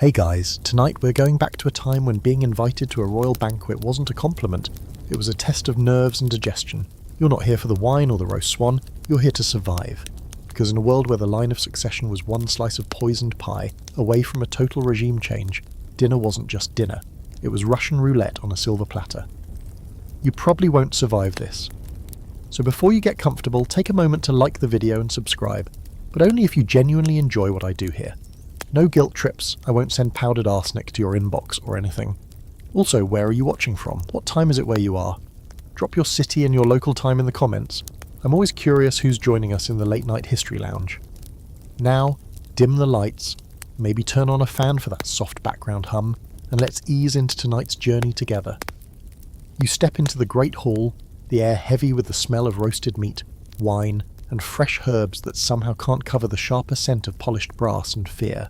Hey guys, tonight we're going back to a time when being invited to a royal banquet wasn't a compliment, it was a test of nerves and digestion. You're not here for the wine or the roast swan, you're here to survive. Because in a world where the line of succession was one slice of poisoned pie, away from a total regime change, dinner wasn't just dinner, it was Russian roulette on a silver platter. You probably won't survive this. So before you get comfortable, take a moment to like the video and subscribe, but only if you genuinely enjoy what I do here. No guilt trips, I won't send powdered arsenic to your inbox or anything. Also, where are you watching from? What time is it where you are? Drop your city and your local time in the comments. I'm always curious who's joining us in the late night history lounge. Now, dim the lights, maybe turn on a fan for that soft background hum, and let's ease into tonight's journey together. You step into the great hall, the air heavy with the smell of roasted meat, wine, and fresh herbs that somehow can't cover the sharper scent of polished brass and fear.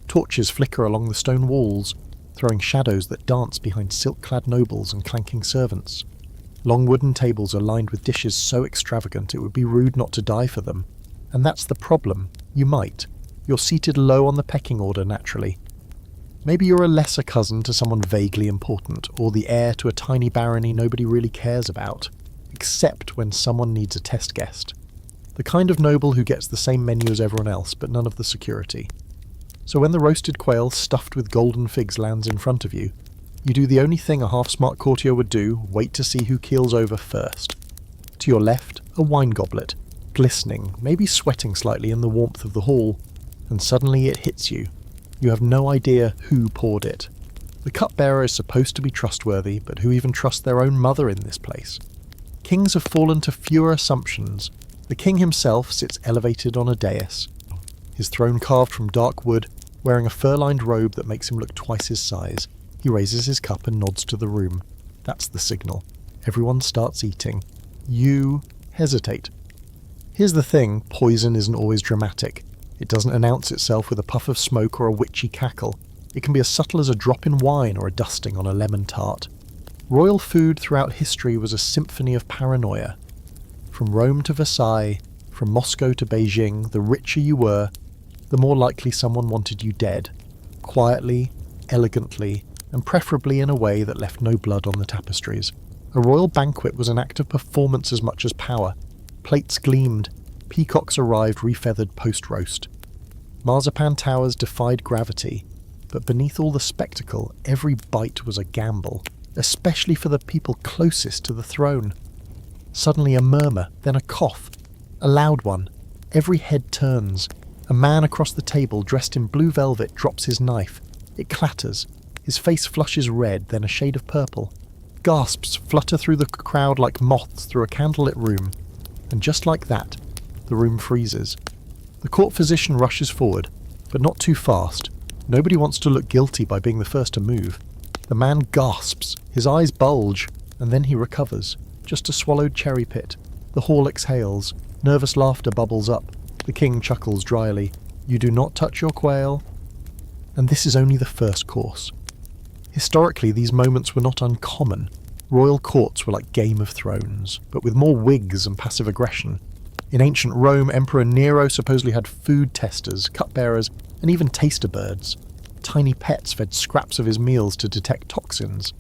Torches flicker along the stone walls, throwing shadows that dance behind silk-clad nobles and clanking servants. Long wooden tables are lined with dishes so extravagant it would be rude not to die for them. And that's the problem. You might. You're seated low on the pecking order naturally. Maybe you're a lesser cousin to someone vaguely important, or the heir to a tiny barony nobody really cares about, except when someone needs a test guest. The kind of noble who gets the same menu as everyone else, but none of the security. So when the roasted quail stuffed with golden figs lands in front of you, you do the only thing a half-smart courtier would do, wait to see who keels over first. To your left, a wine goblet, glistening, maybe sweating slightly in the warmth of the hall, and suddenly it hits you. You have no idea who poured it. The cupbearer is supposed to be trustworthy, but who even trusts their own mother in this place? Kings have fallen to fewer assumptions. The king himself sits elevated on a dais, his throne carved from dark wood, wearing a fur-lined robe that makes him look twice his size. He raises his cup and nods to the room. That's the signal. Everyone starts eating. You hesitate. Here's the thing, poison isn't always dramatic. It doesn't announce itself with a puff of smoke or a witchy cackle. It can be as subtle as a drop in wine or a dusting on a lemon tart. Royal food throughout history was a symphony of paranoia. From Rome to Versailles, from Moscow to Beijing, the richer you were, the more likely someone wanted you dead. Quietly, elegantly, and preferably in a way that left no blood on the tapestries. A royal banquet was an act of performance as much as power. Plates gleamed, peacocks arrived refeathered post-roast. Marzipan towers defied gravity, but beneath all the spectacle, every bite was a gamble, especially for the people closest to the throne. Suddenly a murmur, then a cough, a loud one. Every head turns. A man across the table, dressed in blue velvet, drops his knife. It clatters. His face flushes red, then a shade of purple. Gasps flutter through the crowd like moths through a candlelit room. And just like that, the room freezes. The court physician rushes forward, but not too fast. Nobody wants to look guilty by being the first to move. The man gasps, his eyes bulge, and then he recovers. Just a swallowed cherry pit. The hall exhales. Nervous laughter bubbles up. The king chuckles dryly. You do not touch your quail. And this is only the first course. Historically, these moments were not uncommon. Royal courts were like Game of Thrones, but with more wigs and passive aggression. In ancient Rome, Emperor Nero supposedly had food testers, cupbearers, and even taster birds. Tiny pets fed scraps of his meals to detect toxins.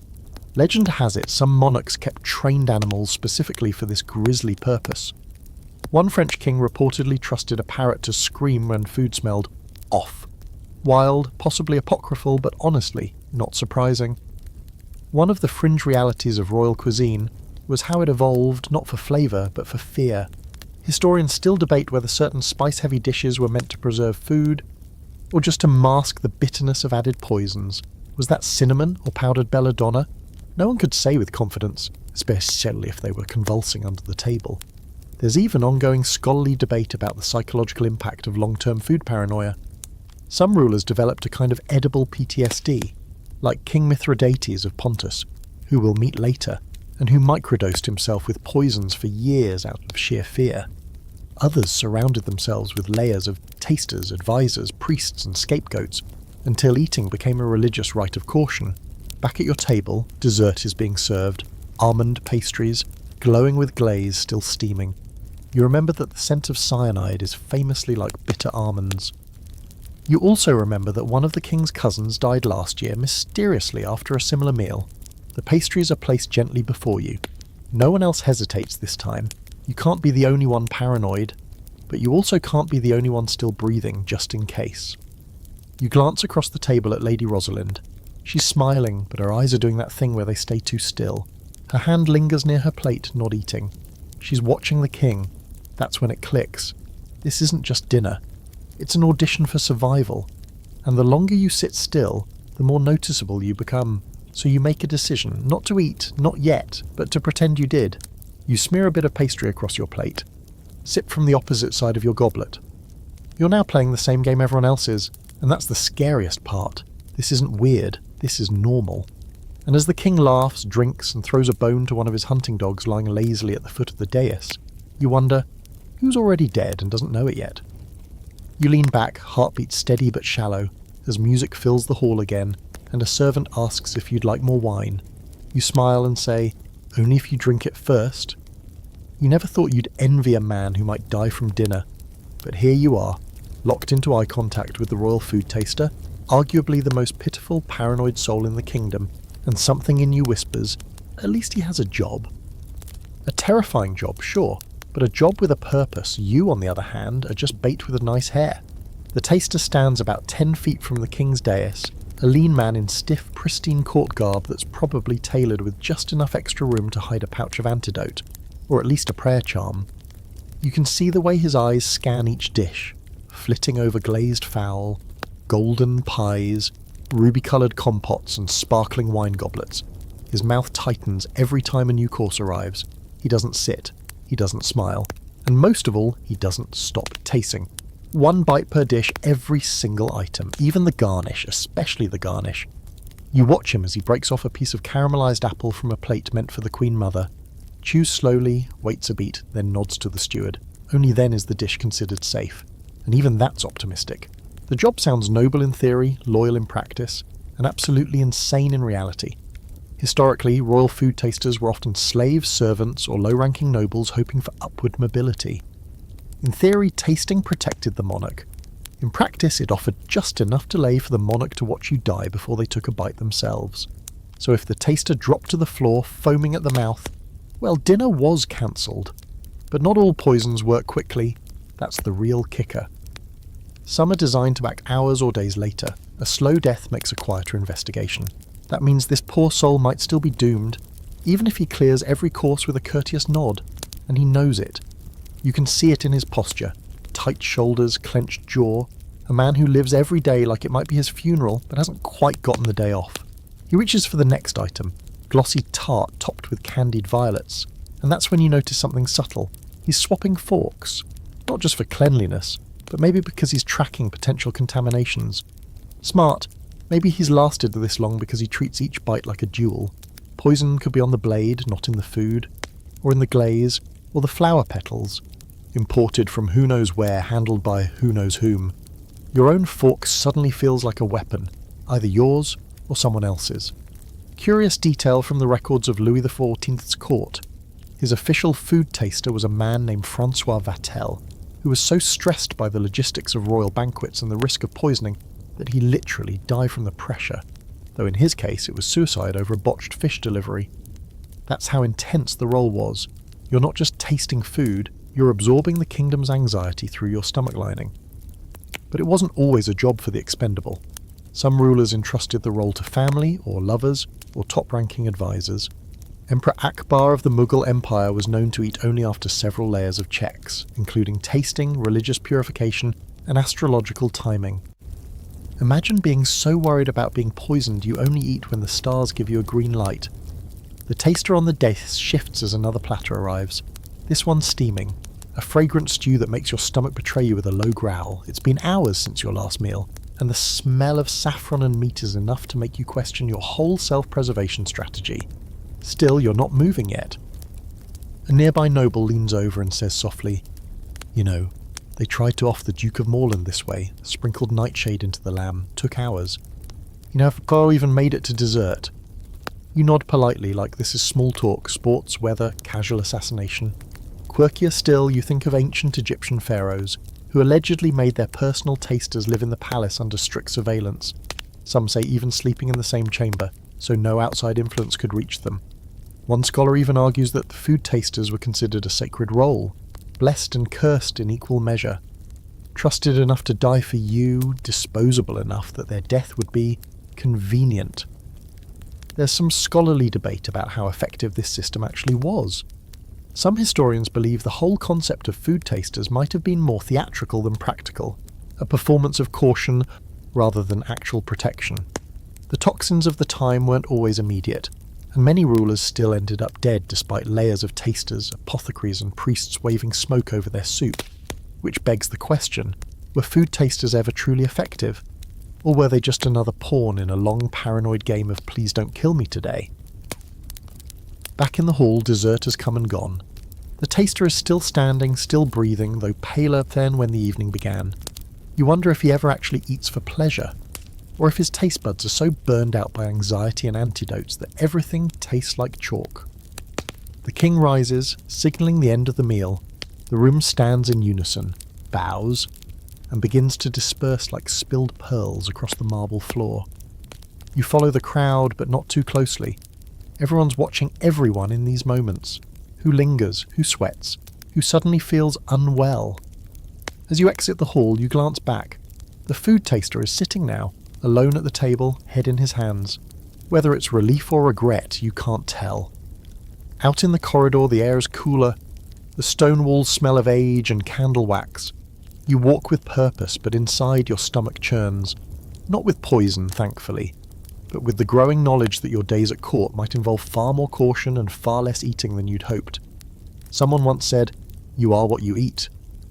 Legend has it some monarchs kept trained animals specifically for this grisly purpose. One French king reportedly trusted a parrot to scream when food smelled off. Wild, possibly apocryphal, but honestly, not surprising. One of the fringe realities of royal cuisine was how it evolved not for flavour, but for fear. Historians still debate whether certain spice-heavy dishes were meant to preserve food, or just to mask the bitterness of added poisons. Was that cinnamon or powdered belladonna? No one could say with confidence, especially if they were convulsing under the table. There's even ongoing scholarly debate about the psychological impact of long-term food paranoia. Some rulers developed a kind of edible PTSD, like King Mithrates of Pontus, who we'll meet later, and who microdosed himself with poisons for years out of sheer fear. Others surrounded themselves with layers of tasters, advisors, priests, and scapegoats, until eating became a religious rite of caution. Back at your table, dessert is being served, almond pastries, glowing with glaze, still steaming. You remember that the scent of cyanide is famously like bitter almonds. You also remember that one of the king's cousins died last year mysteriously after a similar meal. The pastries are placed gently before you. No one else hesitates this time. You can't be the only one paranoid, but you also can't be the only one still breathing, just in case. You glance across the table at Lady Rosalind. She's smiling, but her eyes are doing that thing where they stay too still. Her hand lingers near her plate, not eating. She's watching the king. That's when it clicks. This isn't just dinner. It's an audition for survival. And the longer you sit still, the more noticeable you become. So you make a decision, not to eat, not yet, but to pretend you did. You smear a bit of pastry across your plate. Sip from the opposite side of your goblet. You're now playing the same game everyone else is, and that's the scariest part. This isn't weird, this is normal. And as the king laughs, drinks, and throws a bone to one of his hunting dogs lying lazily at the foot of the dais, you wonder, who's already dead and doesn't know it yet? You lean back, heartbeat steady but shallow, as music fills the hall again, and a servant asks if you'd like more wine. You smile and say, only if you drink it first. You never thought you'd envy a man who might die from dinner, but here you are, locked into eye contact with the royal food taster, arguably the most pitiful, paranoid soul in the kingdom, and something in you whispers, at least he has a job. A terrifying job, sure, but a job with a purpose. You, on the other hand, are just bait with a nice hair. The taster stands about 10 feet from the king's dais, a lean man in stiff, pristine court garb that's probably tailored with just enough extra room to hide a pouch of antidote, or at least a prayer charm. You can see the way his eyes scan each dish, flitting over glazed fowl, golden pies, ruby-coloured compots and sparkling wine goblets. His mouth tightens every time a new course arrives. He doesn't sit, he doesn't smile, and most of all, he doesn't stop tasting. One bite per dish, every single item, even the garnish, especially the garnish. You watch him as he breaks off a piece of caramelised apple from a plate meant for the Queen Mother, chews slowly, waits a beat, then nods to the steward. Only then is the dish considered safe, and even that's optimistic. The job sounds noble in theory, loyal in practice, and absolutely insane in reality. Historically, royal food tasters were often slaves, servants, or low-ranking nobles hoping for upward mobility. In theory, tasting protected the monarch. In practice, it offered just enough delay for the monarch to watch you die before they took a bite themselves. So if the taster dropped to the floor, foaming at the mouth, well, dinner was cancelled. But not all poisons work quickly. That's the real kicker. Some are designed to act hours or days later. A slow death makes a quieter investigation. That means this poor soul might still be doomed, even if he clears every course with a courteous nod, and he knows it. You can see it in his posture, tight shoulders, clenched jaw, a man who lives every day like it might be his funeral, but hasn't quite gotten the day off. He reaches for the next item, glossy tart topped with candied violets, and that's when you notice something subtle. He's swapping forks, not just for cleanliness, but maybe because he's tracking potential contaminations. Smart. Maybe he's lasted this long because he treats each bite like a duel. Poison could be on the blade, not in the food, or in the glaze, or the flower petals, imported from who knows where, handled by who knows whom. Your own fork suddenly feels like a weapon, either yours or someone else's. Curious detail from the records of Louis XIV's court. His official food taster was a man named Francois Vatel, who was so stressed by the logistics of royal banquets and the risk of poisoning that he literally died from the pressure, though in his case it was suicide over a botched fish delivery. That's how intense the role was. You're not just tasting food, you're absorbing the kingdom's anxiety through your stomach lining. But it wasn't always a job for the expendable. Some rulers entrusted the role to family, or lovers, or top-ranking advisors. Emperor Akbar of the Mughal Empire was known to eat only after several layers of checks, including tasting, religious purification, and astrological timing. Imagine being so worried about being poisoned you only eat when the stars give you a green light. The taster on the dais shifts as another platter arrives. This one's steaming, a fragrant stew that makes your stomach betray you with a low growl. It's been hours since your last meal, and the smell of saffron and meat is enough to make you question your whole self-preservation strategy. Still, you're not moving yet. A nearby noble leans over and says softly, "You know, they tried to off the Duke of Moreland this way, sprinkled nightshade into the lamb, took hours. You know, if Carl even made it to dessert." You nod politely like this is small talk, sports, weather, casual assassination. Quirkier still, you think of ancient Egyptian pharaohs, who allegedly made their personal tasters live in the palace under strict surveillance, some say even sleeping in the same chamber, so no outside influence could reach them. One scholar even argues that the food tasters were considered a sacred role, blessed and cursed in equal measure, trusted enough to die for you, disposable enough that their death would be convenient. There's some scholarly debate about how effective this system actually was. Some historians believe the whole concept of food tasters might have been more theatrical than practical, a performance of caution rather than actual protection. The toxins of the time weren't always immediate, and many rulers still ended up dead despite layers of tasters, apothecaries and priests waving smoke over their soup. Which begs the question, were food tasters ever truly effective? Or were they just another pawn in a long paranoid game of please don't kill me today? Back in the hall, dessert has come and gone. The taster is still standing, still breathing, though paler than when the evening began. You wonder if he ever actually eats for pleasure, or if his taste buds are so burned out by anxiety and antidotes that everything tastes like chalk. The king rises, signalling the end of the meal. The room stands in unison, bows, and begins to disperse like spilled pearls across the marble floor. You follow the crowd, but not too closely. Everyone's watching everyone in these moments. Who lingers, who sweats, who suddenly feels unwell. As you exit the hall, you glance back. The food taster is sitting now, alone at the table, head in his hands. Whether it's relief or regret, you can't tell. Out in the corridor, the air is cooler. The stone walls smell of age and candle wax. You walk with purpose, but inside your stomach churns. Not with poison, thankfully, but with the growing knowledge that your days at court might involve far more caution and far less eating than you'd hoped. Someone once said, "You are what you eat."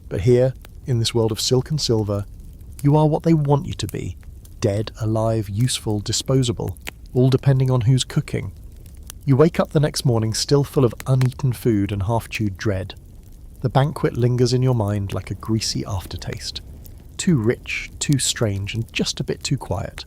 But here, in this world of silk and silver, you are what they want you to be. Dead, alive, useful, disposable, all depending on who's cooking. You wake up the next morning still full of uneaten food and half-chewed dread. The banquet lingers in your mind like a greasy aftertaste. Too rich, too strange, and just a bit too quiet.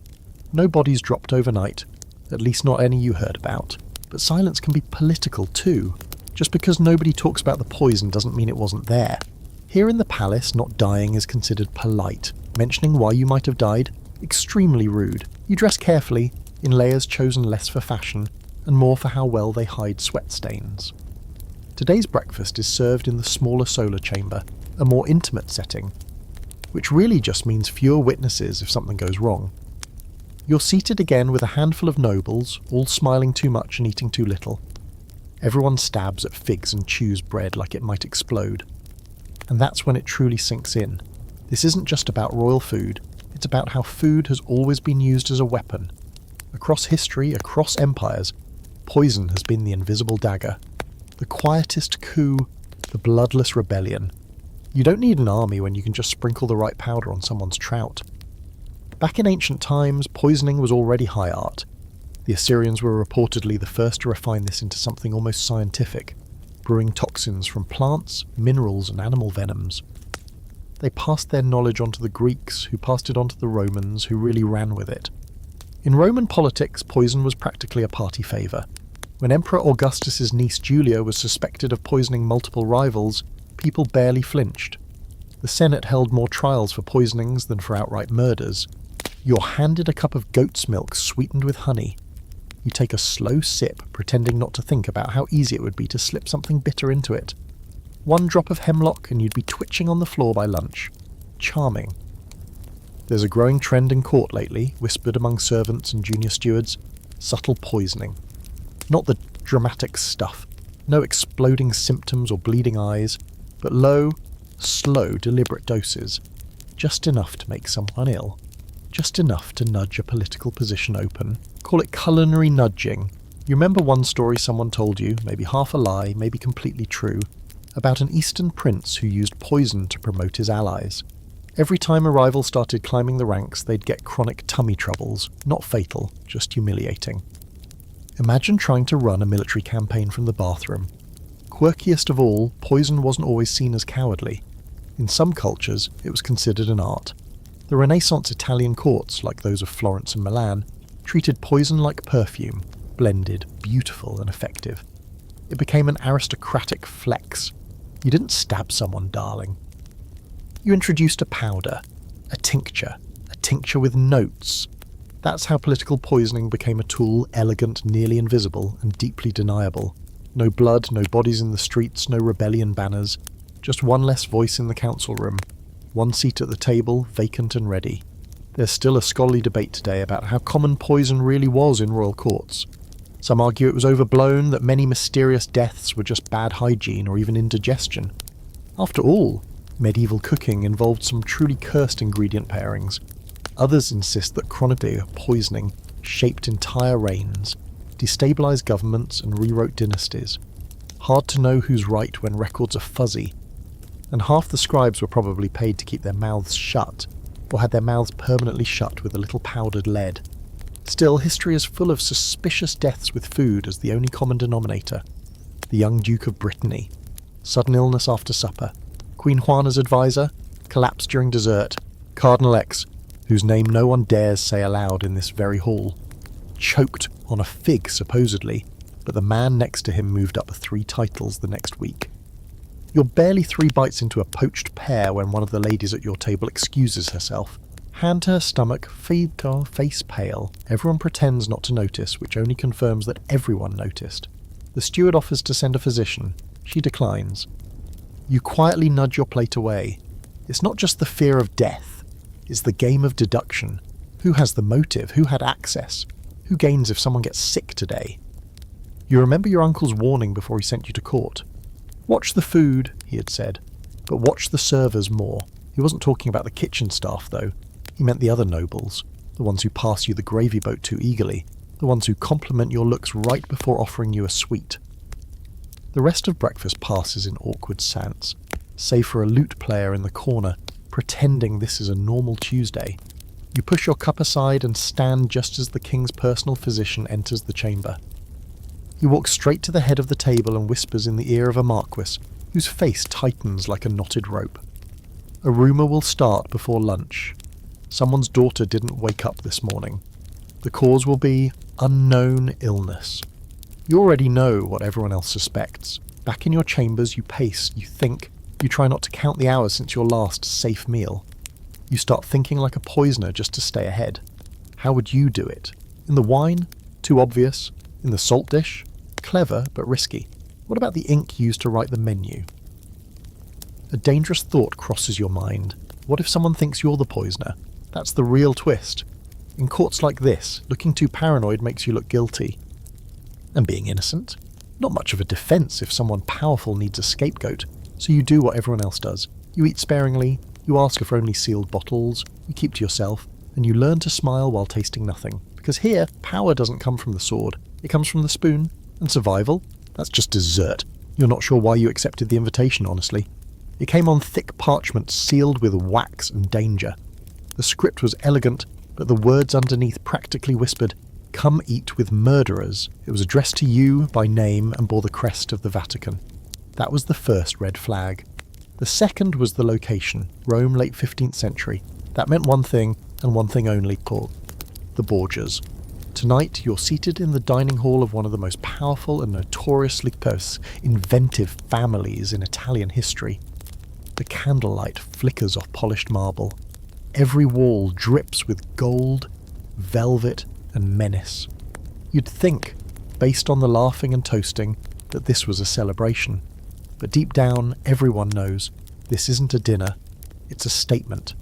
No bodies dropped overnight, at least not any you heard about. But silence can be political too. Just because nobody talks about the poison doesn't mean it wasn't there. Here in the palace, not dying is considered polite. Mentioning why you might have died, extremely rude. You dress carefully, in layers chosen less for fashion, and more for how well they hide sweat stains. Today's breakfast is served in the smaller solar chamber, a more intimate setting, which really just means fewer witnesses if something goes wrong. You're seated again with a handful of nobles, all smiling too much and eating too little. Everyone stabs at figs and chews bread like it might explode. And that's when it truly sinks in. This isn't just about royal food, it's about how food has always been used as a weapon. Across history, across empires, poison has been the invisible dagger. The quietest coup, the bloodless rebellion. You don't need an army when you can just sprinkle the right powder on someone's trout. Back in ancient times, poisoning was already high art. The Assyrians were reportedly the first to refine this into something almost scientific, brewing toxins from plants, minerals and animal venoms. They passed their knowledge on to the Greeks, who passed it on to the Romans, who really ran with it. In Roman politics, poison was practically a party favour. When Emperor Augustus's niece Julia was suspected of poisoning multiple rivals, people barely flinched. The Senate held more trials for poisonings than for outright murders. You're handed a cup of goat's milk sweetened with honey. You take a slow sip, pretending not to think about how easy it would be to slip something bitter into it. One drop of hemlock and you'd be twitching on the floor by lunch. Charming. There's a growing trend in court lately, whispered among servants and junior stewards, subtle poisoning. Not the dramatic stuff, no exploding symptoms or bleeding eyes, but low, slow, deliberate doses. Just enough to make someone ill. Just enough to nudge a political position open. Call it culinary nudging. You remember one story someone told you, maybe half a lie, maybe completely true, about an Eastern prince who used poison to promote his allies. Every time a rival started climbing the ranks, they'd get chronic tummy troubles, not fatal, just humiliating. Imagine trying to run a military campaign from the bathroom. Quirkiest of all, poison wasn't always seen as cowardly. In some cultures, it was considered an art. The Renaissance Italian courts, like those of Florence and Milan, treated poison like perfume, blended, beautiful and effective. It became an aristocratic flex. You didn't stab someone, darling. You introduced a powder, a tincture with notes. That's how political poisoning became a tool elegant, nearly invisible, and deeply deniable. No blood, no bodies in the streets, no rebellion banners. Just one less voice in the council room. One seat at the table, vacant and ready. There's still a scholarly debate today about how common poison really was in royal courts. Some argue it was overblown, that many mysterious deaths were just bad hygiene or even indigestion. After all, medieval cooking involved some truly cursed ingredient pairings. Others insist that chronic poisoning shaped entire reigns, destabilised governments and rewrote dynasties. Hard to know who's right when records are fuzzy. And half the scribes were probably paid to keep their mouths shut, or had their mouths permanently shut with a little powdered lead. Still, history is full of suspicious deaths with food as the only common denominator. The young Duke of Brittany, sudden illness after supper, Queen Juana's advisor, collapse during dessert, Cardinal X, whose name no one dares say aloud in this very hall, choked on a fig supposedly, but the man next to him moved up 3 titles the next week. You're barely 3 bites into a poached pear when one of the ladies at your table excuses herself. Hand to her stomach, face pale. Everyone pretends not to notice, which only confirms that everyone noticed. The steward offers to send a physician. She declines. You quietly nudge your plate away. It's not just the fear of death. It's the game of deduction. Who has the motive? Who had access? Who gains if someone gets sick today? You remember your uncle's warning before he sent you to court. Watch the food, he had said, but watch the servers more. He wasn't talking about the kitchen staff, though. He meant the other nobles, the ones who pass you the gravy boat too eagerly, the ones who compliment your looks right before offering you a sweet. The rest of breakfast passes in awkward silence, save for a lute player in the corner, pretending this is a normal Tuesday. You push your cup aside and stand just as the king's personal physician enters the chamber. He walks straight to the head of the table and whispers in the ear of a marquis, whose face tightens like a knotted rope. A rumour will start before lunch. Someone's daughter didn't wake up this morning. The cause will be unknown illness. You already know what everyone else suspects. Back in your chambers, you pace, you think, you try not to count the hours since your last safe meal. You start thinking like a poisoner just to stay ahead. How would you do it? In the wine? Too obvious. In the salt dish? Clever, but risky. What about the ink used to write the menu? A dangerous thought crosses your mind. What if someone thinks you're the poisoner? That's the real twist. In courts like this, looking too paranoid makes you look guilty. And being innocent? Not much of a defence if someone powerful needs a scapegoat, so you do what everyone else does. You eat sparingly, you ask for only sealed bottles, you keep to yourself, and you learn to smile while tasting nothing. Because here, power doesn't come from the sword, it comes from the spoon. And survival? That's just dessert. You're not sure why you accepted the invitation, honestly. It came on thick parchment sealed with wax and danger. The script was elegant, but the words underneath practically whispered, "Come eat with murderers." It was addressed to you by name and bore the crest of the Vatican. That was the first red flag. The second was the location, Rome, late 15th century. That meant one thing, and one thing only, called the Borgias. Tonight, you're seated in the dining hall of one of the most powerful and notoriously inventive families in Italian history. The candlelight flickers off polished marble. Every wall drips with gold, velvet, and menace. You'd think, based on the laughing and toasting, that this was a celebration. But deep down, everyone knows this isn't a dinner, it's a statement,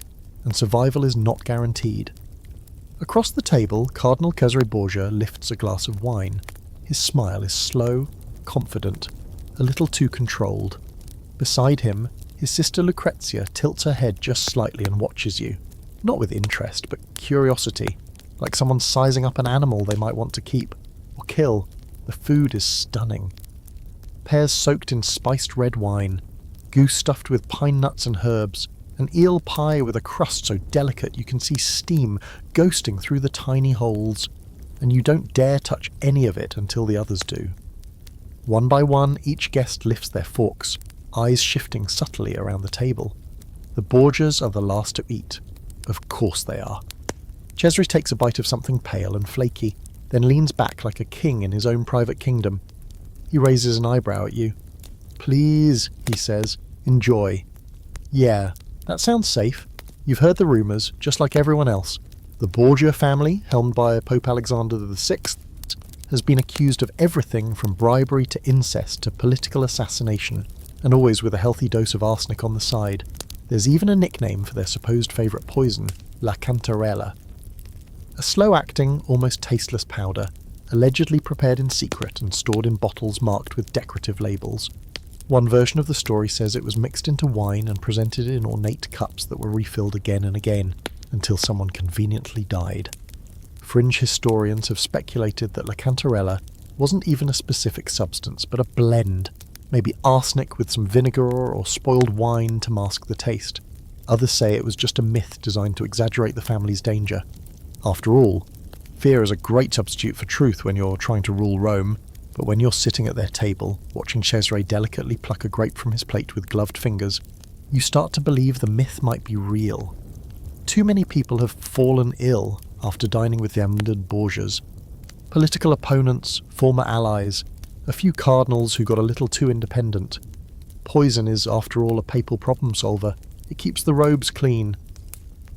and survival is not guaranteed. Across the table, Cardinal Cesare Borgia lifts a glass of wine. His smile is slow, confident, a little too controlled. Beside him, his sister Lucrezia tilts her head just slightly and watches you. Not with interest, but curiosity, like someone sizing up an animal they might want to keep or kill. The food is stunning. Pears soaked in spiced red wine, goose stuffed with pine nuts and herbs, an eel pie with a crust so delicate you can see steam ghosting through the tiny holes, and you don't dare touch any of it until the others do. One by one, each guest lifts their forks, eyes shifting subtly around the table. The Borgias are the last to eat. Of course they are. Cesare takes a bite of something pale and flaky, then leans back like a king in his own private kingdom. He raises an eyebrow at you. "Please," he says, "enjoy." "Yeah, That sounds safe. You've heard the rumours, just like everyone else. The Borgia family, helmed by Pope Alexander VI, has been accused of everything from bribery to incest to political assassination, and always with a healthy dose of arsenic on the side. There's even a nickname for their supposed favourite poison, la cantarella. A slow-acting, almost tasteless powder, allegedly prepared in secret and stored in bottles marked with decorative labels. One version of the story says it was mixed into wine and presented in ornate cups that were refilled again and again, until someone conveniently died. Fringe historians have speculated that la cantarella wasn't even a specific substance, but a blend, maybe arsenic with some vinegar or spoiled wine to mask the taste. Others say it was just a myth designed to exaggerate the family's danger. After all, fear is a great substitute for truth when you're trying to rule Rome, but when you're sitting at their table, watching Cesare delicately pluck a grape from his plate with gloved fingers, you start to believe the myth might be real. Too many people have fallen ill after dining with the amended Borgias. Political opponents, former allies, a few cardinals who got a little too independent. Poison is, after all, a papal problem solver. It keeps the robes clean.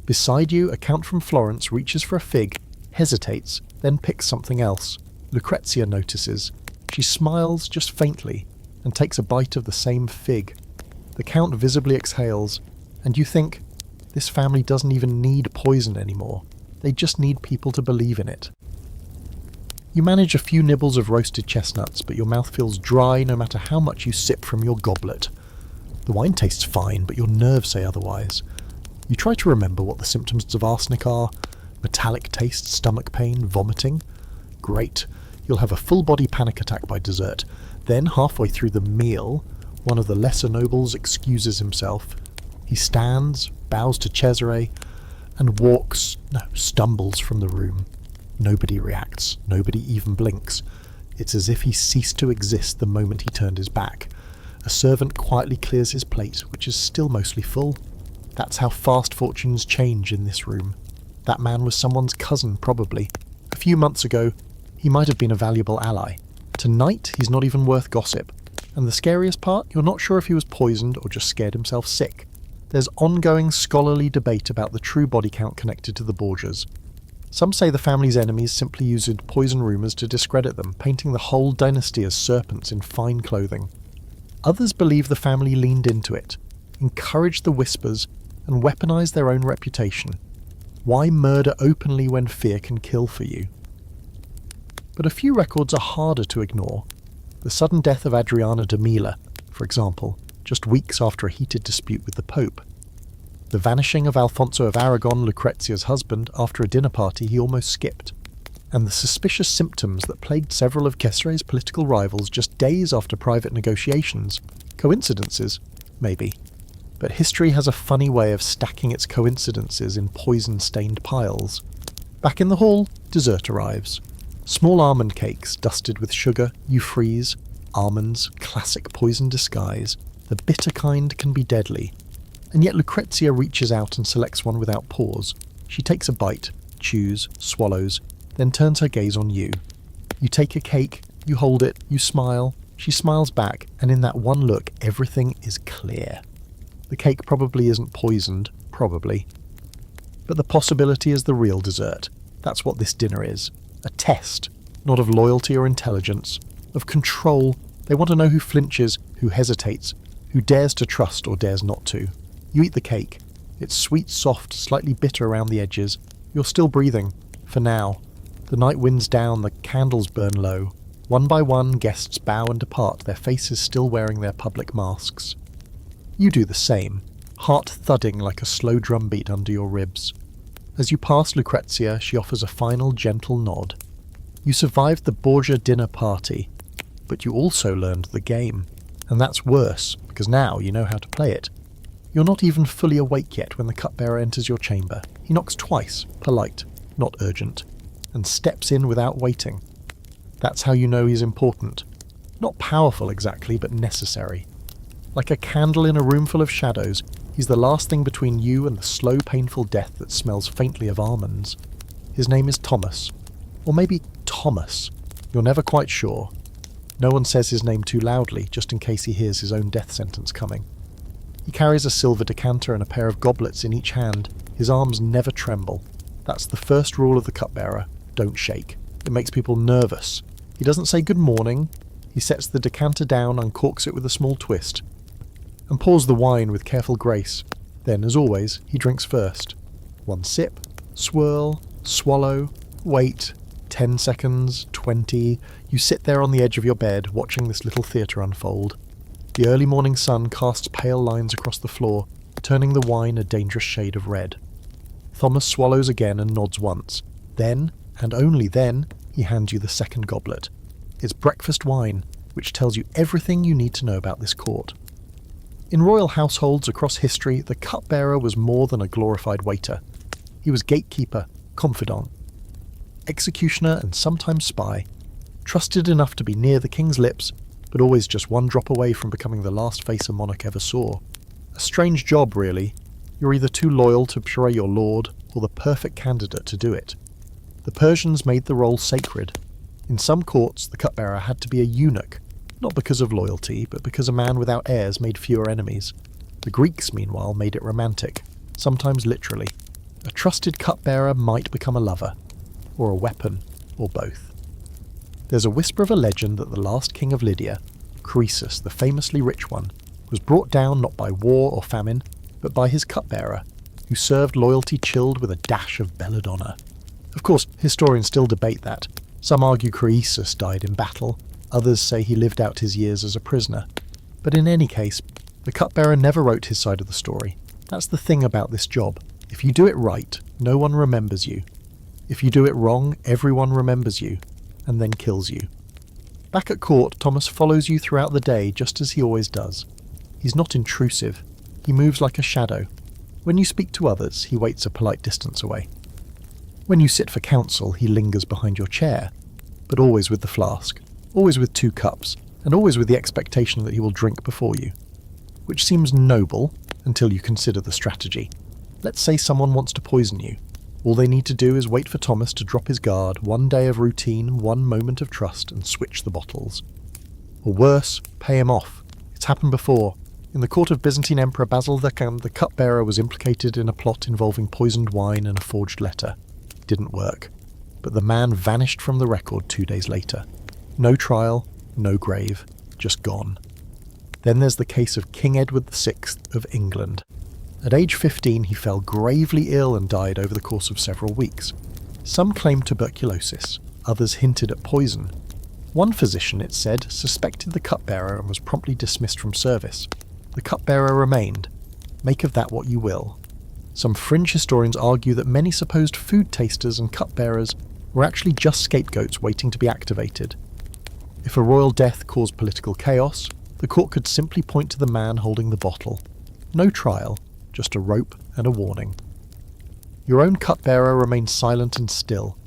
Beside you, a count from Florence reaches for a fig, hesitates, then picks something else. Lucrezia notices. She smiles just faintly and takes a bite of the same fig. The count visibly exhales, and you think, this family doesn't even need poison anymore. They just need people to believe in it. You manage a few nibbles of roasted chestnuts, but your mouth feels dry no matter how much you sip from your goblet. The wine tastes fine, but your nerves say otherwise. You try to remember what the symptoms of arsenic are. Metallic taste, stomach pain, vomiting. Great. You'll have a full-body panic attack by dessert. Then, halfway through the meal, one of the lesser nobles excuses himself. He stands, bows to Cesare, and stumbles from the room. Nobody reacts. Nobody even blinks. It's as if he ceased to exist the moment he turned his back. A servant quietly clears his plate, which is still mostly full. That's how fast fortunes change in this room. That man was someone's cousin, probably. A few months ago, he might have been a valuable ally. Tonight, he's not even worth gossip. And the scariest part, you're not sure if he was poisoned or just scared himself sick. There's ongoing scholarly debate about the true body count connected to the Borgias. Some say the family's enemies simply used poison rumours to discredit them, painting the whole dynasty as serpents in fine clothing. Others believe the family leaned into it, encouraged the whispers, and weaponized their own reputation. Why murder openly when fear can kill for you? But a few records are harder to ignore. The sudden death of Adriana de Mila, for example, just weeks after a heated dispute with the Pope. The vanishing of Alfonso of Aragon, Lucrezia's husband, after a dinner party he almost skipped. And the suspicious symptoms that plagued several of Cesare's political rivals just days after private negotiations. Coincidences? Maybe. But history has a funny way of stacking its coincidences in poison-stained piles. Back in the hall, dessert arrives. Small almond cakes dusted with sugar, you freeze. Almonds, classic poison disguise. The bitter kind can be deadly. And yet Lucrezia reaches out and selects one without pause. She takes a bite, chews, swallows, then turns her gaze on you. You take a cake, you hold it, you smile. She smiles back, and in that one look, everything is clear. The cake probably isn't poisoned, probably. But the possibility is the real dessert. That's what this dinner is. A test, not of loyalty or intelligence, of control. They want to know who flinches, who hesitates, who dares to trust or dares not to. You eat the cake. It's sweet, soft, slightly bitter around the edges. You're still breathing. For now. The night winds down, the candles burn low. One by one, guests bow and depart, their faces still wearing their public masks. You do the same, heart thudding like a slow drumbeat under your ribs. As you pass Lucrezia, she offers a final gentle nod. You survived the Borgia dinner party, but you also learned the game. And that's worse, because now you know how to play it. You're not even fully awake yet when the cupbearer enters your chamber. He knocks twice, polite, not urgent, and steps in without waiting. That's how you know he's important. Not powerful exactly, but necessary. Like a candle in a room full of shadows, he's the last thing between you and the slow, painful death that smells faintly of almonds. His name is Thomas. Or maybe Thomas. You're never quite sure. No one says his name too loudly, just in case he hears his own death sentence coming. He carries a silver decanter and a pair of goblets in each hand. His arms never tremble. That's the first rule of the cupbearer. Don't shake. It makes people nervous. He doesn't say good morning. He sets the decanter down, uncorks it with a small twist, and pours the wine with careful grace. Then, as always, he drinks first. 1 sip, swirl, swallow, wait, 10 seconds, 20. You sit there on the edge of your bed, watching this little theatre unfold. The early morning sun casts pale lines across the floor, turning the wine a dangerous shade of red. Thomas swallows again and nods once. Then, and only then, he hands you the second goblet. It's breakfast wine, which tells you everything you need to know about this court. In royal households across history, the cupbearer was more than a glorified waiter. He was gatekeeper, confidant, executioner and sometimes spy, trusted enough to be near the king's lips, but always just one drop away from becoming the last face a monarch ever saw. A strange job, really. You're either too loyal to betray your lord, or the perfect candidate to do it. The Persians made the role sacred. In some courts, the cupbearer had to be a eunuch, not because of loyalty, but because a man without heirs made fewer enemies. The Greeks, meanwhile, made it romantic, sometimes literally. A trusted cupbearer might become a lover, or a weapon, or both. There's a whisper of a legend that the last king of Lydia, Croesus, the famously rich one, was brought down not by war or famine, but by his cupbearer, who served loyalty chilled with a dash of belladonna. Of course, historians still debate that. Some argue Croesus died in battle, others say he lived out his years as a prisoner. But in any case, the cupbearer never wrote his side of the story. That's the thing about this job. If you do it right, no one remembers you. If you do it wrong, everyone remembers you, and then kills you. Back at court, Thomas follows you throughout the day just as he always does. He's not intrusive. He moves like a shadow. When you speak to others, he waits a polite distance away. When you sit for counsel, he lingers behind your chair, but always with the flask, always with 2 cups, and always with the expectation that he will drink before you. Which seems noble, until you consider the strategy. Let's say someone wants to poison you. All they need to do is wait for Thomas to drop his guard, 1 day of routine, 1 moment of trust, and switch the bottles. Or worse, pay him off. It's happened before. In the court of Byzantine Emperor Basil the cupbearer was implicated in a plot involving poisoned wine and a forged letter. It didn't work. But the man vanished from the record 2 days later. No trial, no grave, just gone. Then there's the case of King Edward VI of England. At age 15 he fell gravely ill and died over the course of several weeks. Some claimed tuberculosis, others hinted at poison. One physician, it said, suspected the cupbearer and was promptly dismissed from service. The cupbearer remained. Make of that what you will. Some fringe historians argue that many supposed food tasters and cupbearers were actually just scapegoats waiting to be activated. If a royal death caused political chaos, the court could simply point to the man holding the bottle. No trial, just a rope and a warning. Your own cupbearer remains silent and still.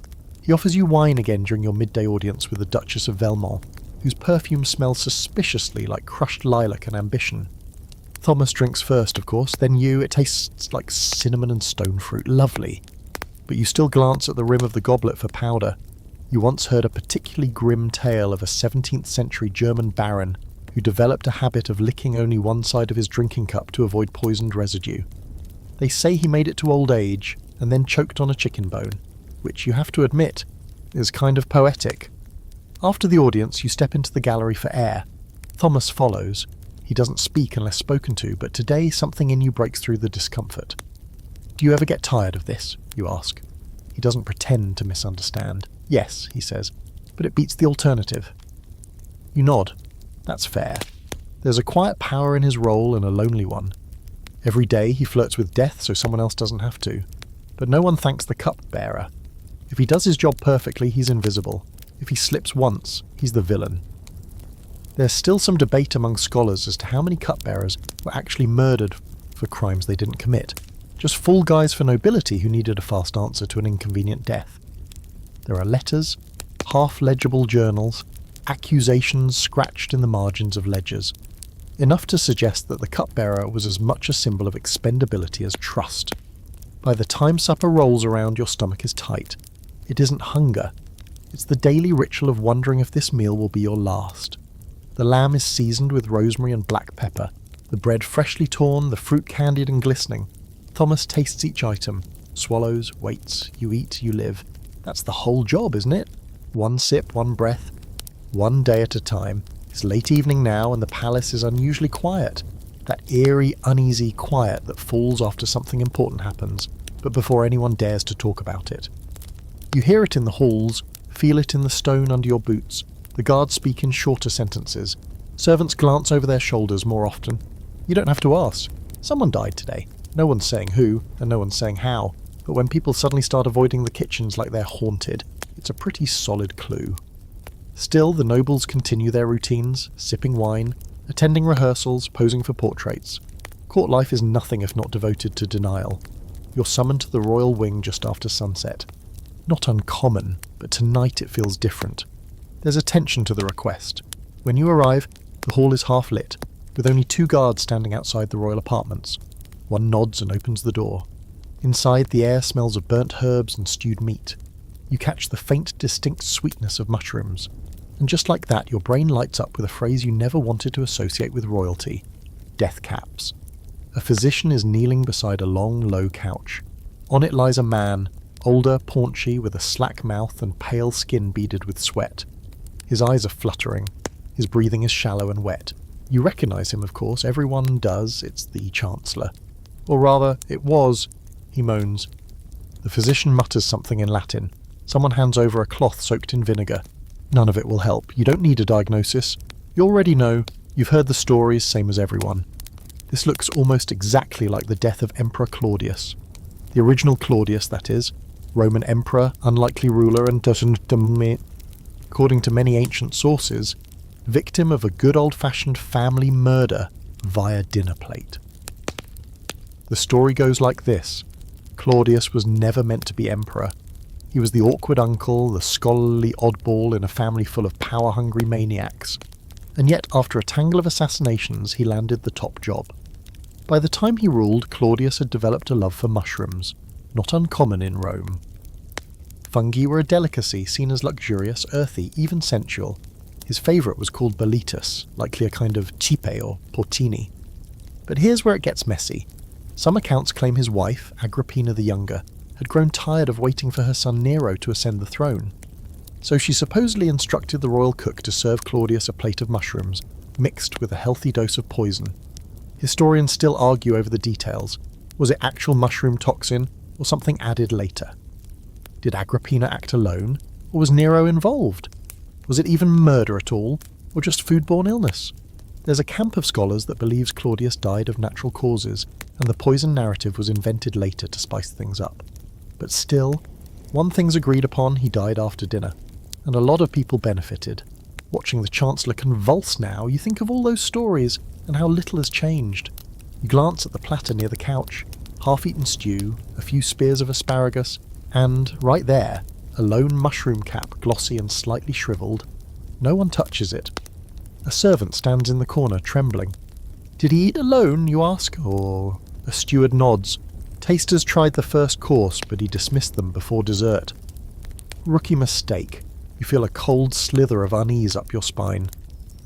He offers you wine again during your midday audience with the Duchess of Velmont, whose perfume smells suspiciously like crushed lilac and ambition. Thomas drinks first, of course, then you. It tastes like cinnamon and stone fruit. Lovely. But you still glance at the rim of the goblet for powder. You once heard a particularly grim tale of a 17th century German baron who developed a habit of licking only one side of his drinking cup to avoid poisoned residue. They say he made it to old age and then choked on a chicken bone, which you have to admit is kind of poetic. After the audience, you step into the gallery for air. Thomas follows. He doesn't speak unless spoken to, but today something in you breaks through the discomfort. Do you ever get tired of this? You ask. He doesn't pretend to misunderstand. Yes, he says, but it beats the alternative. You nod. That's fair. There's a quiet power in his role and a lonely one. Every day he flirts with death so someone else doesn't have to. But no one thanks the cupbearer. If he does his job perfectly, he's invisible. If he slips once, he's the villain. There's still some debate among scholars as to how many cupbearers were actually murdered for crimes they didn't commit. Just fool guys for nobility who needed a fast answer to an inconvenient death. There are letters, half-legible journals, accusations scratched in the margins of ledgers. Enough to suggest that the cupbearer was as much a symbol of expendability as trust. By the time supper rolls around, your stomach is tight. It isn't hunger. It's the daily ritual of wondering if this meal will be your last. The lamb is seasoned with rosemary and black pepper. The bread freshly torn, the fruit candied and glistening. Thomas tastes each item, swallows, waits, you eat, you live. That's the whole job, isn't it? One sip, one breath, one day at a time. It's late evening now and the palace is unusually quiet. That eerie, uneasy quiet that falls after something important happens, but before anyone dares to talk about it. You hear it in the halls, feel it in the stone under your boots. The guards speak in shorter sentences. Servants glance over their shoulders more often. You don't have to ask. Someone died today. No one's saying who, and no one's saying how. But when people suddenly start avoiding the kitchens like they're haunted, it's a pretty solid clue. Still, the nobles continue their routines, sipping wine, attending rehearsals, posing for portraits. Court life is nothing if not devoted to denial. You're summoned to the royal wing just after sunset. Not uncommon, but tonight it feels different. There's a tension to the request. When you arrive, the hall is half lit, with only 2 guards standing outside the royal apartments. One nods and opens the door. Inside, the air smells of burnt herbs and stewed meat. You catch the faint, distinct sweetness of mushrooms. And just like that, your brain lights up with a phrase you never wanted to associate with royalty: death caps. A physician is kneeling beside a long, low couch. On it lies a man, older, paunchy, with a slack mouth and pale skin beaded with sweat. His eyes are fluttering. His breathing is shallow and wet. You recognise him, of course. Everyone does. It's the Chancellor. Or rather, it was. He moans. The physician mutters something in Latin. Someone hands over a cloth soaked in vinegar. None of it will help. You don't need a diagnosis. You already know. You've heard the stories, same as everyone. This looks almost exactly like the death of Emperor Claudius. The original Claudius, that is. Roman emperor, unlikely ruler, and according to many ancient sources, victim of a good old-fashioned family murder via dinner plate. The story goes like this. Claudius was never meant to be emperor. He was the awkward uncle, the scholarly oddball in a family full of power-hungry maniacs. And yet, after a tangle of assassinations, he landed the top job. By the time he ruled, Claudius had developed a love for mushrooms, not uncommon in Rome. Fungi were a delicacy, seen as luxurious, earthy, even sensual. His favourite was called boletus, likely a kind of cipe or porcini. But here's where it gets messy. Some accounts claim his wife, Agrippina the Younger, had grown tired of waiting for her son Nero to ascend the throne. So she supposedly instructed the royal cook to serve Claudius a plate of mushrooms, mixed with a healthy dose of poison. Historians still argue over the details. Was it actual mushroom toxin, or something added later? Did Agrippina act alone, or was Nero involved? Was it even murder at all, or just foodborne illness? There's a camp of scholars that believes Claudius died of natural causes, and the poison narrative was invented later to spice things up. But still, one thing's agreed upon: he died after dinner. And a lot of people benefited. Watching the Chancellor convulse now, you think of all those stories and how little has changed. You glance at the platter near the couch, half-eaten stew, a few spears of asparagus, and, right there, a lone mushroom cap, glossy and slightly shriveled. No one touches it. A servant stands in the corner, trembling. Did he eat alone, you ask? Or a steward nods. Tasters tried the first course, but he dismissed them before dessert. Rookie mistake. You feel a cold slither of unease up your spine.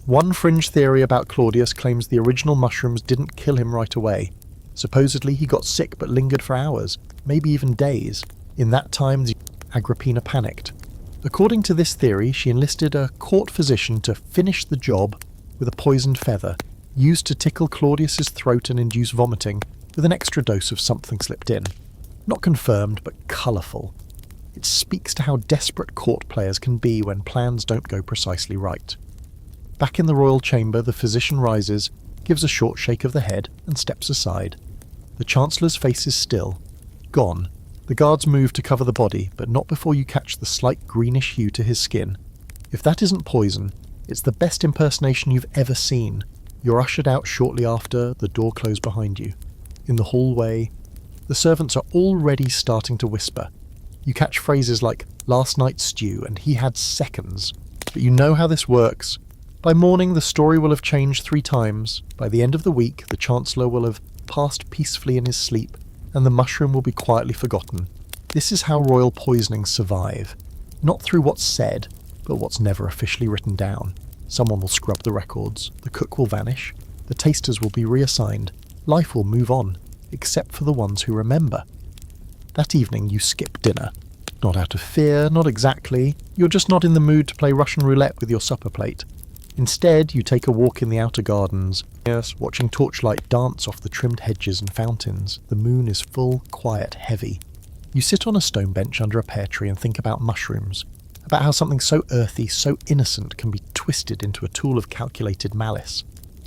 One fringe theory about Claudius claims the original mushrooms didn't kill him right away. Supposedly he got sick but lingered for hours, maybe even days. In that time, Agrippina panicked. According to this theory, she enlisted a court physician to finish the job with a poisoned feather, used to tickle Claudius's throat and induce vomiting, with an extra dose of something slipped in. Not confirmed, but colourful. It speaks to how desperate court players can be when plans don't go precisely right. Back in the royal chamber, the physician rises, gives a short shake of the head, and steps aside. The Chancellor's face is still. Gone. The guards move to cover the body, but not before you catch the slight greenish hue to his skin. If that isn't poison, it's the best impersonation you've ever seen. You're ushered out shortly after, the door closed behind you. In the hallway, the servants are already starting to whisper. You catch phrases like, last night's stew, and he had seconds. But you know how this works. By morning, the story will have changed 3 times. By the end of the week, the Chancellor will have passed peacefully in his sleep, and the mushroom will be quietly forgotten. This is how royal poisonings survive. Not through what's said, but what's never officially written down. Someone will scrub the records, the cook will vanish, The tasters will be reassigned. Life will move on, except for the ones who remember. That evening you skip dinner. Not out of fear, not exactly. You're just not in the mood to play Russian roulette with your supper plate. Instead, you take a walk in the outer gardens, yes, watching torchlight dance off the trimmed hedges and fountains. The moon is full, quiet, heavy. You sit on a stone bench under a pear tree and think about mushrooms, about how something so earthy, so innocent can be twisted into a tool of calculated malice.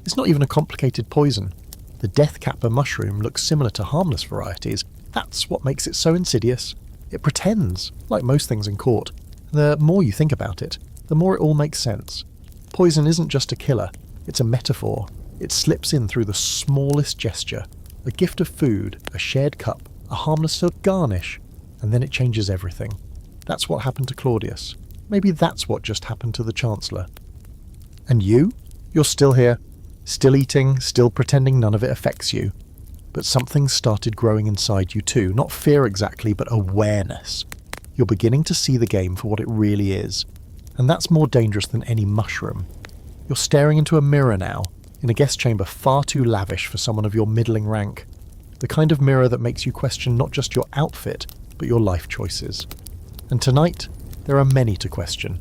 It's not even a complicated poison. The death capper mushroom looks similar to harmless varieties. That's what makes it so insidious. It pretends, like most things in court. The more you think about it, the more it all makes sense. Poison isn't just a killer, it's a metaphor. It slips in through the smallest gesture. A gift of food, a shared cup, a harmless sort of garnish, and then it changes everything. That's what happened to Claudius. Maybe that's what just happened to the Chancellor. And you? You're still here, still eating, still pretending none of it affects you. But something started growing inside you too, not fear exactly, but awareness. You're beginning to see the game for what it really is. And that's more dangerous than any mushroom. You're staring into a mirror now, in a guest chamber far too lavish for someone of your middling rank. The kind of mirror that makes you question not just your outfit, but your life choices. And tonight, there are many to question.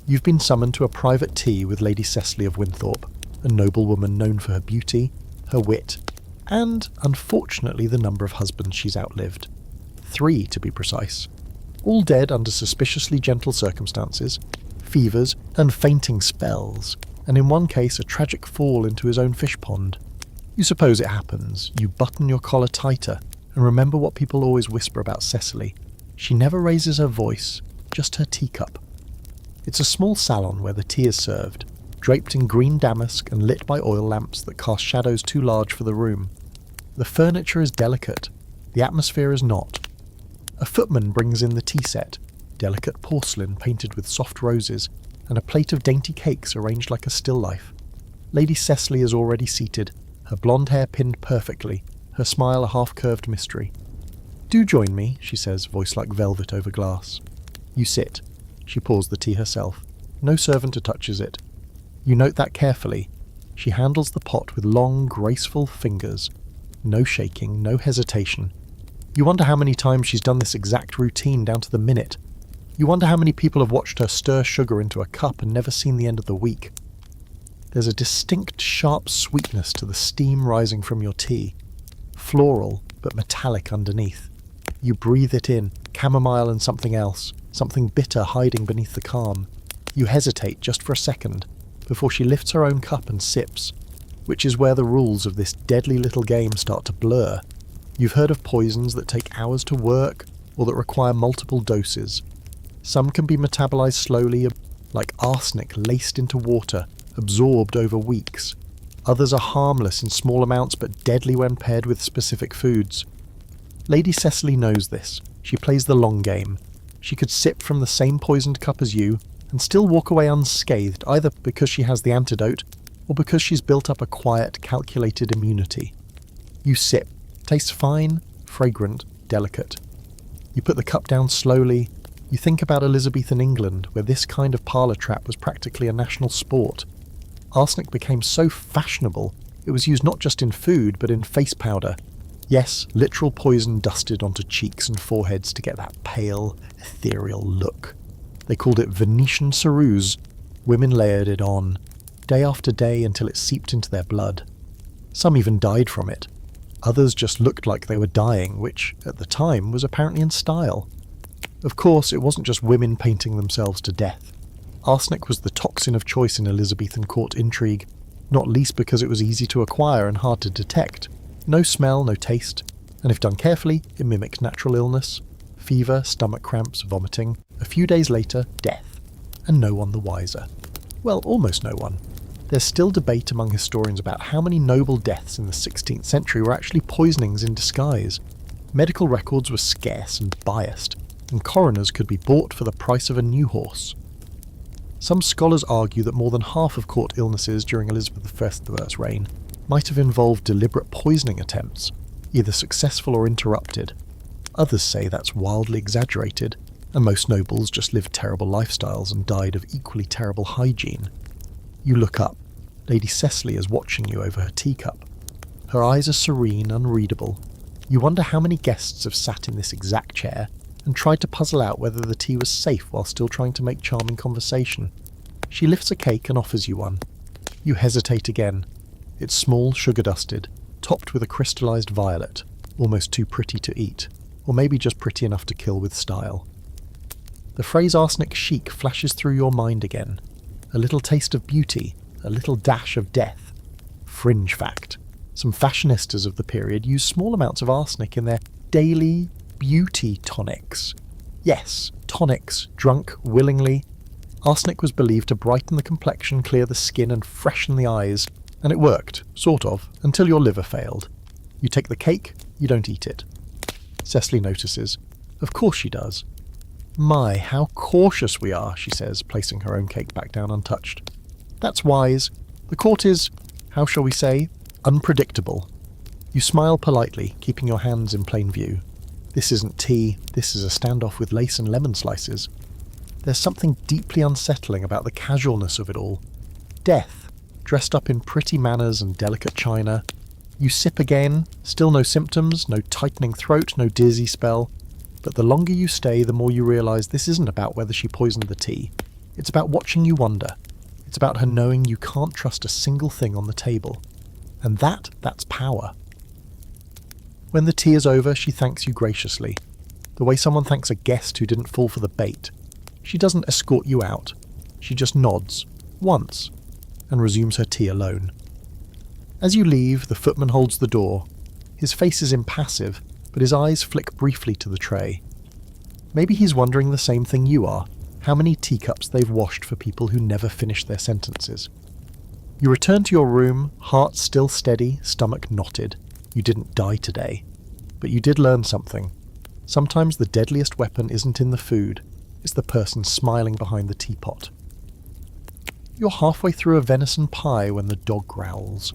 You've been summoned to a private tea with Lady Cecily of Winthorpe, a noblewoman known for her beauty, her wit, and, unfortunately, the number of husbands she's outlived. 3, to be precise. All dead under suspiciously gentle circumstances, fevers and fainting spells, and in one case a tragic fall into his own fish pond. You suppose it happens. You button your collar tighter, and remember what people always whisper about Cecily. She never raises her voice, just her teacup. It's a small salon where the tea is served, draped in green damask and lit by oil lamps that cast shadows too large for the room. The furniture is delicate, the atmosphere is not. A footman brings in the tea set, delicate porcelain painted with soft roses, and a plate of dainty cakes arranged like a still life. Lady Cecily is already seated, her blonde hair pinned perfectly, her smile a half-curved mystery. "Do join me," she says, voice like velvet over glass. You sit. She pours the tea herself. No servant touches it. You note that carefully. She handles the pot with long, graceful fingers. No shaking, no hesitation. You wonder how many times she's done this exact routine down to the minute. You wonder how many people have watched her stir sugar into a cup and never seen the end of the week. There's a distinct, sharp sweetness to the steam rising from your tea. Floral, but metallic underneath. You breathe it in, chamomile and something else, something bitter hiding beneath the calm. You hesitate just for a second, before she lifts her own cup and sips, which is where the rules of this deadly little game start to blur. You've heard of poisons that take hours to work, or that require multiple doses. Some can be metabolized slowly, like arsenic laced into water, absorbed over weeks. Others are harmless in small amounts but deadly when paired with specific foods. Lady Cecily knows this. She plays the long game. She could sip from the same poisoned cup as you, and still walk away unscathed, either because she has the antidote, or because she's built up a quiet, calculated immunity. You sip. Tastes fine, fragrant, delicate. You put the cup down slowly. You think about Elizabethan England, where this kind of parlour trap was practically a national sport. Arsenic became so fashionable, it was used not just in food, but in face powder. Yes, literal poison dusted onto cheeks and foreheads to get that pale, ethereal look. They called it Venetian ceruse. Women layered it on, day after day until it seeped into their blood. Some even died from it. Others just looked like they were dying, which, at the time, was apparently in style. Of course, it wasn't just women painting themselves to death. Arsenic was the toxin of choice in Elizabethan court intrigue, not least because it was easy to acquire and hard to detect. No smell, no taste, and if done carefully, it mimicked natural illness. Fever, stomach cramps, vomiting. A few days later, death. And no one the wiser. Well, almost no one. There's still debate among historians about how many noble deaths in the 16th century were actually poisonings in disguise. Medical records were scarce and biased, and coroners could be bought for the price of a new horse. Some scholars argue that more than half of court illnesses during Elizabeth I's reign might have involved deliberate poisoning attempts, either successful or interrupted. Others say that's wildly exaggerated, and most nobles just lived terrible lifestyles and died of equally terrible hygiene. You look up. Lady Cecily is watching you over her teacup. Her eyes are serene, unreadable. You wonder how many guests have sat in this exact chair and tried to puzzle out whether the tea was safe while still trying to make charming conversation. She lifts a cake and offers you one. You hesitate again. It's small, sugar-dusted, topped with a crystallized violet, almost too pretty to eat, or maybe just pretty enough to kill with style. The phrase arsenic chic flashes through your mind again. A little taste of beauty, a little dash of death. Fringe fact. Some fashionistas of the period used small amounts of arsenic in their daily beauty tonics. Yes, tonics, drunk willingly. Arsenic was believed to brighten the complexion, clear the skin and freshen the eyes, and it worked, sort of, until your liver failed. You take the cake, you don't eat it. Cecily notices. Of course she does. My, how cautious we are, she says, placing her own cake back down untouched. That's wise. The court is, how shall we say, unpredictable. You smile politely, keeping your hands in plain view. This isn't tea, this is a standoff with lace and lemon slices. There's something deeply unsettling about the casualness of it all. Death, dressed up in pretty manners and delicate china. You sip again, still no symptoms, no tightening throat, no dizzy spell. But the longer you stay, the more you realise this isn't about whether she poisoned the tea. It's about watching you wonder. It's about her knowing you can't trust a single thing on the table. And that's power. When the tea is over, she thanks you graciously, the way someone thanks a guest who didn't fall for the bait. She doesn't escort you out. She just nods, once, and resumes her tea alone. As you leave, the footman holds the door. His face is impassive, but his eyes flick briefly to the tray. Maybe he's wondering the same thing you are, how many teacups they've washed for people who never finish their sentences. You return to your room, heart still steady, stomach knotted. You didn't die today. But you did learn something. Sometimes the deadliest weapon isn't in the food, it's the person smiling behind the teapot. You're halfway through a venison pie when the dog growls.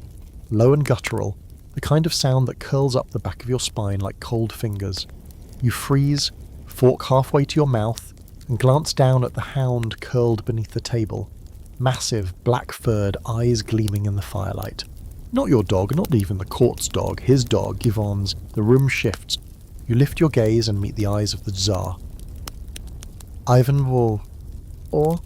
Low and guttural, the kind of sound that curls up the back of your spine like cold fingers. You freeze, fork halfway to your mouth, and glance down at the hound curled beneath the table. Massive, black-furred, eyes gleaming in the firelight. Not your dog, not even the court's dog, his dog, Yvonne's. The room shifts. You lift your gaze and meet the eyes of the Tsar. Ivan Wall, or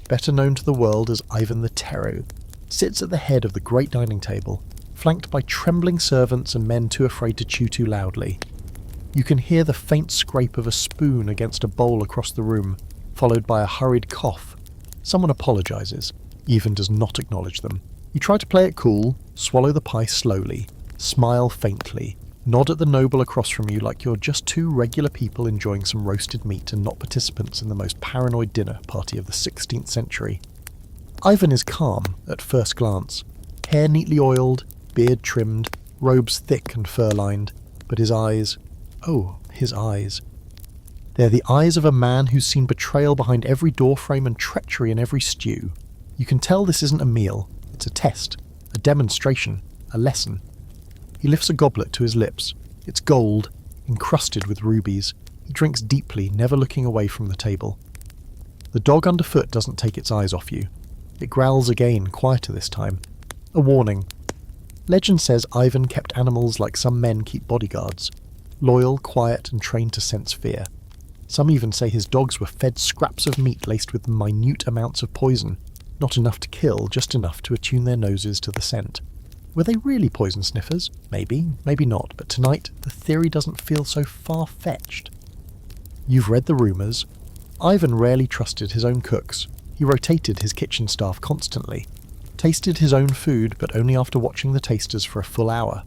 better known to the world as Ivan the Terror, sits at the head of the great dining table, flanked by trembling servants and men too afraid to chew too loudly. You can hear the faint scrape of a spoon against a bowl across the room, followed by a hurried cough. Someone apologises. Ivan does not acknowledge them. You try to play it cool, swallow the pie slowly, smile faintly, nod at the noble across from you like you're just two regular people enjoying some roasted meat and not participants in the most paranoid dinner party of the 16th century. Ivan is calm at first glance. Hair neatly oiled, beard trimmed, robes thick and fur-lined, but his eyes... oh, his eyes. They're the eyes of a man who's seen betrayal behind every doorframe and treachery in every stew. You can tell this isn't a meal, it's a test, a demonstration, a lesson. He lifts a goblet to his lips. It's gold, encrusted with rubies. He drinks deeply, never looking away from the table. The dog underfoot doesn't take its eyes off you. It growls again, quieter this time. A warning. Legend says Ivan kept animals like some men keep bodyguards. Loyal, quiet, and trained to sense fear. Some even say his dogs were fed scraps of meat laced with minute amounts of poison. Not enough to kill, just enough to attune their noses to the scent. Were they really poison sniffers? Maybe, maybe not, but tonight the theory doesn't feel so far-fetched. You've read the rumours. Ivan rarely trusted his own cooks. He rotated his kitchen staff constantly. Tasted his own food, but only after watching the tasters for a full hour.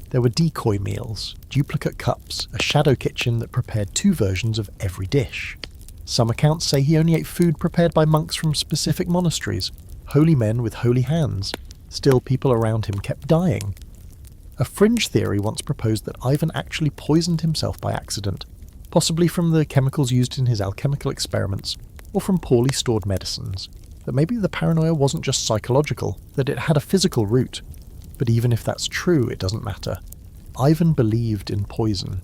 There were decoy meals, duplicate cups, a shadow kitchen that prepared 2 versions of every dish. Some accounts say he only ate food prepared by monks from specific monasteries, holy men with holy hands. Still, people around him kept dying. A fringe theory once proposed that Ivan actually poisoned himself by accident, possibly from the chemicals used in his alchemical experiments, or from poorly stored medicines. That maybe the paranoia wasn't just psychological, that it had a physical root. But even if that's true, it doesn't matter. Ivan believed in poison.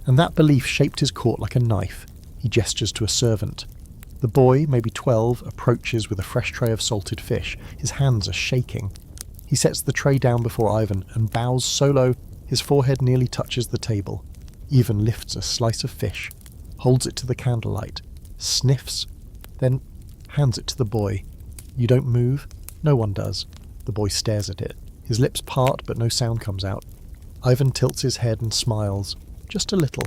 And that belief shaped his court like a knife. He gestures to a servant. The boy, maybe 12, approaches with a fresh tray of salted fish. His hands are shaking. He sets the tray down before Ivan and bows so low his forehead nearly touches the table. Ivan lifts a slice of fish, holds it to the candlelight, sniffs, then hands it to the boy. You don't move? No one does. The boy stares at it. His lips part, but no sound comes out. Ivan tilts his head and smiles, just a little.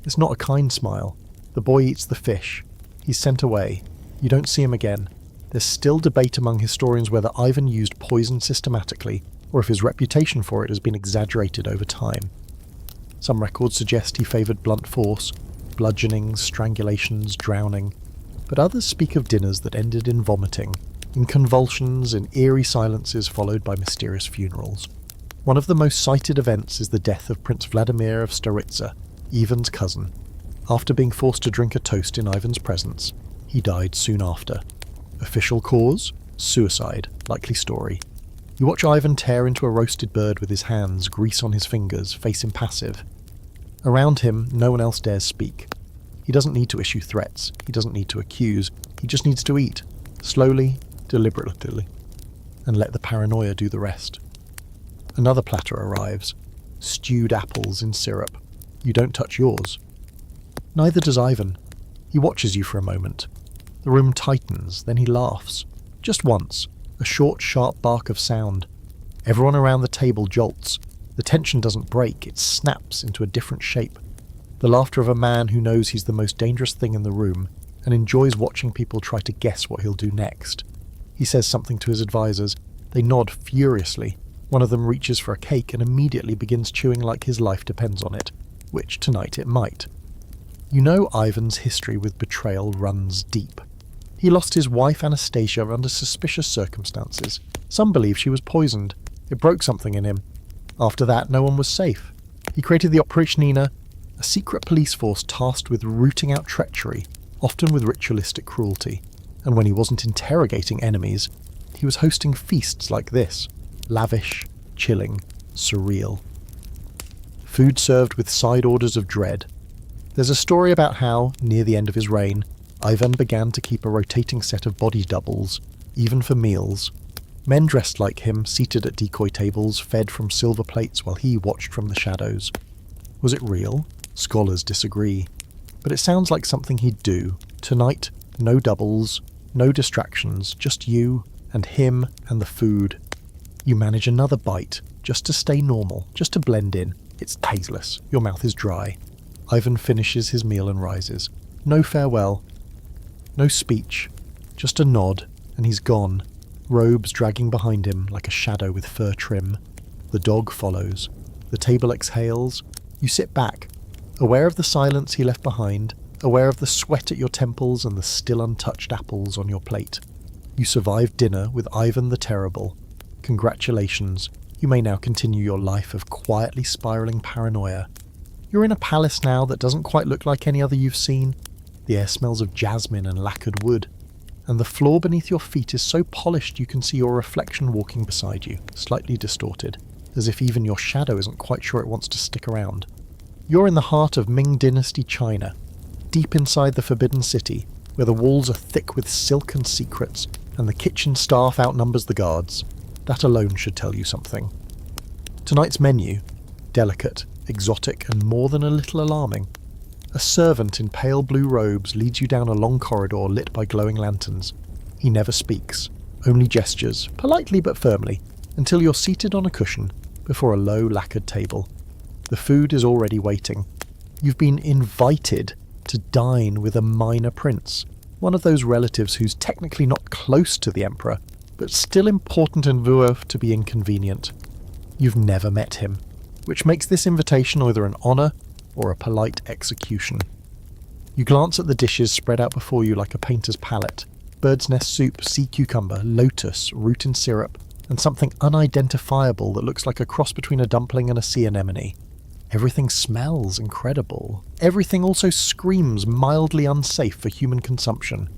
It's not a kind smile. The boy eats the fish. He's sent away. You don't see him again. There's still debate among historians whether Ivan used poison systematically, or if his reputation for it has been exaggerated over time. Some records suggest he favoured blunt force, bludgeonings, strangulations, drowning, but others speak of dinners that ended in vomiting, in convulsions, in eerie silences followed by mysterious funerals. One of the most cited events is the death of Prince Vladimir of Staritsa, Ivan's cousin. After being forced to drink a toast in Ivan's presence, he died soon after. Official cause? Suicide. Likely story. You watch Ivan tear into a roasted bird with his hands, grease on his fingers, face impassive. Around him, no one else dares speak. He doesn't need to issue threats. He doesn't need to accuse. He just needs to eat. Slowly, deliberately. And let the paranoia do the rest. Another platter arrives. Stewed apples in syrup. You don't touch yours. Neither does Ivan. He watches you for a moment. The room tightens, then he laughs. Just once. A short, sharp bark of sound. Everyone around the table jolts. The tension doesn't break, it snaps into a different shape. The laughter of a man who knows he's the most dangerous thing in the room and enjoys watching people try to guess what he'll do next. He says something to his advisors. They nod furiously. One of them reaches for a cake and immediately begins chewing like his life depends on it, which tonight it might. You know Ivan's history with betrayal runs deep. He lost his wife Anastasia under suspicious circumstances. Some believe she was poisoned. It broke something in him. After that, no one was safe. He created the Oprichnina, a secret police force tasked with rooting out treachery, often with ritualistic cruelty. And when he wasn't interrogating enemies, he was hosting feasts like this. Lavish, chilling, surreal. Food served with side orders of dread. There's a story about how, near the end of his reign, Ivan began to keep a rotating set of body doubles, even for meals. Men dressed like him, seated at decoy tables, fed from silver plates while he watched from the shadows. Was it real? Scholars disagree. But it sounds like something he'd do. Tonight, no doubles, no distractions, just you and him and the food. You manage another bite, just to stay normal, just to blend in. It's tasteless. Your mouth is dry. Ivan finishes his meal and rises. No farewell. No speech. Just a nod, and he's gone. Robes dragging behind him like a shadow with fur trim. The dog follows. The table exhales. You sit back, aware of the silence he left behind, aware of the sweat at your temples and the still untouched apples on your plate. You survived dinner with Ivan the Terrible. Congratulations. You may now continue your life of quietly spiralling paranoia. You're in a palace now that doesn't quite look like any other you've seen. The air smells of jasmine and lacquered wood. And the floor beneath your feet is so polished you can see your reflection walking beside you, slightly distorted, as if even your shadow isn't quite sure it wants to stick around. You're in the heart of Ming Dynasty China, deep inside the Forbidden City, where the walls are thick with silk and secrets, and the kitchen staff outnumbers the guards. That alone should tell you something. Tonight's menu, delicate, exotic, and more than a little alarming. A servant in pale blue robes leads you down a long corridor lit by glowing lanterns. He never speaks, only gestures, politely but firmly, until you're seated on a cushion before a low lacquered table. The food is already waiting. You've been invited to dine with a minor prince, one of those relatives who's technically not close to the emperor, but still important enough to be inconvenient. You've never met him, which makes this invitation either an honour or a polite execution. You glance at the dishes spread out before you like a painter's palette. Bird's nest soup, sea cucumber, lotus, root in syrup, and something unidentifiable that looks like a cross between a dumpling and a sea anemone. Everything smells incredible. Everything also screams mildly unsafe for human consumption.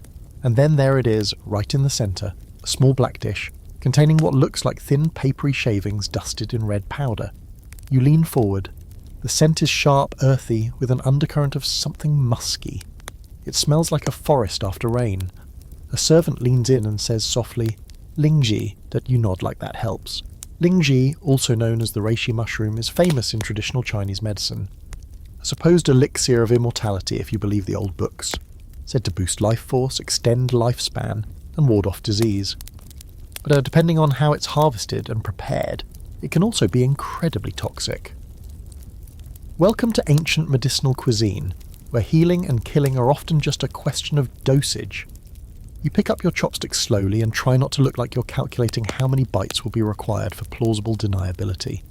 And then there it is, right in the centre, a small black dish, containing what looks like thin papery shavings dusted in red powder. You lean forward. The scent is sharp, earthy, with an undercurrent of something musky. It smells like a forest after rain. A servant leans in and says softly, "Lingji," that you nod like that helps. Lingji, also known as the reishi mushroom, is famous in traditional Chinese medicine. A supposed elixir of immortality if you believe the old books. Said to boost life force, extend lifespan, and ward off disease. But depending on how it's harvested and prepared, it can also be incredibly toxic. Welcome to ancient medicinal cuisine, where healing and killing are often just a question of dosage. You pick up your chopsticks slowly and try not to look like you're calculating how many bites will be required for plausible deniability.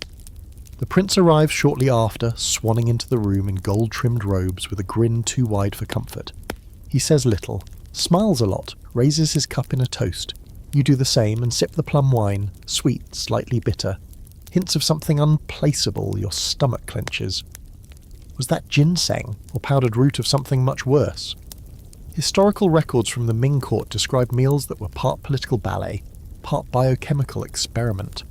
The prince arrives shortly after, swanning into the room in gold-trimmed robes with a grin too wide for comfort. He says little, smiles a lot, raises his cup in a toast. You do the same and sip the plum wine, sweet, slightly bitter. Hints of something unplaceable, your stomach clenches. Was that ginseng, or powdered root of something much worse? Historical records from the Ming court describe meals that were part political ballet, part biochemical experiment.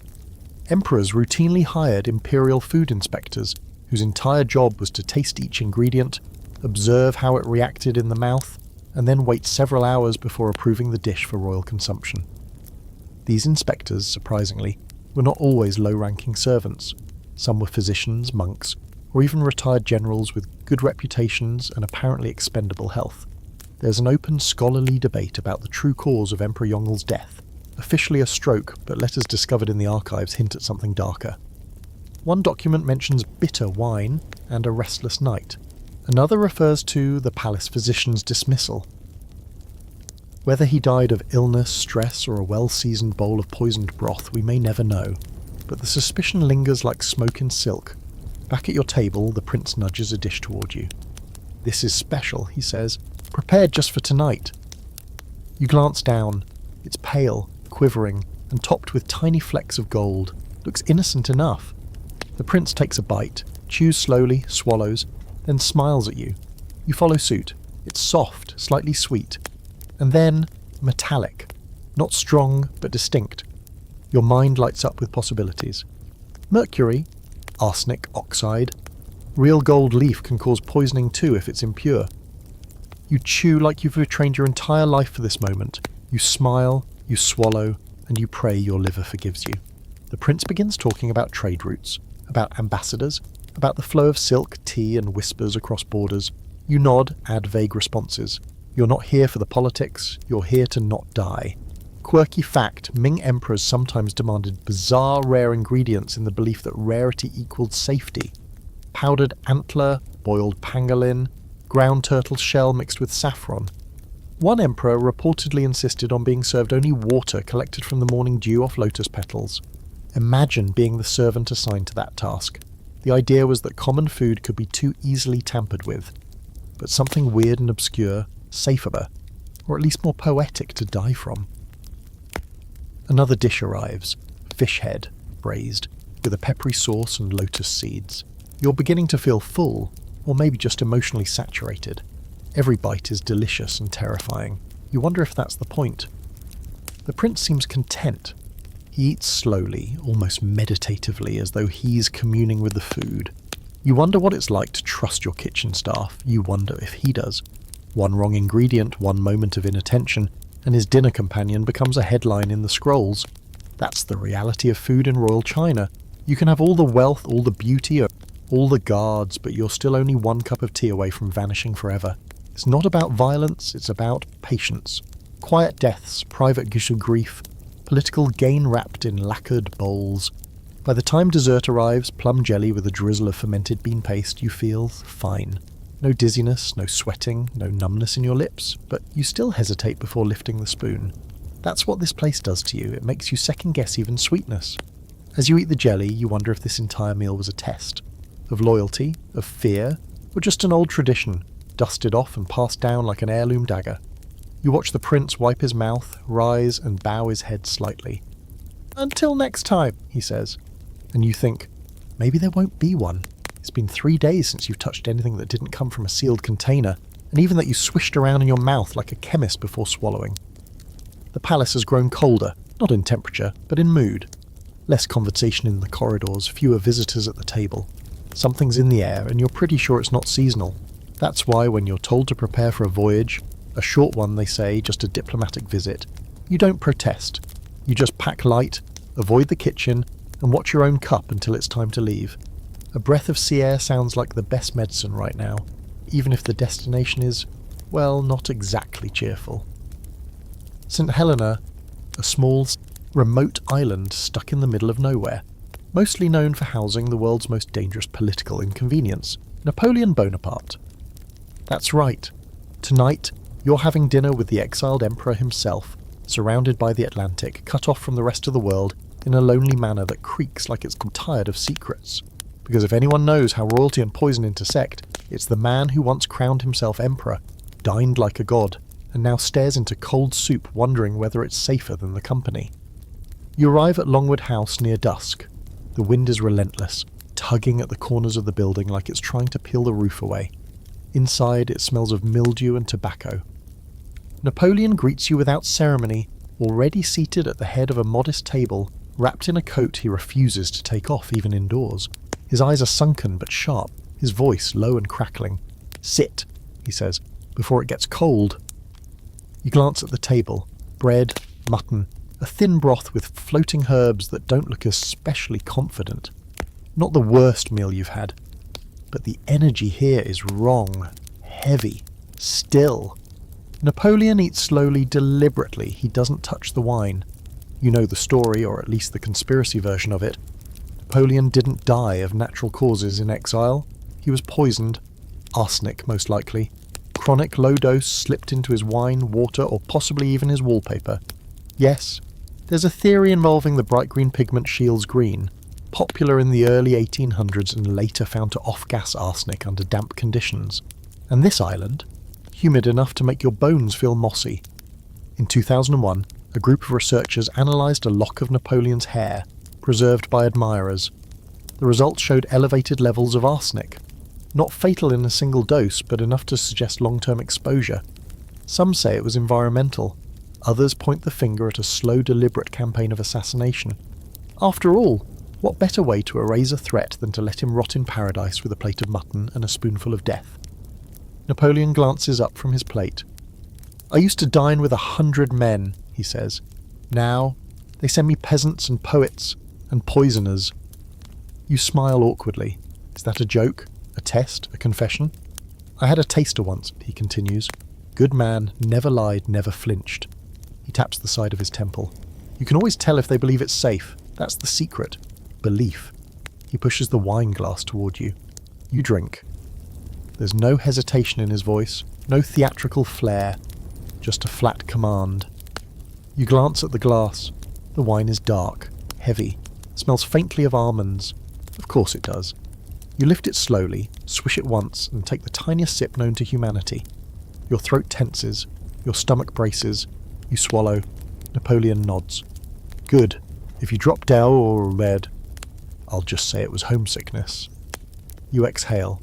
Emperors routinely hired imperial food inspectors, whose entire job was to taste each ingredient, observe how it reacted in the mouth, and then wait several hours before approving the dish for royal consumption. These inspectors, surprisingly, were not always low-ranking servants. Some were physicians, monks, or even retired generals with good reputations and apparently expendable health. There's an open scholarly debate about the true cause of Emperor Yongl's death, officially a stroke, but letters discovered in the archives hint at something darker. One document mentions bitter wine and a restless night. Another refers to the palace physician's dismissal. Whether he died of illness, stress, or a well-seasoned bowl of poisoned broth, we may never know, but the suspicion lingers like smoke in silk. Back at your table, the prince nudges a dish toward you. "This is special," he says, "prepared just for tonight." You glance down. It's pale, quivering, and topped with tiny flecks of gold. Looks innocent enough. The prince takes a bite, chews slowly, swallows, then smiles at you. You follow suit. It's soft, slightly sweet, and then metallic. Not strong, but distinct. Your mind lights up with possibilities. Mercury, arsenic oxide. Real gold leaf can cause poisoning too if it's impure. You chew like you've retrained your entire life for this moment. You smile, you swallow, and you pray your liver forgives you. The prince begins talking about trade routes, about ambassadors, about the flow of silk, tea, and whispers across borders. You nod, add vague responses. You're not here for the politics, you're here to not die. Quirky fact, Ming emperors sometimes demanded bizarre rare ingredients in the belief that rarity equaled safety. Powdered antler, boiled pangolin, ground turtle shell mixed with saffron. One emperor reportedly insisted on being served only water collected from the morning dew off lotus petals. Imagine being the servant assigned to that task. The idea was that common food could be too easily tampered with, but something weird and obscure, safer, or at least more poetic to die from. Another dish arrives, fish head, braised, with a peppery sauce and lotus seeds. You're beginning to feel full, or maybe just emotionally saturated. Every bite is delicious and terrifying. You wonder if that's the point. The prince seems content. He eats slowly, almost meditatively, as though he's communing with the food. You wonder what it's like to trust your kitchen staff. You wonder if he does. One wrong ingredient, one moment of inattention, and his dinner companion becomes a headline in the scrolls. That's the reality of food in royal China. You can have all the wealth, all the beauty, all the guards, but you're still only one cup of tea away from vanishing forever. It's not about violence, it's about patience. Quiet deaths, private grief, political gain wrapped in lacquered bowls. By the time dessert arrives, plum jelly with a drizzle of fermented bean paste, you feel fine. No dizziness, no sweating, no numbness in your lips, but you still hesitate before lifting the spoon. That's what this place does to you. It makes you second-guess even sweetness. As you eat the jelly, you wonder if this entire meal was a test. Of loyalty, of fear, or just an old tradition, dusted off and passed down like an heirloom dagger. You watch the prince wipe his mouth, rise, and bow his head slightly. "Until next time," he says. And you think, maybe there won't be one. It's been 3 days since you've touched anything that didn't come from a sealed container, and even that you swished around in your mouth like a chemist before swallowing. The palace has grown colder, not in temperature, but in mood. Less conversation in the corridors, fewer visitors at the table. Something's in the air, and you're pretty sure it's not seasonal. That's why when you're told to prepare for a voyage, a short one they say, just a diplomatic visit, you don't protest. You just pack light, avoid the kitchen, and watch your own cup until it's time to leave. A breath of sea air sounds like the best medicine right now, even if the destination is, well, not exactly cheerful. St. Helena, a small, remote island stuck in the middle of nowhere, mostly known for housing the world's most dangerous political inconvenience, Napoleon Bonaparte. That's right. Tonight, you're having dinner with the exiled emperor himself, surrounded by the Atlantic, cut off from the rest of the world in a lonely manner that creaks like it's tired of secrets. Because if anyone knows how royalty and poison intersect, it's the man who once crowned himself emperor, dined like a god, and now stares into cold soup wondering whether it's safer than the company. You arrive at Longwood House near dusk. The wind is relentless, tugging at the corners of the building like it's trying to peel the roof away. Inside, it smells of mildew and tobacco. Napoleon greets you without ceremony, already seated at the head of a modest table, wrapped in a coat he refuses to take off even indoors. His eyes are sunken but sharp, his voice low and crackling. "Sit," he says, "before it gets cold." You glance at the table. Bread, mutton, a thin broth with floating herbs that don't look especially confident. Not the worst meal you've had, but the energy here is wrong, heavy, still. Napoleon eats slowly, deliberately. He doesn't touch the wine. You know the story, or at least the conspiracy version of it. Napoleon didn't die of natural causes in exile. He was poisoned. Arsenic, most likely. Chronic low dose slipped into his wine, water, or possibly even his wallpaper. Yes, there's a theory involving the bright green pigment Shields green, popular in the early 1800s and later found to off-gas arsenic under damp conditions. And this island, humid enough to make your bones feel mossy. In 2001, a group of researchers analysed a lock of Napoleon's hair, preserved by admirers. The results showed elevated levels of arsenic. Not fatal in a single dose, but enough to suggest long-term exposure. Some say it was environmental. Others point the finger at a slow, deliberate campaign of assassination. After all, what better way to erase a threat than to let him rot in paradise with a plate of mutton and a spoonful of death? Napoleon glances up from his plate. "I used to dine with 100 men," he says. "Now, they send me peasants and poets and poisoners." You smile awkwardly. Is that a joke? A test? A confession? "I had a taster once," he continues. "Good man, never lied, never flinched." He taps the side of his temple. "You can always tell if they believe it's safe. That's the secret. Belief." He pushes the wine glass toward you. You drink. There's no hesitation in his voice, no theatrical flair, just a flat command. You glance at the glass. The wine is dark, heavy, smells faintly of almonds. Of course it does. You lift it slowly, swish it once, and take the tiniest sip known to humanity. Your throat tenses, your stomach braces. You swallow. Napoleon nods. "Good. If you drop down or red, I'll just say it was homesickness." You exhale.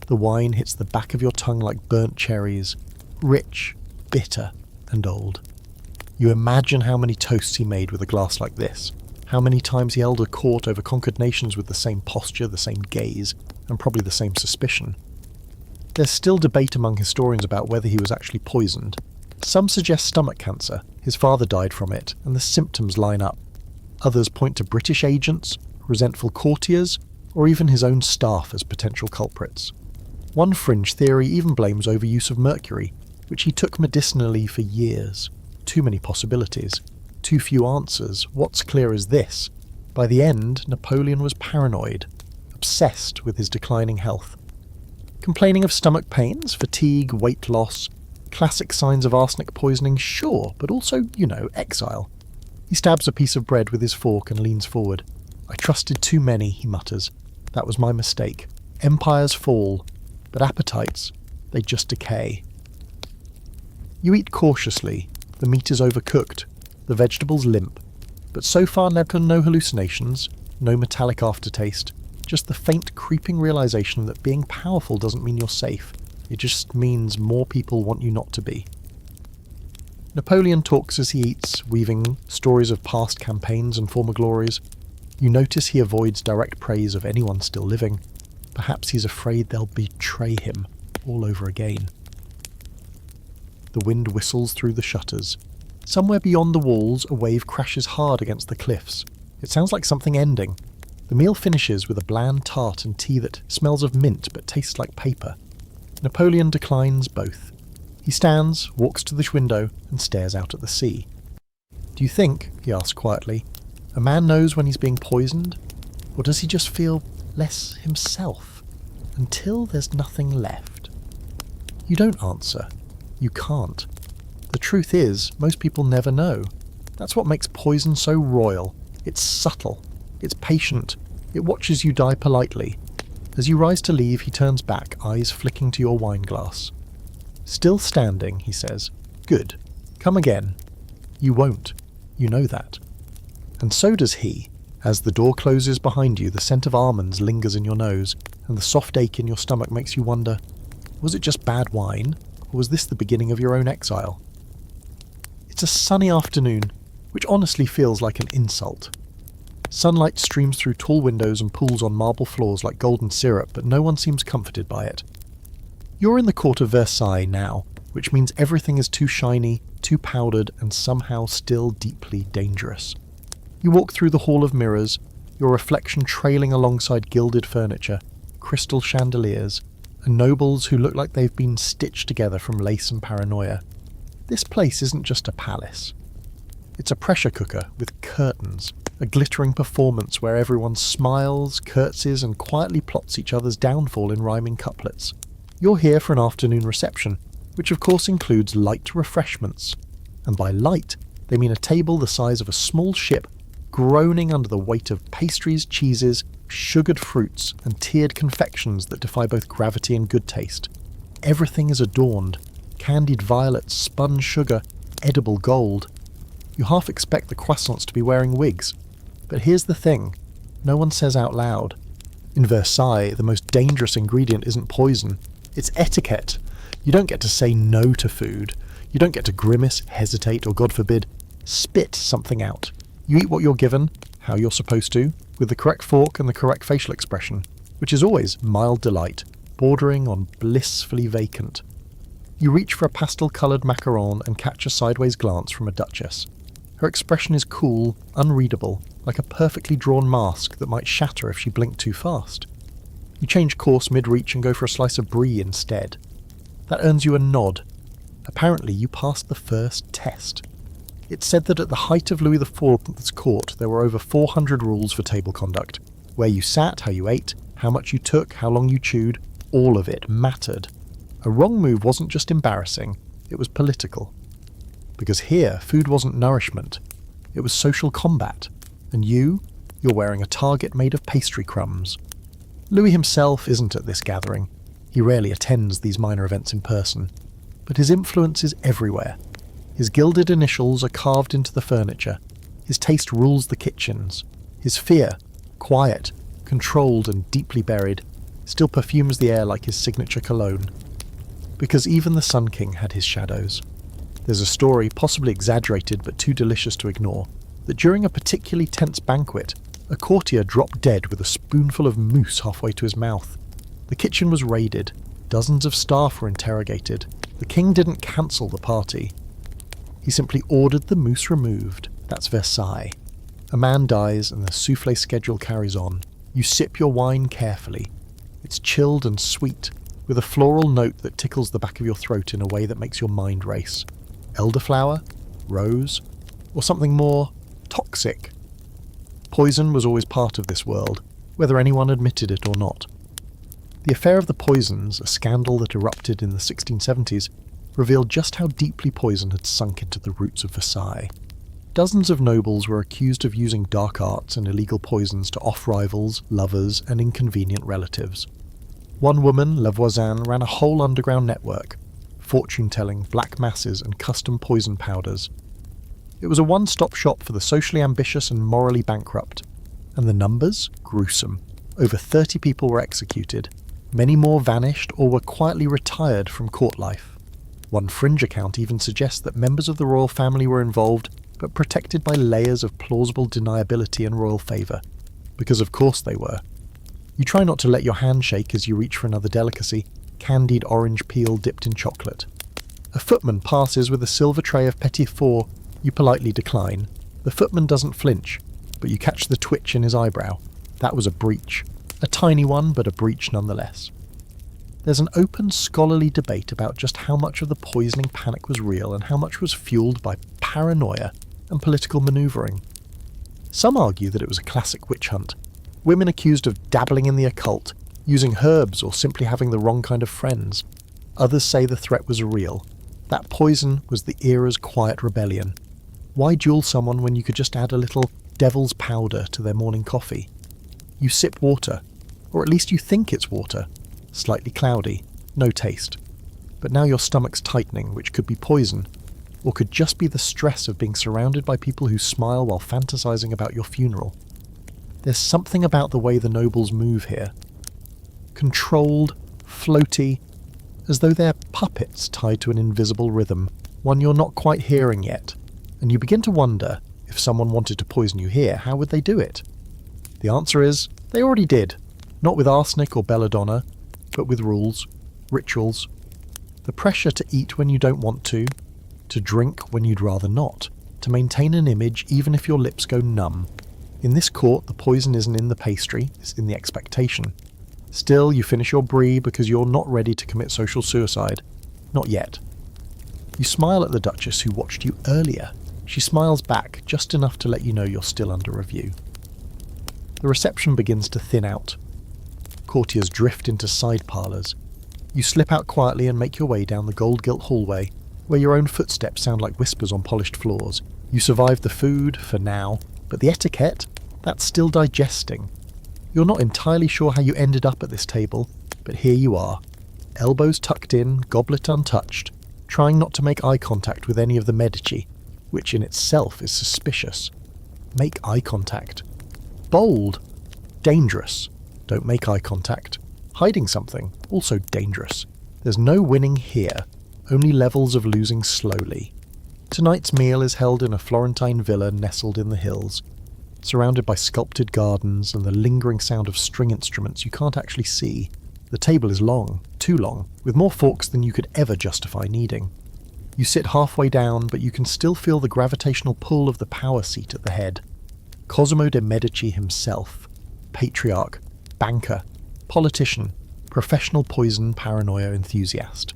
The wine hits the back of your tongue like burnt cherries, rich, bitter, and old. You imagine how many toasts he made with a glass like this, how many times he held a court over conquered nations with the same posture, the same gaze, and probably the same suspicion. There's still debate among historians about whether he was actually poisoned. Some suggest stomach cancer, his father died from it, and the symptoms line up. Others point to British agents, resentful courtiers, or even his own staff as potential culprits. One fringe theory even blames overuse of mercury, which he took medicinally for years. Too many possibilities. Too few answers. What's clear is this. By the end, Napoleon was paranoid, obsessed with his declining health. Complaining of stomach pains, fatigue, weight loss, classic signs of arsenic poisoning, sure, but also, exile. He stabs a piece of bread with his fork and leans forward. "I trusted too many," he mutters. "That was my mistake. Empires fall, but appetites, they just decay." You eat cautiously. The meat is overcooked. The vegetables limp. But so far no hallucinations, no metallic aftertaste, just the faint creeping realization that being powerful doesn't mean you're safe. It just means more people want you not to be. Napoleon talks as he eats, weaving stories of past campaigns and former glories. You notice he avoids direct praise of anyone still living. Perhaps he's afraid they'll betray him, all over again. The wind whistles through the shutters. Somewhere beyond the walls, a wave crashes hard against the cliffs. It sounds like something ending. The meal finishes with a bland tart and tea that smells of mint but tastes like paper. Napoleon declines both. He stands, walks to the window, and stares out at the sea. "Do you think," he asks quietly, "a man knows when he's being poisoned? Or does he just feel less himself? Until there's nothing left?" You don't answer. You can't. The truth is, most people never know. That's what makes poison so royal. It's subtle. It's patient. It watches you die politely. As you rise to leave, he turns back, eyes flicking to your wine glass. "Still standing," he says. "Good. Come again." You won't. You know that. And so does he. As the door closes behind you, the scent of almonds lingers in your nose, and the soft ache in your stomach makes you wonder, was it just bad wine, or was this the beginning of your own exile? It's a sunny afternoon, which honestly feels like an insult. Sunlight streams through tall windows and pools on marble floors like golden syrup, but no one seems comforted by it. You're in the court of Versailles now, which means everything is too shiny, too powdered, and somehow still deeply dangerous. You walk through the hall of mirrors, your reflection trailing alongside gilded furniture, crystal chandeliers, and nobles who look like they've been stitched together from lace and paranoia. This place isn't just a palace. It's a pressure cooker with curtains, a glittering performance where everyone smiles, curtsies, and quietly plots each other's downfall in rhyming couplets. You're here for an afternoon reception, which of course includes light refreshments. And by light, they mean a table the size of a small ship, groaning under the weight of pastries, cheeses, sugared fruits, and tiered confections that defy both gravity and good taste. Everything is adorned: candied violets, spun sugar, edible gold. You half expect the croissants to be wearing wigs. But here's the thing, no one says out loud. In Versailles, the most dangerous ingredient isn't poison, it's etiquette. You don't get to say no to food. You don't get to grimace, hesitate, or God forbid, spit something out. You eat what you're given, how you're supposed to, with the correct fork and the correct facial expression, which is always mild delight, bordering on blissfully vacant. You reach for a pastel-coloured macaron and catch a sideways glance from a duchess. Her expression is cool, unreadable, like a perfectly drawn mask that might shatter if she blinked too fast. You change course mid-reach and go for a slice of brie instead. That earns you a nod. Apparently you passed the first test. It's said that at the height of Louis XIV's court there were over 400 rules for table conduct. Where you sat, how you ate, how much you took, how long you chewed, all of it mattered. A wrong move wasn't just embarrassing, it was political. Because here, food wasn't nourishment, it was social combat. And you're wearing a target made of pastry crumbs. Louis himself isn't at this gathering. He rarely attends these minor events in person. But his influence is everywhere. His gilded initials are carved into the furniture. His taste rules the kitchens. His fear, quiet, controlled and deeply buried, still perfumes the air like his signature cologne. Because even the Sun King had his shadows. There's a story, possibly exaggerated but too delicious to ignore, that during a particularly tense banquet, a courtier dropped dead with a spoonful of mousse halfway to his mouth. The kitchen was raided. Dozens of staff were interrogated. The king didn't cancel the party. He simply ordered the mousse removed. That's Versailles. A man dies and the soufflé schedule carries on. You sip your wine carefully. It's chilled and sweet, with a floral note that tickles the back of your throat in a way that makes your mind race. Elderflower? Rose? Or something more toxic? Poison was always part of this world, whether anyone admitted it or not. The affair of the poisons, a scandal that erupted in the 1670s, revealed just how deeply poison had sunk into the roots of Versailles. Dozens of nobles were accused of using dark arts and illegal poisons to off rivals, lovers, and inconvenient relatives. One woman, La Voisin, ran a whole underground network, fortune-telling, black masses, and custom poison powders. It was a one-stop shop for the socially ambitious and morally bankrupt. And the numbers? Gruesome. Over 30 people were executed. Many more vanished or were quietly retired from court life. One fringe account even suggests that members of the royal family were involved, but protected by layers of plausible deniability and royal favour. Because of course they were. You try not to let your hand shake as you reach for another delicacy, candied orange peel dipped in chocolate. A footman passes with a silver tray of petit four. You politely decline. The footman doesn't flinch, but you catch the twitch in his eyebrow. That was a breach. A tiny one, but a breach nonetheless. There's an open scholarly debate about just how much of the poisoning panic was real and how much was fueled by paranoia and political manoeuvring. Some argue that it was a classic witch hunt, women accused of dabbling in the occult, using herbs or simply having the wrong kind of friends. Others say the threat was real. That poison was the era's quiet rebellion. Why duel someone when you could just add a little devil's powder to their morning coffee? You sip water, or at least you think it's water. Slightly cloudy, no taste. But now your stomach's tightening, which could be poison, or could just be the stress of being surrounded by people who smile while fantasizing about your funeral. There's something about the way the nobles move here. Controlled, floaty, as though they're puppets tied to an invisible rhythm, one you're not quite hearing yet, and you begin to wonder, if someone wanted to poison you here, how would they do it? The answer is, they already did. Not with arsenic or belladonna, but with rules, rituals. The pressure to eat when you don't want to drink when you'd rather not, to maintain an image even if your lips go numb. In this court, the poison isn't in the pastry, it's in the expectation. Still, you finish your brie because you're not ready to commit social suicide. Not yet. You smile at the Duchess who watched you earlier. She smiles back, just enough to let you know you're still under review. The reception begins to thin out. Courtiers drift into side parlours. You slip out quietly and make your way down the gold-gilt hallway, where your own footsteps sound like whispers on polished floors. You survive the food, for now, but the etiquette, that's still digesting. You're not entirely sure how you ended up at this table, but here you are. Elbows tucked in, goblet untouched, trying not to make eye contact with any of the Medici, which in itself is suspicious. Make eye contact. Bold. Dangerous. Don't make eye contact. Hiding something, also dangerous. There's no winning here, only levels of losing slowly. Tonight's meal is held in a Florentine villa nestled in the hills, surrounded by sculpted gardens and the lingering sound of string instruments you can't actually see. The table is long, too long, with more forks than you could ever justify needing. You sit halfway down, but you can still feel the gravitational pull of the power seat at the head. Cosimo de' Medici himself, patriarch, banker, politician, professional poison paranoia enthusiast.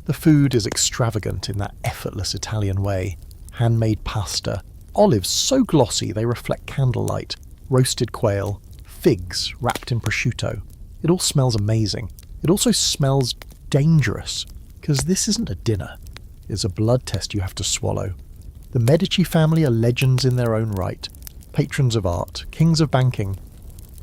The food is extravagant in that effortless Italian way. Handmade pasta, olives so glossy they reflect candlelight, roasted quail, figs wrapped in prosciutto. It all smells amazing. It also smells dangerous, because this isn't a dinner. It's a blood test you have to swallow. The Medici family are legends in their own right, patrons of art, kings of banking,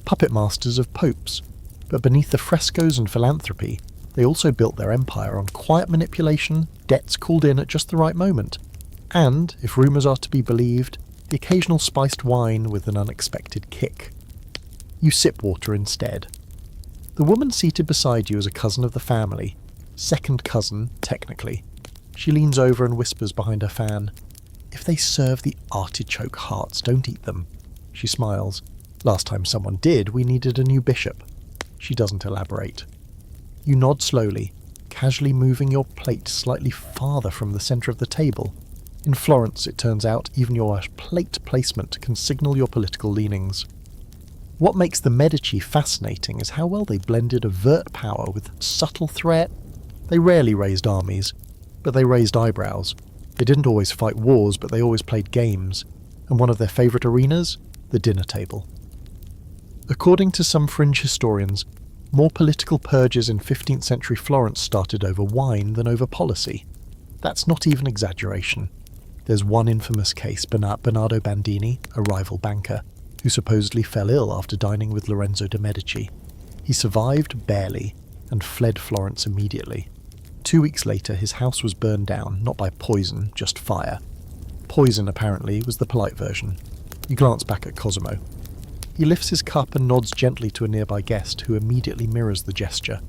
puppet masters of popes. But beneath the frescoes and philanthropy, they also built their empire on quiet manipulation, debts called in at just the right moment, and, if rumours are to be believed, the occasional spiced wine with an unexpected kick. You sip water instead. The woman seated beside you is a cousin of the family, second cousin, technically. She leans over and whispers behind her fan, "If they serve the artichoke hearts, don't eat them." She smiles. "Last time someone did, we needed a new bishop." She doesn't elaborate. You nod slowly, casually moving your plate slightly farther from the centre of the table. In Florence, it turns out, even your plate placement can signal your political leanings. What makes the Medici fascinating is how well they blended overt power with subtle threat. They rarely raised armies, but they raised eyebrows. They didn't always fight wars, but they always played games. And one of their favourite arenas? The dinner table. According to some fringe historians, more political purges in 15th century Florence started over wine than over policy. That's not even exaggeration. There's one infamous case, Bernardo Bandini, a rival banker, who supposedly fell ill after dining with Lorenzo de' Medici. He survived barely and fled Florence immediately. 2 weeks later, his house was burned down, not by poison, just fire. Poison, apparently, was the polite version. You glance back at Cosimo. He lifts his cup and nods gently to a nearby guest, who immediately mirrors the gesture.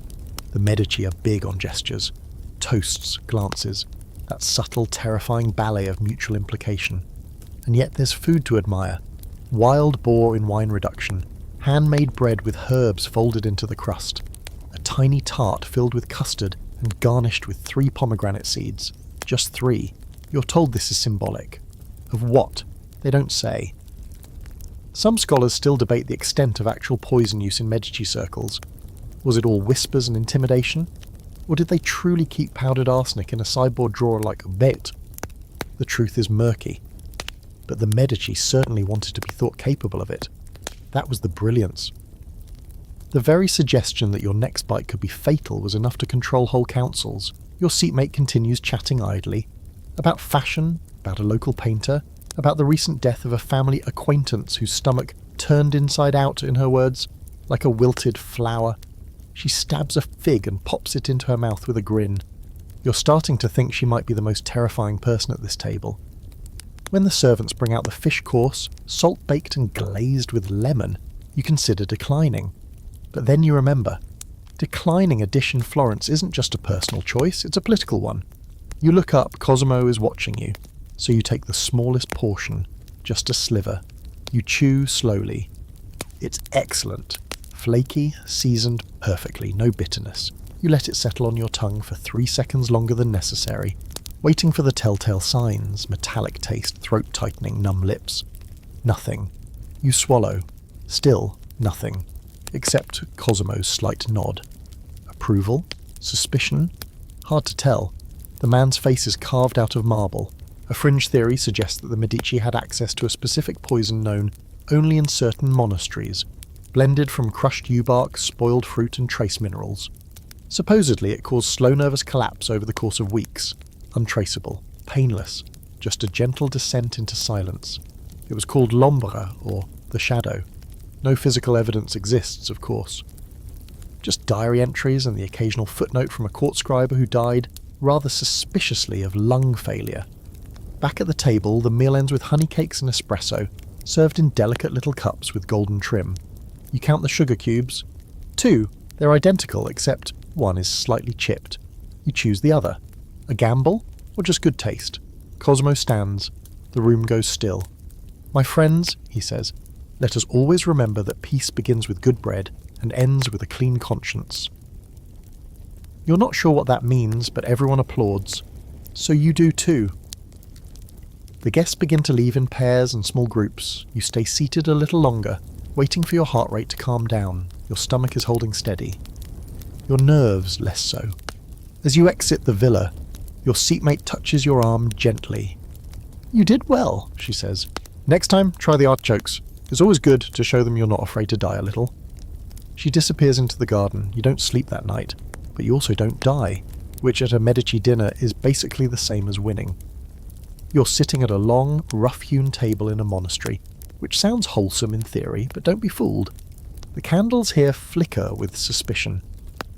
The Medici are big on gestures. Toasts, glances, that subtle, terrifying ballet of mutual implication. And yet there's food to admire. Wild boar in wine reduction, handmade bread with herbs folded into the crust, a tiny tart filled with custard and garnished with 3 pomegranate seeds. Just 3. You're told this is symbolic. Of what? They don't say. Some scholars still debate the extent of actual poison use in Medici circles. Was it all whispers and intimidation? Or did they truly keep powdered arsenic in a sideboard drawer like a bait? The truth is murky. But the Medici certainly wanted to be thought capable of it. That was the brilliance. The very suggestion that your next bite could be fatal was enough to control whole councils. Your seatmate continues chatting idly. About fashion, about a local painter, about the recent death of a family acquaintance whose stomach turned inside out, in her words, like a wilted flower. She stabs a fig and pops it into her mouth with a grin. You're starting to think she might be the most terrifying person at this table. When the servants bring out the fish course, salt-baked and glazed with lemon, you consider declining. But then you remember, declining a dish in Florence isn't just a personal choice, it's a political one. You look up, Cosimo is watching you, so you take the smallest portion, just a sliver. You chew slowly. It's excellent. Flaky, seasoned perfectly, no bitterness. You let it settle on your tongue for 3 seconds longer than necessary, waiting for the telltale signs, metallic taste, throat tightening, numb lips. Nothing. You swallow. Still nothing. Except Cosimo's slight nod. Approval? Suspicion? Hard to tell. The man's face is carved out of marble. A fringe theory suggests that the Medici had access to a specific poison known only in certain monasteries, blended from crushed yew bark, spoiled fruit and trace minerals. Supposedly it caused slow nervous collapse over the course of weeks. Untraceable. Painless. Just a gentle descent into silence. It was called l'ombre, or the shadow. No physical evidence exists, of course. Just diary entries and the occasional footnote from a court scribe who died, rather suspiciously, of lung failure. Back at the table, the meal ends with honey cakes and espresso, served in delicate little cups with golden trim. You count the sugar cubes. 2. They're identical, except one is slightly chipped. You choose the other. A gamble, or just good taste? Cosimo stands. The room goes still. "My friends," he says, "let us always remember that peace begins with good bread and ends with a clean conscience." You're not sure what that means, but everyone applauds. So you do too. The guests begin to leave in pairs and small groups. You stay seated a little longer, waiting for your heart rate to calm down. Your stomach is holding steady. Your nerves less so. As you exit the villa, your seatmate touches your arm gently. "You did well," she says. "Next time, try the artichokes. It's always good to show them you're not afraid to die a little." She disappears into the garden. You don't sleep that night, but you also don't die, which at a Medici dinner is basically the same as winning. You're sitting at a long, rough-hewn table in a monastery, which sounds wholesome in theory, but don't be fooled. The candles here flicker with suspicion.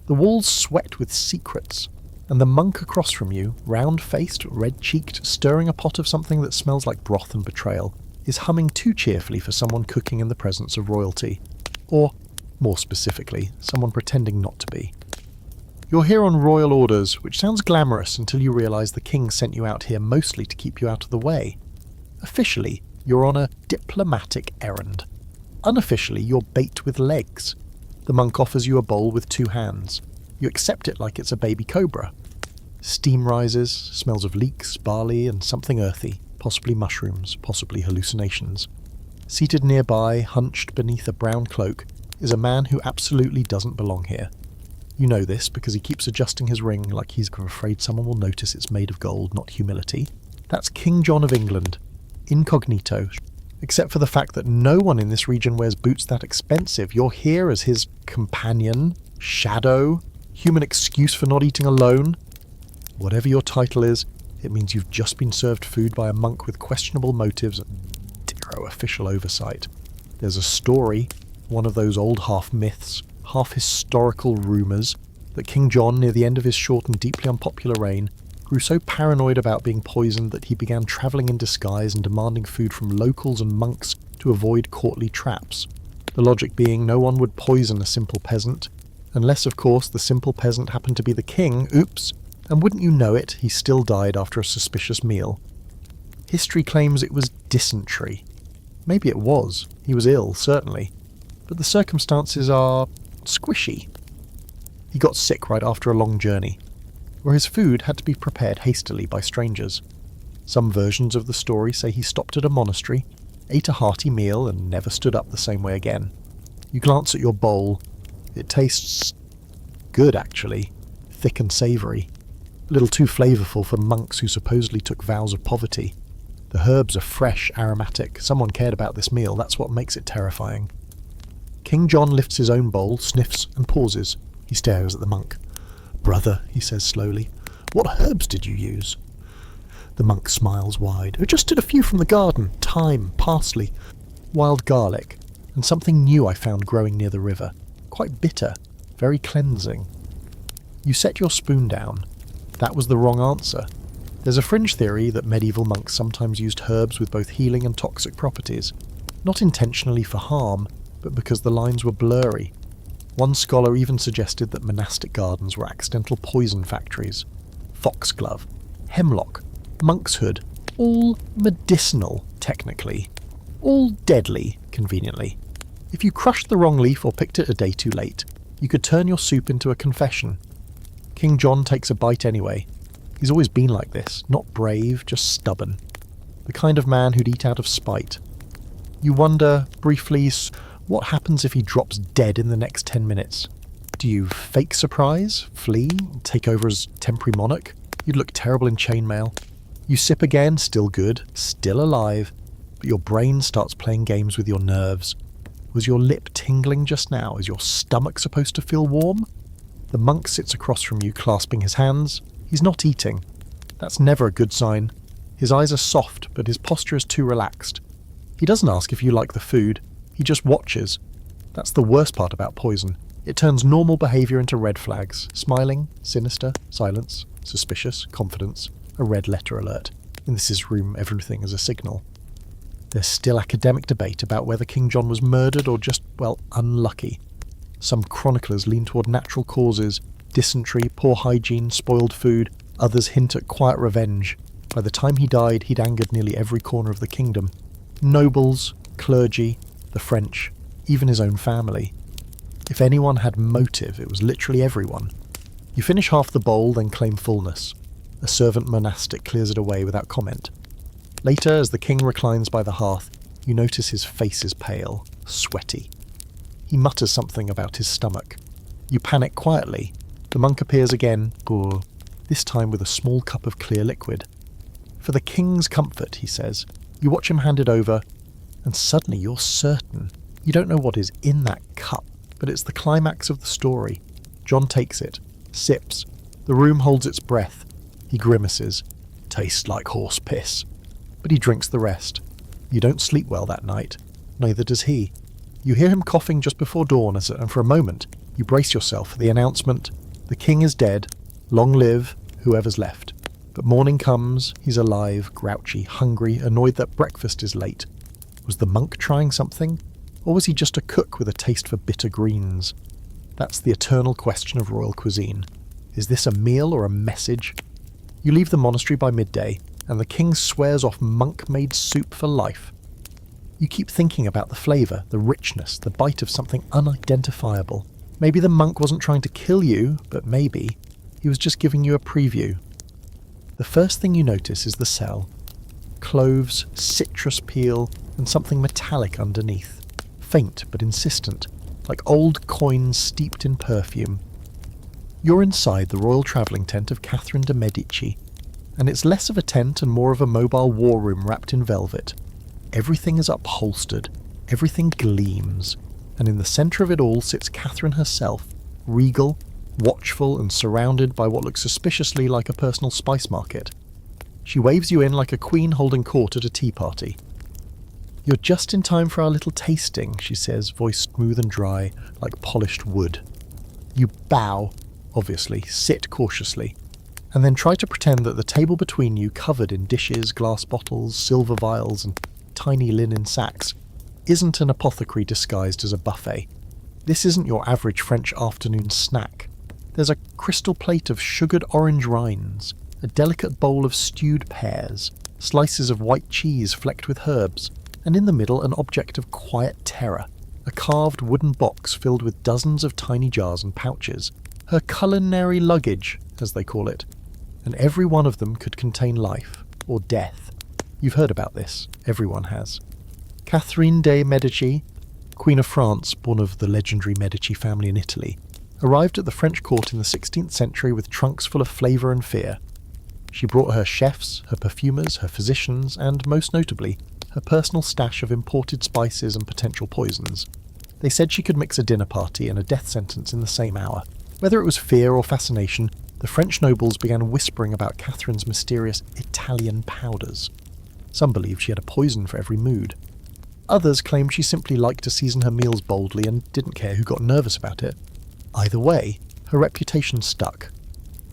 The walls sweat with secrets, and the monk across from you, round-faced, red-cheeked, stirring a pot of something that smells like broth and betrayal, is humming too cheerfully for someone cooking in the presence of royalty. Or, more specifically, someone pretending not to be. You're here on royal orders, which sounds glamorous until you realise the king sent you out here mostly to keep you out of the way. Officially, you're on a diplomatic errand. Unofficially, you're bait with legs. The monk offers you a bowl with 2 hands. You accept it like it's a baby cobra. Steam rises, smells of leeks, barley, and something earthy, possibly mushrooms, possibly hallucinations. Seated nearby, hunched beneath a brown cloak, is a man who absolutely doesn't belong here. You know this because he keeps adjusting his ring like he's afraid someone will notice it's made of gold, not humility. That's King John of England, incognito, except for the fact that no one in this region wears boots that expensive. You're here as his companion, shadow, human excuse for not eating alone. Whatever your title is, it means you've just been served food by a monk with questionable motives and zero official oversight. There's a story, one of those old half-myths, half-historical rumours, that King John, near the end of his short and deeply unpopular reign, grew so paranoid about being poisoned that he began travelling in disguise and demanding food from locals and monks to avoid courtly traps. The logic being no one would poison a simple peasant, unless, of course, the simple peasant happened to be the king. Oops! And wouldn't you know it, he still died after a suspicious meal. History claims it was dysentery. Maybe it was. He was ill, certainly. But the circumstances are squishy. He got sick right after a long journey, where his food had to be prepared hastily by strangers. Some versions of the story say he stopped at a monastery, ate a hearty meal, and never stood up the same way again. You glance at your bowl. It tastes good, actually. Thick and savoury. A little too flavourful for monks who supposedly took vows of poverty. The herbs are fresh, aromatic. Someone cared about this meal. That's what makes it terrifying. King John lifts his own bowl, sniffs, and pauses. He stares at the monk. "Brother," he says slowly, "what herbs did you use?" The monk smiles wide. "Just did a few from the garden. Thyme, parsley, wild garlic, and something new I found growing near the river. Quite bitter, very cleansing." You set your spoon down. That was the wrong answer. There's a fringe theory that medieval monks sometimes used herbs with both healing and toxic properties, not intentionally for harm, but because the lines were blurry. One scholar even suggested that monastic gardens were accidental poison factories. Foxglove, hemlock, monk's hood, all medicinal, technically. All deadly, conveniently. If you crushed the wrong leaf or picked it a day too late, you could turn your soup into a confession. King John takes a bite anyway. He's always been like this, not brave, just stubborn. The kind of man who'd eat out of spite. You wonder, briefly, what happens if he drops dead in the next 10 minutes? Do you fake surprise, flee, take over as temporary monarch? You'd look terrible in chainmail. You sip again, still good, still alive, but your brain starts playing games with your nerves. Was your lip tingling just now? Is your stomach supposed to feel warm? The monk sits across from you, clasping his hands. He's not eating. That's never a good sign. His eyes are soft, but his posture is too relaxed. He doesn't ask if you like the food. He just watches. That's the worst part about poison. It turns normal behaviour into red flags. Smiling, sinister, silence, suspicious, confidence, a red letter alert. In this room, everything is a signal. There's still academic debate about whether King John was murdered or just, well, unlucky. Some chroniclers lean toward natural causes, dysentery, poor hygiene, spoiled food. Others hint at quiet revenge. By the time he died, he'd angered nearly every corner of the kingdom. Nobles, clergy, the French, even his own family. If anyone had motive, it was literally everyone. You finish half the bowl, then claim fullness. A servant monastic clears it away without comment. Later, as the king reclines by the hearth, you notice his face is pale, sweaty. He mutters something about his stomach. You panic quietly. The monk appears again, this time with a small cup of clear liquid. "For the king's comfort," he says. You watch him hand it over, and suddenly you're certain. You don't know what is in that cup, but it's the climax of the story. John takes it, sips. The room holds its breath. He grimaces. "Tastes like horse piss." But he drinks the rest. You don't sleep well that night. Neither does he. You hear him coughing just before dawn, and for a moment, you brace yourself for the announcement, "The king is dead. Long live whoever's left." But morning comes. He's alive, grouchy, hungry, annoyed that breakfast is late. Was the monk trying something? Or was he just a cook with a taste for bitter greens? That's the eternal question of royal cuisine. Is this a meal or a message? You leave the monastery by midday, and the king swears off monk-made soup for life. You keep thinking about the flavour, the richness, the bite of something unidentifiable. Maybe the monk wasn't trying to kill you, but maybe he was just giving you a preview. The first thing you notice is the cell. Cloves, citrus peel, and something metallic underneath. Faint but insistent, like old coins steeped in perfume. You're inside the royal travelling tent of Catherine de' Medici, and it's less of a tent and more of a mobile war room wrapped in velvet. Everything is upholstered, everything gleams, and in the centre of it all sits Catherine herself, regal, watchful and surrounded by what looks suspiciously like a personal spice market. She waves you in like a queen holding court at a tea party. "You're just in time for our little tasting," she says, voice smooth and dry, like polished wood. You bow, obviously, sit cautiously, and then try to pretend that the table between you, covered in dishes, glass bottles, silver vials, and tiny linen sacks, isn't an apothecary disguised as a buffet. This isn't your average French afternoon snack. There's a crystal plate of sugared orange rinds, a delicate bowl of stewed pears, slices of white cheese flecked with herbs, and in the middle an object of quiet terror, a carved wooden box filled with dozens of tiny jars and pouches. Her culinary luggage, as they call it, and every one of them could contain life, or death. You've heard about this, everyone has. Catherine de' Medici, Queen of France, born of the legendary Medici family in Italy, arrived at the French court in the 16th century with trunks full of flavour and fear. She brought her chefs, her perfumers, her physicians, and, most notably, her personal stash of imported spices and potential poisons. They said she could mix a dinner party and a death sentence in the same hour. Whether it was fear or fascination, the French nobles began whispering about Catherine's mysterious Italian powders. Some believed she had a poison for every mood. Others claimed she simply liked to season her meals boldly and didn't care who got nervous about it. Either way, her reputation stuck.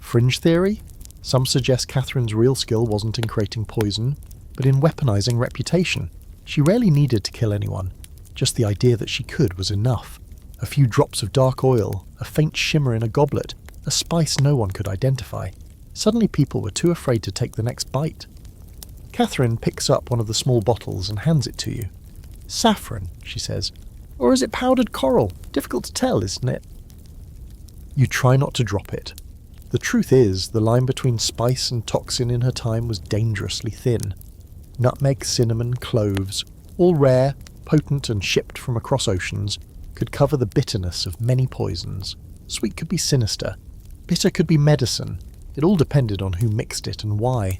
Fringe theory? Some suggest Catherine's real skill wasn't in creating poison, but in weaponizing reputation. She rarely needed to kill anyone. Just the idea that she could was enough. A few drops of dark oil, a faint shimmer in a goblet, a spice no one could identify. Suddenly people were too afraid to take the next bite. Catherine picks up one of the small bottles and hands it to you. Saffron, she says. Or is it powdered coral? Difficult to tell, isn't it? You try not to drop it. The truth is, the line between spice and toxin in her time was dangerously thin. Nutmeg, cinnamon, cloves, all rare, potent and shipped from across oceans, could cover the bitterness of many poisons. Sweet could be sinister. Bitter could be medicine. It all depended on who mixed it and why.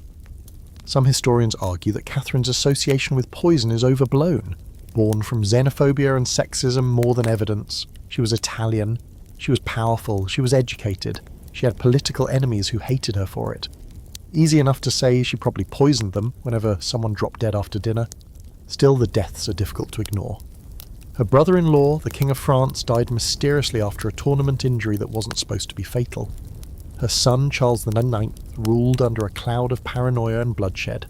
Some historians argue that Catherine's association with poison is overblown, born from xenophobia and sexism more than evidence. She was Italian. She was powerful. She was educated. She had political enemies who hated her for it. Easy enough to say she probably poisoned them whenever someone dropped dead after dinner. Still, the deaths are difficult to ignore. Her brother-in-law, the King of France, died mysteriously after a tournament injury that wasn't supposed to be fatal. Her son, Charles IX, ruled under a cloud of paranoia and bloodshed.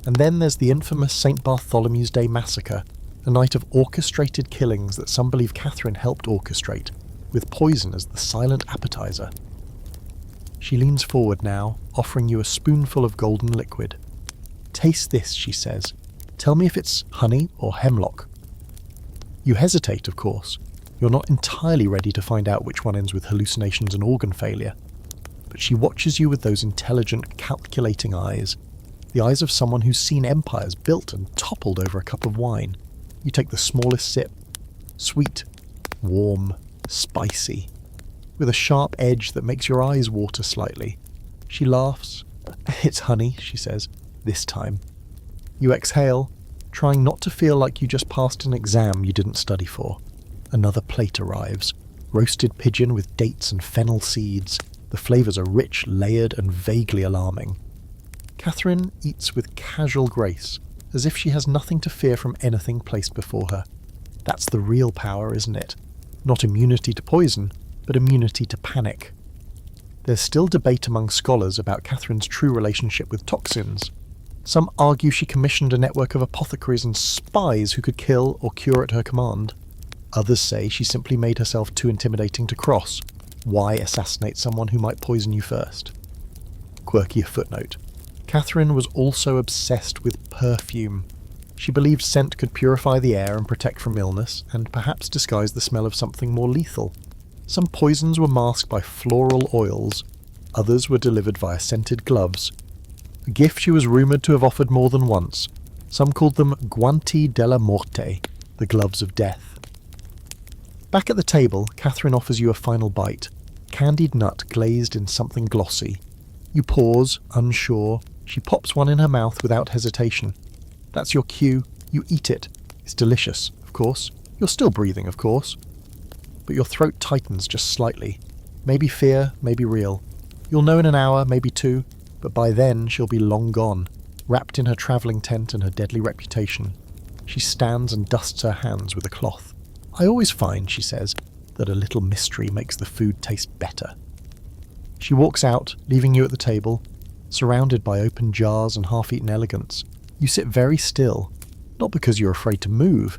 And then there's the infamous St. Bartholomew's Day massacre, a night of orchestrated killings that some believe Catherine helped orchestrate, with poison as the silent appetizer. She leans forward now, offering you a spoonful of golden liquid. Taste this, she says. Tell me if it's honey or hemlock. You hesitate, of course. You're not entirely ready to find out which one ends with hallucinations and organ failure. But she watches you with those intelligent, calculating eyes. The eyes of someone who's seen empires built and toppled over a cup of wine. You take the smallest sip. Sweet, warm, spicy, with a sharp edge that makes your eyes water slightly. She laughs. It's honey, she says, this time. You exhale, trying not to feel like you just passed an exam you didn't study for. Another plate arrives. Roasted pigeon with dates and fennel seeds. The flavours are rich, layered, and vaguely alarming. Catherine eats with casual grace, as if she has nothing to fear from anything placed before her. That's the real power, isn't it? Not immunity to poison, but immunity to panic. There's still debate among scholars about Catherine's true relationship with toxins. Some argue she commissioned a network of apothecaries and spies who could kill or cure at her command. Others say she simply made herself too intimidating to cross. Why assassinate someone who might poison you first? Quirky footnote. Catherine was also obsessed with perfume. She believed scent could purify the air and protect from illness, and perhaps disguise the smell of something more lethal. Some poisons were masked by floral oils, others were delivered via scented gloves. A gift she was rumoured to have offered more than once. Some called them guanti della morte, the gloves of death. Back at the table, Catherine offers you a final bite, candied nut glazed in something glossy. You pause, unsure. She pops one in her mouth without hesitation. That's your cue. You eat it. It's delicious, of course. You're still breathing, of course. But your throat tightens just slightly. Maybe fear, maybe real. You'll know in an hour, maybe two, but by then she'll be long gone, wrapped in her travelling tent and her deadly reputation. She stands and dusts her hands with a cloth. I always find, she says, that a little mystery makes the food taste better. She walks out, leaving you at the table, surrounded by open jars and half-eaten elegance. You sit very still, not because you're afraid to move,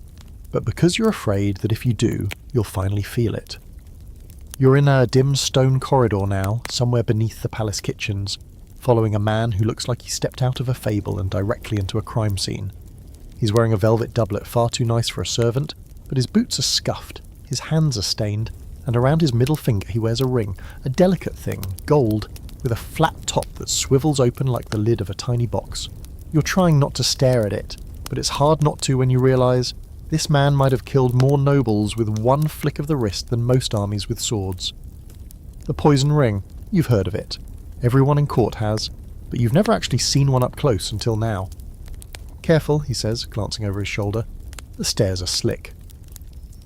but because you're afraid that if you do, you'll finally feel it. You're in a dim stone corridor now, somewhere beneath the palace kitchens, following a man who looks like he stepped out of a fable and directly into a crime scene. He's wearing a velvet doublet far too nice for a servant, but his boots are scuffed, his hands are stained, and around his middle finger he wears a ring, a delicate thing, gold, with a flat top that swivels open like the lid of a tiny box. You're trying not to stare at it, but it's hard not to when you realise this man might have killed more nobles with one flick of the wrist than most armies with swords. The poison ring, you've heard of it. Everyone in court has, but you've never actually seen one up close until now. Careful, he says, glancing over his shoulder. The stairs are slick.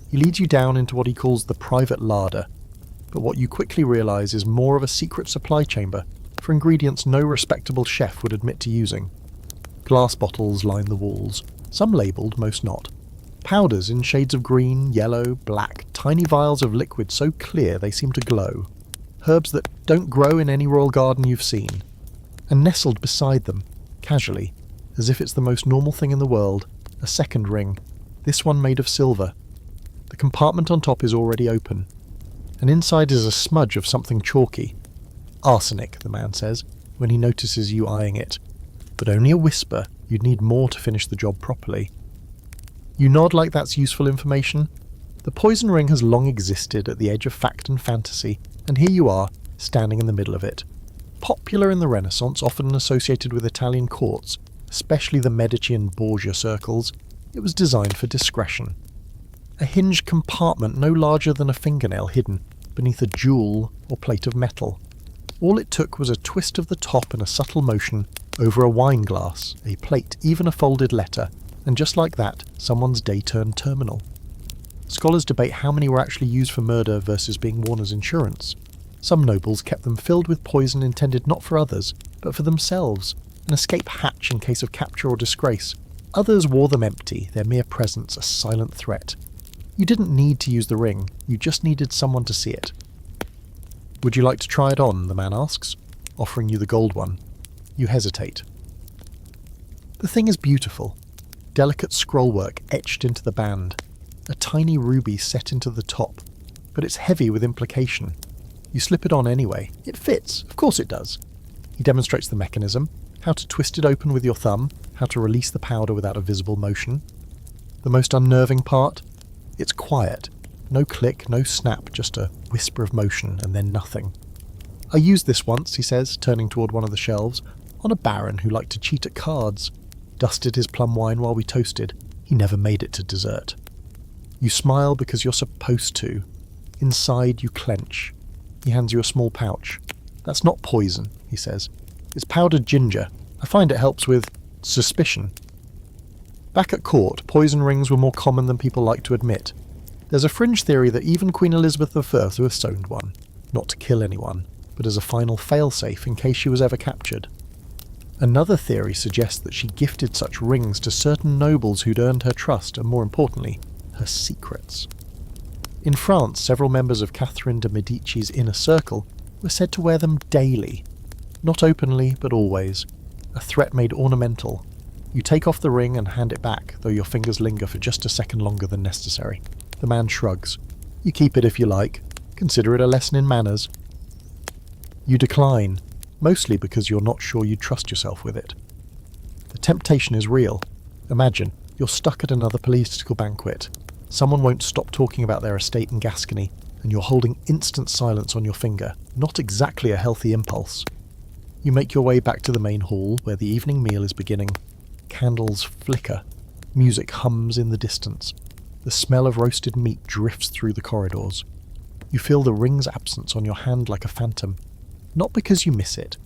He leads you down into what he calls the private larder, but what you quickly realise is more of a secret supply chamber for ingredients no respectable chef would admit to using. Glass bottles line the walls, some labelled, most not. Powders in shades of green, yellow, black, tiny vials of liquid so clear they seem to glow. Herbs that don't grow in any royal garden you've seen. And nestled beside them, casually, as if it's the most normal thing in the world, a second ring, this one made of silver. The compartment on top is already open, and inside is a smudge of something chalky. Arsenic, the man says, when he notices you eyeing it. But only a whisper, you'd need more to finish the job properly. You nod like that's useful information. The poison ring has long existed at the edge of fact and fantasy, and here you are, standing in the middle of it. Popular in the Renaissance, often associated with Italian courts, especially the Medici and Borgia circles, it was designed for discretion. A hinged compartment no larger than a fingernail hidden beneath a jewel or plate of metal. All it took was a twist of the top and a subtle motion over a wine glass, a plate, even a folded letter, and just like that, someone's day turned terminal. Scholars debate how many were actually used for murder versus being worn as insurance. Some nobles kept them filled with poison intended not for others, but for themselves, an escape hatch in case of capture or disgrace. Others wore them empty, their mere presence a silent threat. You didn't need to use the ring, you just needed someone to see it. Would you like to try it on, the man asks, offering you the gold one. You hesitate. The thing is beautiful. Delicate scrollwork etched into the band. A tiny ruby set into the top. But it's heavy with implication. You slip it on anyway. It fits, of course it does. He demonstrates the mechanism, how to twist it open with your thumb, how to release the powder without a visible motion. The most unnerving part? It's quiet. No click, no snap, just a whisper of motion and then nothing. I used this once, he says, turning toward one of the shelves, on a baron who liked to cheat at cards. Dusted his plum wine while we toasted. He never made it to dessert. You smile because you're supposed to. Inside you clench. He hands you a small pouch. That's not poison, he says. It's powdered ginger. I find it helps with suspicion. Back at court, poison rings were more common than people like to admit. There's a fringe theory that even Queen Elizabeth I was owned one, not to kill anyone, but as a final failsafe in case she was ever captured. Another theory suggests that she gifted such rings to certain nobles who'd earned her trust and, more importantly, her secrets. In France, several members of Catherine de' Medici's inner circle were said to wear them daily. Not openly, but always. A threat made ornamental. You take off the ring and hand it back, though your fingers linger for just a second longer than necessary. The man shrugs. You keep it if you like. Consider it a lesson in manners. You decline, mostly because you're not sure you'd trust yourself with it. The temptation is real. Imagine, you're stuck at another political banquet. Someone won't stop talking about their estate in Gascony, and you're holding instant silence on your finger. Not exactly a healthy impulse. You make your way back to the main hall, where the evening meal is beginning. Candles flicker. Music hums in the distance. The smell of roasted meat drifts through the corridors. You feel the ring's absence on your hand like a phantom. Not because you miss it,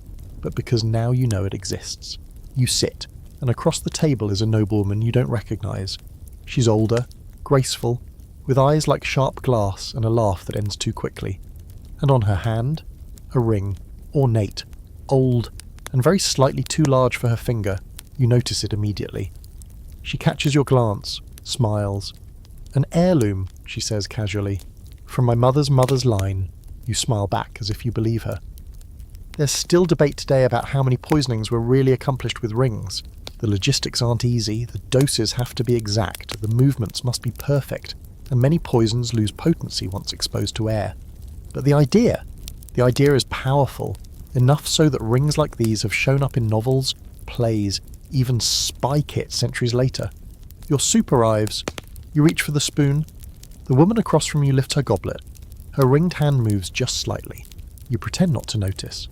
but because now you know it exists. You sit, and across the table is a noblewoman you don't recognise. She's older, graceful, with eyes like sharp glass and a laugh that ends too quickly. And on her hand, a ring, ornate, old, and very slightly too large for her finger. You notice it immediately. She catches your glance, smiles. An heirloom, she says casually. From my mother's line. You smile back as if you believe her. There's still debate today about how many poisonings were really accomplished with rings. The logistics aren't easy, the doses have to be exact, the movements must be perfect, and many poisons lose potency once exposed to air. But the idea is powerful, enough so that rings like these have shown up in novels, plays, even spy kits centuries later. Your soup arrives. You reach for the spoon. The woman across from you lifts her goblet. Her ringed hand moves just slightly. You pretend not to notice.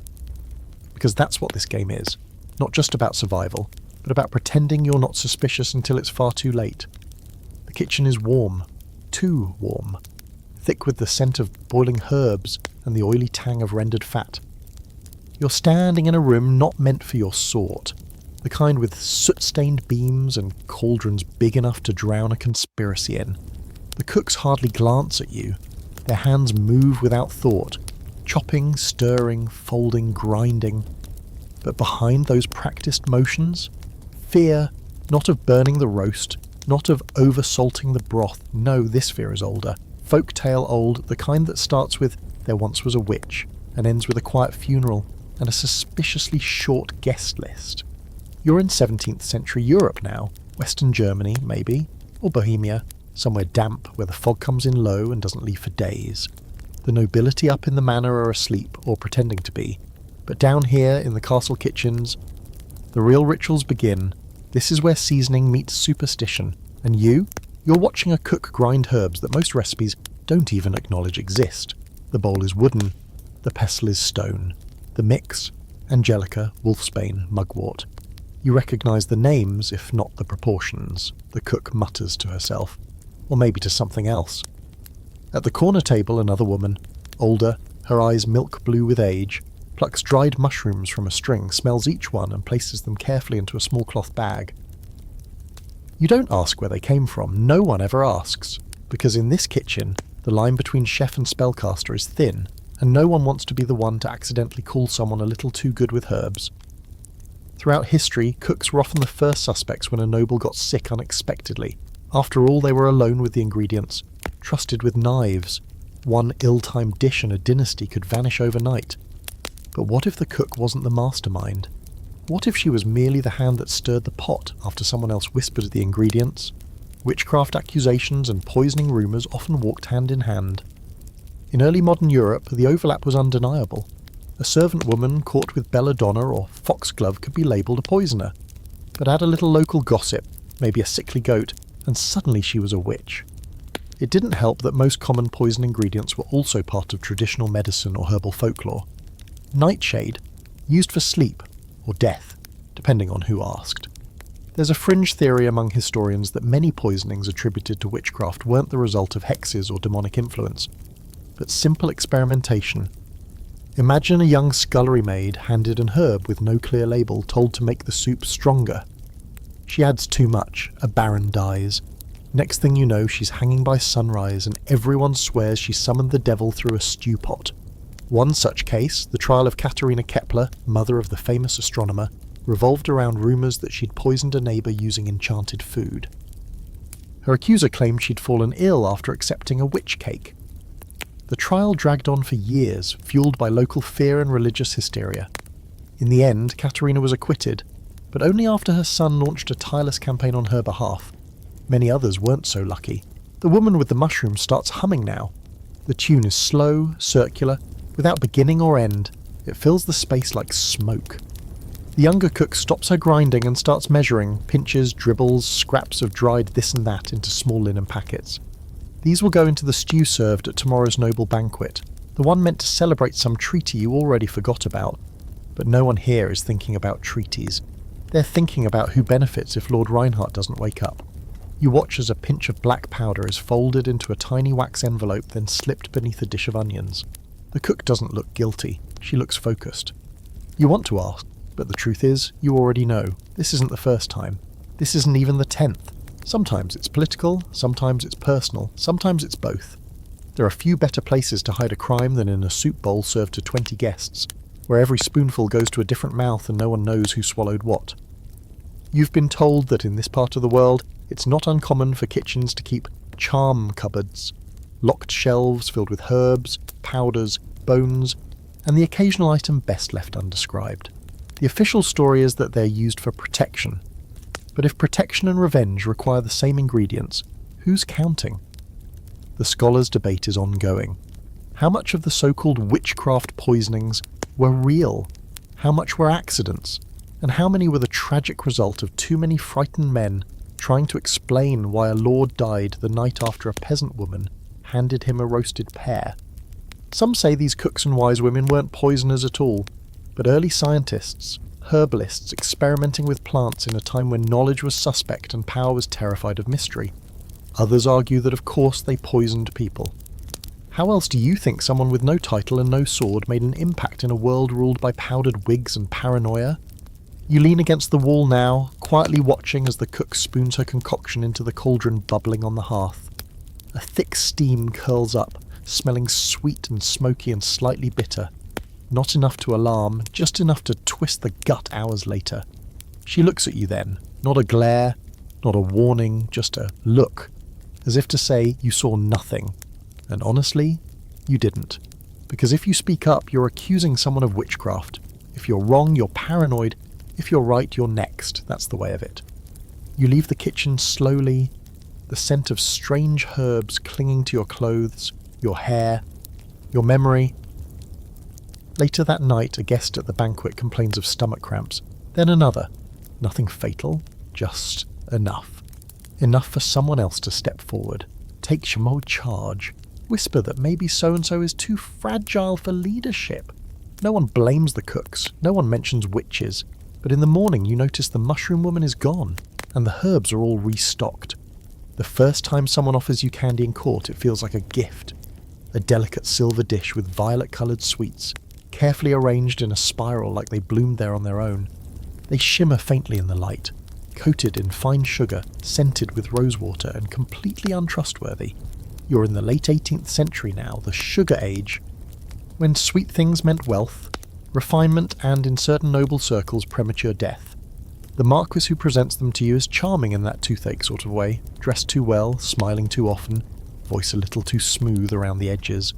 Because that's what this game is. Not just about survival, but about pretending you're not suspicious until it's far too late. The kitchen is warm. Too warm. Thick with the scent of boiling herbs and the oily tang of rendered fat. You're standing in a room not meant for your sort. The kind with soot-stained beams and cauldrons big enough to drown a conspiracy in. The cooks hardly glance at you. Their hands move without thought, chopping, stirring, folding, grinding. But behind those practiced motions, fear, not of burning the roast, not of over-salting the broth. No, this fear is older. Folktale old, the kind that starts with, "There once was a witch," and ends with a quiet funeral and a suspiciously short guest list. You're in 17th century Europe now, Western Germany, maybe, or Bohemia, somewhere damp where the fog comes in low and doesn't leave for days. The nobility up in the manor are asleep, or pretending to be, but down here in the castle kitchens, the real rituals begin. This is where seasoning meets superstition, and you're watching a cook grind herbs that most recipes don't even acknowledge exist. The bowl is wooden, the pestle is stone, the mix, angelica, wolfsbane, mugwort. You recognise the names, if not the proportions, the cook mutters to herself, or maybe to something else. At the corner table, another woman, older, her eyes milk blue with age, plucks dried mushrooms from a string, smells each one and places them carefully into a small cloth bag. You don't ask where they came from, no one ever asks, because in this kitchen, the line between chef and spellcaster is thin, and no one wants to be the one to accidentally call someone a little too good with herbs. Throughout history, cooks were often the first suspects when a noble got sick unexpectedly. After all, they were alone with the ingredients, trusted with knives. One ill-timed dish in a dynasty could vanish overnight. But what if the cook wasn't the mastermind? What if she was merely the hand that stirred the pot after someone else whispered the ingredients? Witchcraft accusations and poisoning rumours often walked hand in hand. In early modern Europe, the overlap was undeniable. A servant woman caught with belladonna or foxglove could be labelled a poisoner. But add a little local gossip, maybe a sickly goat, and suddenly she was a witch. It didn't help that most common poison ingredients were also part of traditional medicine or herbal folklore. Nightshade, used for sleep or death, depending on who asked. There's a fringe theory among historians that many poisonings attributed to witchcraft weren't the result of hexes or demonic influence, but simple experimentation. Imagine a young scullery maid handed an herb with no clear label, told to make the soup stronger. She adds too much, a baron dies. Next thing you know, she's hanging by sunrise and everyone swears she summoned the devil through a stew pot. One such case, the trial of Katharina Kepler, mother of the famous astronomer, revolved around rumours that she'd poisoned a neighbour using enchanted food. Her accuser claimed she'd fallen ill after accepting a witch cake. The trial dragged on for years, fueled by local fear and religious hysteria. In the end, Katharina was acquitted, but only after her son launched a tireless campaign on her behalf. Many others weren't so lucky. The woman with the mushroom starts humming now. The tune is slow, circular, without beginning or end. It fills the space like smoke. The younger cook stops her grinding and starts measuring, pinches, dribbles, scraps of dried this and that into small linen packets. These will go into the stew served at tomorrow's noble banquet, the one meant to celebrate some treaty you already forgot about. But no one here is thinking about treaties. They're thinking about who benefits if Lord Reinhardt doesn't wake up. You watch as a pinch of black powder is folded into a tiny wax envelope, then slipped beneath a dish of onions. The cook doesn't look guilty, she looks focused. You want to ask, but the truth is, you already know. This isn't the first time. This isn't even the 10th. Sometimes it's political, sometimes it's personal, sometimes it's both. There are few better places to hide a crime than in a soup bowl served to 20 guests, where every spoonful goes to a different mouth and no one knows who swallowed what. You've been told that in this part of the world, it's not uncommon for kitchens to keep charm cupboards, locked shelves filled with herbs, powders, bones, and the occasional item best left undescribed. The official story is that they're used for protection. But if protection and revenge require the same ingredients, who's counting? The scholars' debate is ongoing. How much of the so-called witchcraft poisonings were real? How much were accidents? And how many were the tragic result of too many frightened men trying to explain why a lord died the night after a peasant woman handed him a roasted pear? Some say these cooks and wise women weren't poisoners at all, but early scientists, herbalists experimenting with plants in a time when knowledge was suspect and power was terrified of mystery. Others argue that of course they poisoned people. How else do you think someone with no title and no sword made an impact in a world ruled by powdered wigs and paranoia? You lean against the wall now, quietly watching as the cook spoons her concoction into the cauldron bubbling on the hearth. A thick steam curls up, smelling sweet and smoky and slightly bitter. Not enough to alarm, just enough to twist the gut hours later. She looks at you then, not a glare, not a warning, just a look, as if to say you saw nothing. And honestly, you didn't. Because if you speak up, you're accusing someone of witchcraft. If you're wrong, you're paranoid. If you're right, you're next. That's the way of it. You leave the kitchen slowly, the scent of strange herbs clinging to your clothes, your hair, your memory. Later that night, a guest at the banquet complains of stomach cramps. Then another. Nothing fatal, just enough. Enough for someone else to step forward, take Shamo charge, whisper that maybe so-and-so is too fragile for leadership. No one blames the cooks, no one mentions witches, but in the morning you notice the mushroom woman is gone, and the herbs are all restocked. The first time someone offers you candy in court, it feels like a gift. A delicate silver dish with violet-coloured sweets, carefully arranged in a spiral like they bloomed there on their own. They shimmer faintly in the light, coated in fine sugar, scented with rosewater, and completely untrustworthy. You're in the late 18th century now, the sugar age, when sweet things meant wealth, refinement, and in certain noble circles, premature death. The marquis who presents them to you is charming in that toothache sort of way, dressed too well, smiling too often, voice a little too smooth around the edges.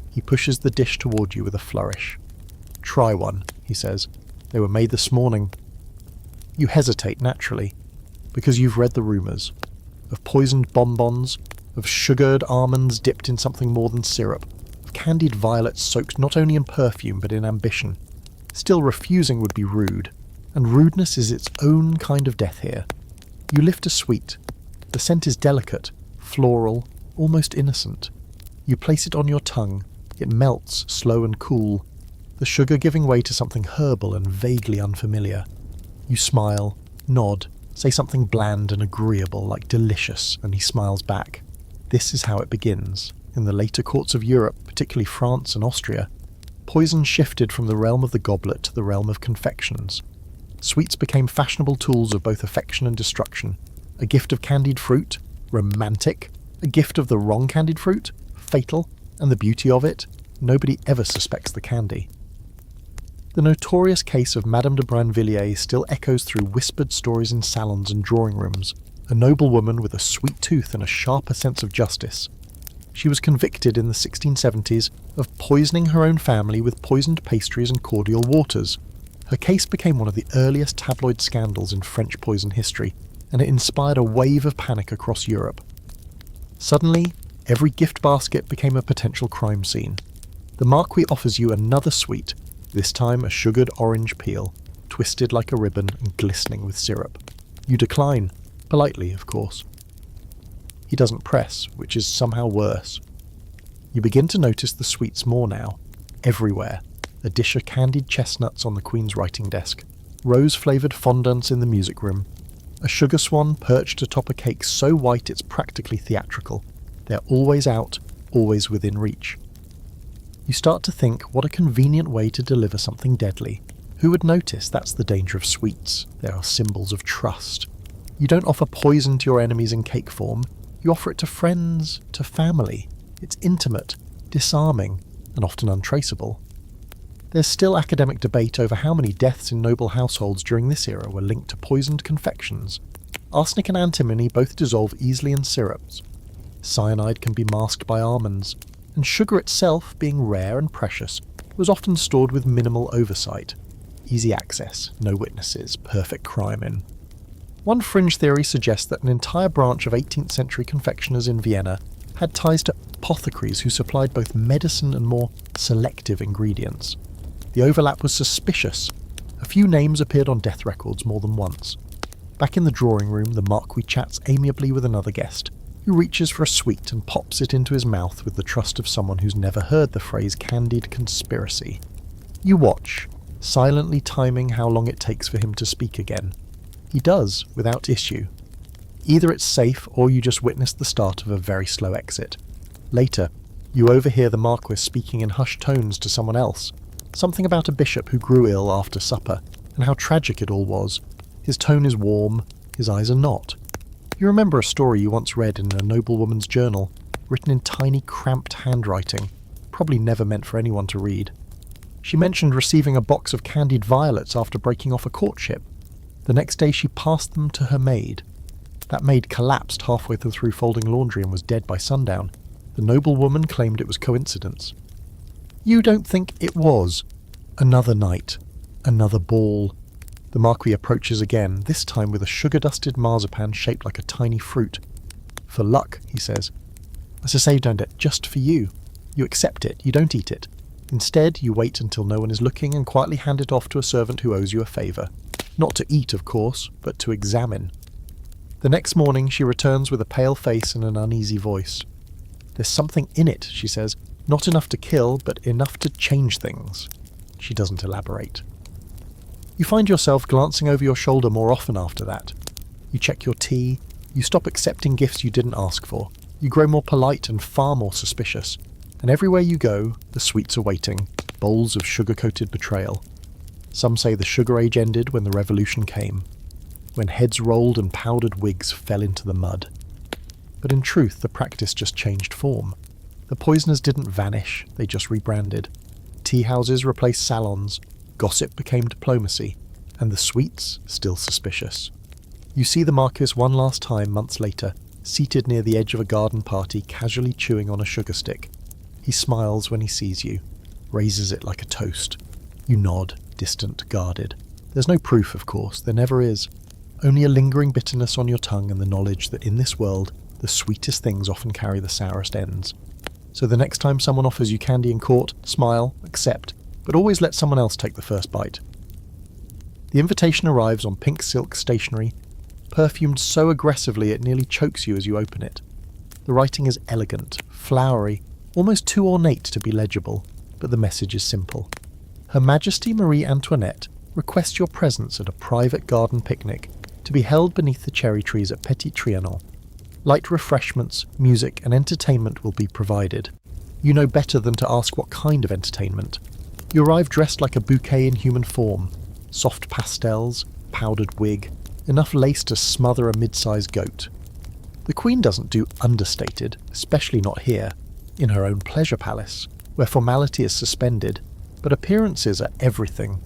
He pushes the dish toward you with a flourish. "Try one," he says. "They were made this morning." You hesitate naturally, because you've read the rumours of poisoned bonbons, of sugared almonds dipped in something more than syrup, of candied violets soaked not only in perfume but in ambition. Still, refusing would be rude, and rudeness is its own kind of death here. You lift a sweet. The scent is delicate, floral, almost innocent. You place it on your tongue. It melts, slow and cool, the sugar giving way to something herbal and vaguely unfamiliar. You smile, nod, say something bland and agreeable like delicious, and he smiles back. This is how it begins. In the later courts of Europe, particularly France and Austria, poison shifted from the realm of the goblet to the realm of confections. Sweets became fashionable tools of both affection and destruction. A gift of candied fruit, romantic. A gift of the wrong candied fruit, fatal. And the beauty of it, nobody ever suspects the candy. The notorious case of Madame de Brinvilliers still echoes through whispered stories in salons and drawing rooms. A noble woman with a sweet tooth and a sharper sense of justice. She was convicted in the 1670s of poisoning her own family with poisoned pastries and cordial waters. Her case became one of the earliest tabloid scandals in French poison history, and it inspired a wave of panic across Europe. Suddenly, every gift basket became a potential crime scene. The marquis offers you another sweet, this time a sugared orange peel, twisted like a ribbon and glistening with syrup. You decline, politely, of course. He doesn't press, which is somehow worse. You begin to notice the sweets more now, everywhere. A dish of candied chestnuts on the Queen's writing desk, rose-flavoured fondants in the music room, a sugar swan perched atop a cake so white it's practically theatrical. They're always out, always within reach. You start to think, what a convenient way to deliver something deadly. Who would notice? That's the danger of sweets. They are symbols of trust. You don't offer poison to your enemies in cake form. You offer it to friends, to family. It's intimate, disarming, and often untraceable. There's still academic debate over how many deaths in noble households during this era were linked to poisoned confections. Arsenic and antimony both dissolve easily in syrups. Cyanide can be masked by almonds, and sugar itself, being rare and precious, was often stored with minimal oversight. Easy access, no witnesses, perfect crime in. One fringe theory suggests that an entire branch of 18th century confectioners in Vienna had ties to apothecaries who supplied both medicine and more selective ingredients. The overlap was suspicious. A few names appeared on death records more than once. Back in the drawing room, the marquis chats amiably with another guest. who reaches for a sweet and pops it into his mouth with the trust of someone who's never heard the phrase candied conspiracy. You watch, silently timing how long it takes for him to speak again. He does, without issue. Either it's safe or you just witness the start of a very slow exit. Later, you overhear the Marquis speaking in hushed tones to someone else, something about a bishop who grew ill after supper, and how tragic it all was. His tone is warm, his eyes are not. You remember a story you once read in a noblewoman's journal, written in tiny, cramped handwriting, probably never meant for anyone to read. She mentioned receiving a box of candied violets after breaking off a courtship. The next day she passed them to her maid. That maid collapsed halfway through folding laundry and was dead by sundown. The noblewoman claimed it was coincidence. You don't think it was. Another night. Another ball. The Marquis approaches again, this time with a sugar-dusted marzipan shaped like a tiny fruit. For luck, he says. That's a saved it just for you. You accept it, you don't eat it. Instead, you wait until no one is looking and quietly hand it off to a servant who owes you a favour. Not to eat, of course, but to examine. The next morning she returns with a pale face and an uneasy voice. There's something in it, she says. Not enough to kill, but enough to change things. She doesn't elaborate. You find yourself glancing over your shoulder more often after that. You check your tea, you stop accepting gifts you didn't ask for, you grow more polite and far more suspicious, and everywhere you go, the sweets are waiting, bowls of sugar-coated betrayal. Some say the sugar age ended when the revolution came, when heads rolled and powdered wigs fell into the mud. But in truth, the practice just changed form. The poisoners didn't vanish, they just rebranded. Tea houses replaced salons, gossip became diplomacy, and the sweets still suspicious. You see the Marquis one last time months later, seated near the edge of a garden party, casually chewing on a sugar stick. He smiles when he sees you, raises it like a toast. You nod, distant, guarded. There's no proof, of course, there never is. Only a lingering bitterness on your tongue and the knowledge that in this world, the sweetest things often carry the sourest ends. So the next time someone offers you candy in court, smile, accept, but always let someone else take the first bite. The invitation arrives on pink silk stationery, perfumed so aggressively it nearly chokes you as you open it. The writing is elegant, flowery, almost too ornate to be legible, but the message is simple. Her Majesty Marie Antoinette requests your presence at a private garden picnic to be held beneath the cherry trees at Petit Trianon. Light refreshments, music and entertainment will be provided. You know better than to ask what kind of entertainment. You arrive dressed like a bouquet in human form. Soft pastels, powdered wig, enough lace to smother a mid-sized goat. The Queen doesn't do understated, especially not here, in her own pleasure palace, where formality is suspended, but appearances are everything.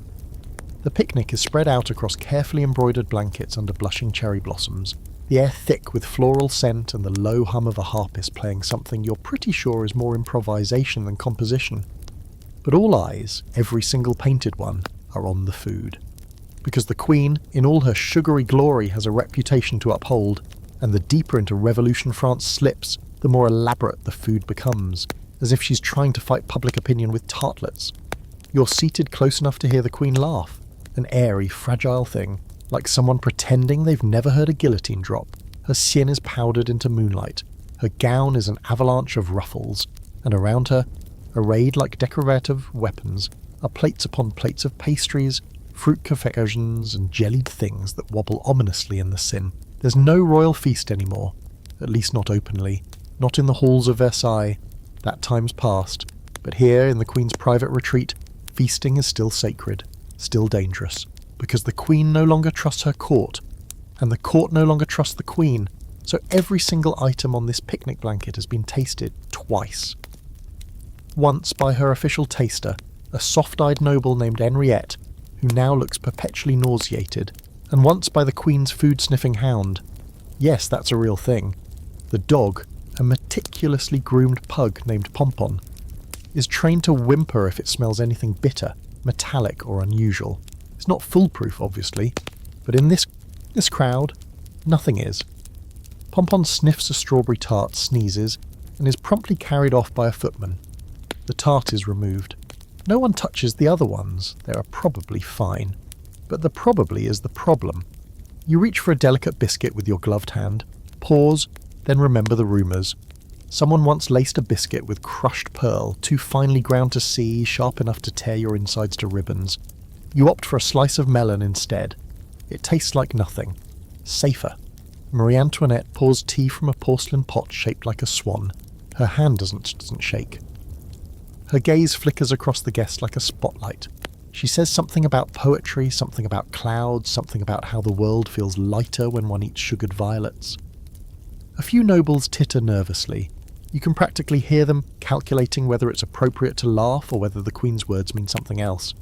The picnic is spread out across carefully embroidered blankets under blushing cherry blossoms, the air thick with floral scent and the low hum of a harpist playing something you're pretty sure is more improvisation than composition. But all eyes, every single painted one, are on the food. Because the Queen, in all her sugary glory, has a reputation to uphold, and the deeper into Revolution France slips, the more elaborate the food becomes, as if she's trying to fight public opinion with tartlets. You're seated close enough to hear the Queen laugh, an airy, fragile thing, like someone pretending they've never heard a guillotine drop. Her skin is powdered into moonlight, her gown is an avalanche of ruffles, and around her, arrayed like decorative weapons, are plates upon plates of pastries, fruit confections, and jellied things that wobble ominously in the sin. There's no royal feast anymore, at least not openly, not in the halls of Versailles. That time's past, but here in the Queen's private retreat, feasting is still sacred, still dangerous, because the Queen no longer trusts her court, and the court no longer trusts the Queen, so every single item on this picnic blanket has been tasted twice. Once by her official taster, a soft-eyed noble named Henriette, who now looks perpetually nauseated, and once by the Queen's food-sniffing hound. Yes, that's a real thing. The dog, a meticulously groomed pug named Pompon, is trained to whimper if it smells anything bitter, metallic or unusual. It's not foolproof, obviously, but in this crowd, nothing is. Pompon sniffs a strawberry tart, sneezes, and is promptly carried off by a footman. The tart is removed. No one touches the other ones, they are probably fine. But the probably is the problem. You reach for a delicate biscuit with your gloved hand, pause, then remember the rumours. Someone once laced a biscuit with crushed pearl, too finely ground to see, sharp enough to tear your insides to ribbons. You opt for a slice of melon instead. It tastes like nothing. Safer. Marie Antoinette pours tea from a porcelain pot shaped like a swan. Her hand doesn't shake. Her gaze flickers across the guest like a spotlight. She says something about poetry, something about clouds, something about how the world feels lighter when one eats sugared violets. A few nobles titter nervously. You can practically hear them calculating whether it's appropriate to laugh or whether the Queen's words mean something else.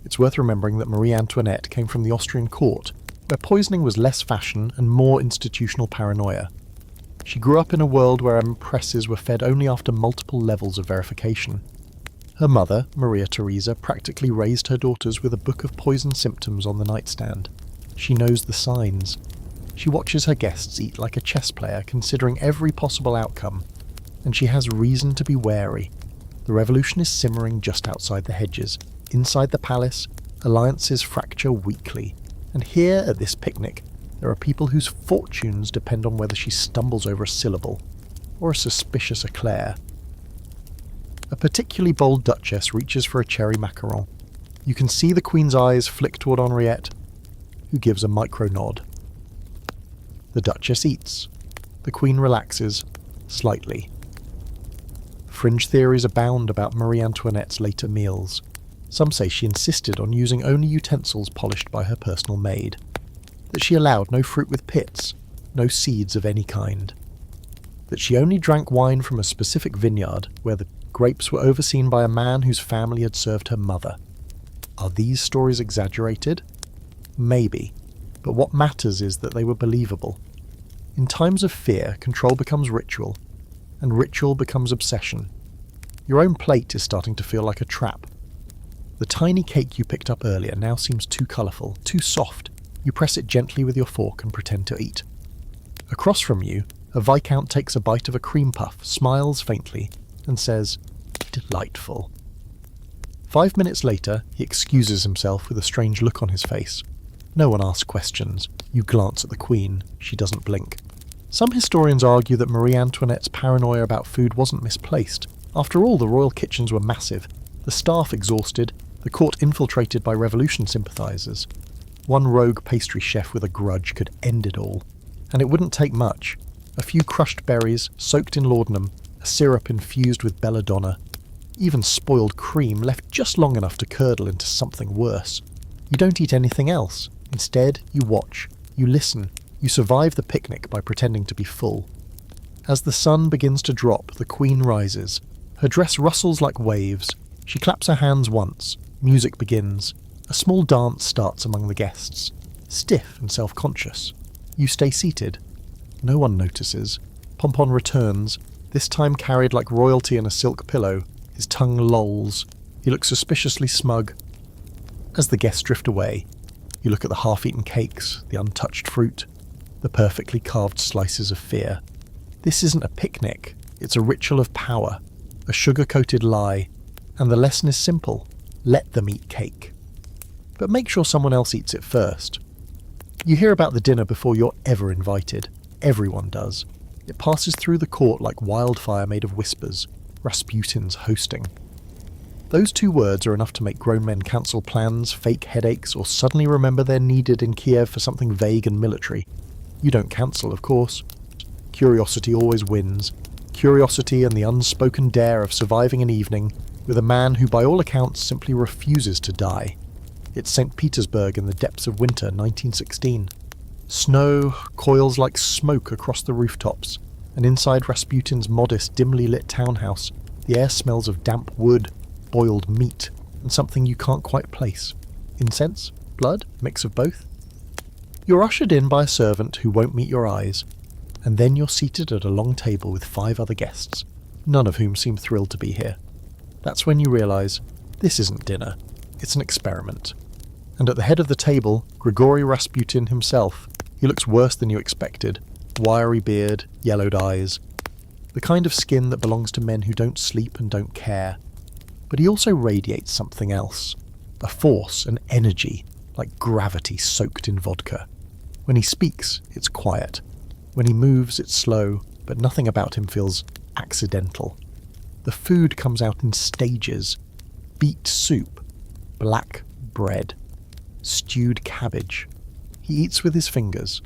It's worth remembering that Marie Antoinette came from the Austrian court, where poisoning was less fashion and more institutional paranoia. She grew up in a world where empresses were fed only after multiple levels of verification. Her mother, Maria Theresa, practically raised her daughters with a book of poison symptoms on the nightstand. She knows the signs. She watches her guests eat like a chess player, considering every possible outcome, and she has reason to be wary. The revolution is simmering just outside the hedges. Inside the palace, alliances fracture weekly, and here at this picnic, there are people whose fortunes depend on whether she stumbles over a syllable, or a suspicious eclair. A particularly bold duchess reaches for a cherry macaron. You can see the Queen's eyes flick toward Henriette, who gives a micro nod. The duchess eats. The Queen relaxes, slightly. Fringe theories abound about Marie Antoinette's later meals. Some say she insisted on using only utensils polished by her personal maid, that she allowed no fruit with pits, no seeds of any kind, that she only drank wine from a specific vineyard where the grapes were overseen by a man whose family had served her mother. Are these stories exaggerated? Maybe, but what matters is that they were believable. In times of fear, control becomes ritual, and ritual becomes obsession. Your own plate is starting to feel like a trap. The tiny cake you picked up earlier now seems too colourful, too soft. You press it gently with your fork and pretend to eat. Across from you, a viscount takes a bite of a cream puff, smiles faintly, and says, "Delightful." 5 minutes later, he excuses himself with a strange look on his face. No one asks questions. You glance at the Queen. She doesn't blink. Some historians argue that Marie Antoinette's paranoia about food wasn't misplaced. After all, the royal kitchens were massive, the staff exhausted, the court infiltrated by revolution sympathisers. One rogue pastry chef with a grudge could end it all. And it wouldn't take much. A few crushed berries, soaked in laudanum, a syrup infused with belladonna, even spoiled cream left just long enough to curdle into something worse. You don't eat anything else. Instead, you watch, you listen, you survive the picnic by pretending to be full. As the sun begins to drop, the Queen rises. Her dress rustles like waves. She claps her hands once. Music begins. A small dance starts among the guests. Stiff and self-conscious. You stay seated. No one notices. Pompon returns, this time carried like royalty in a silk pillow. His tongue lolls. He looks suspiciously smug. As the guests drift away, you look at the half-eaten cakes, the untouched fruit, the perfectly carved slices of fear. This isn't a picnic. It's a ritual of power, a sugar-coated lie, and the lesson is simple. Let them eat cake. But make sure someone else eats it first. You hear about the dinner before you're ever invited. Everyone does. It passes through the court like wildfire made of whispers. Rasputin's hosting. Those two words are enough to make grown men cancel plans, fake headaches, or suddenly remember they're needed in Kiev for something vague and military. You don't cancel, of course. Curiosity always wins. Curiosity and the unspoken dare of surviving an evening with a man who by all accounts simply refuses to die. It's St. Petersburg in the depths of winter, 1916. Snow coils like smoke across the rooftops, and inside Rasputin's modest, dimly lit townhouse, the air smells of damp wood, boiled meat, and something you can't quite place. Incense? Blood? Mix of both? You're ushered in by a servant who won't meet your eyes, and then you're seated at a long table with 5 other guests, none of whom seem thrilled to be here. That's when you realise, this isn't dinner, it's an experiment. And at the head of the table, Grigory Rasputin himself. He looks worse than you expected. Wiry beard, yellowed eyes. The kind of skin that belongs to men who don't sleep and don't care. But he also radiates something else. A force, an energy, like gravity soaked in vodka. When he speaks, it's quiet. When he moves, it's slow. but nothing about him feels accidental. The food comes out in stages. Beet soup, black bread, stewed cabbage. He eats with his fingers.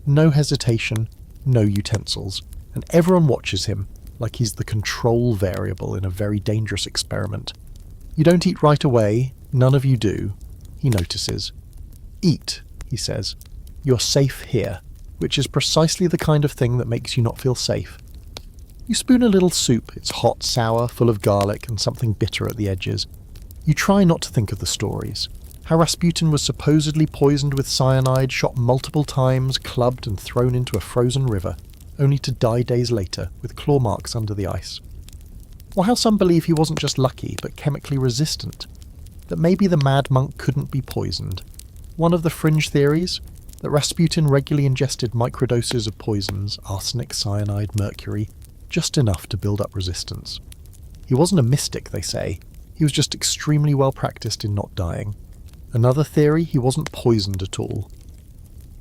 No hesitation, no utensils, and everyone watches him like he's the control variable in a very dangerous experiment. You don't eat right away, none of you do. He notices. Eat, he says. You're safe here, which is precisely the kind of thing that makes you not feel safe. You spoon a little soup. It's hot, sour, full of garlic and something bitter at the edges. You try not to think of the stories. How Rasputin was supposedly poisoned with cyanide, shot multiple times, clubbed and thrown into a frozen river, only to die days later with claw marks under the ice. Or how some believe he wasn't just lucky, but chemically resistant. That maybe the mad monk couldn't be poisoned. One of the fringe theories, that Rasputin regularly ingested microdoses of poisons, arsenic, cyanide, mercury, just enough to build up resistance. He wasn't a mystic, they say. He was just extremely well practiced in not dying. Another theory, he wasn't poisoned at all.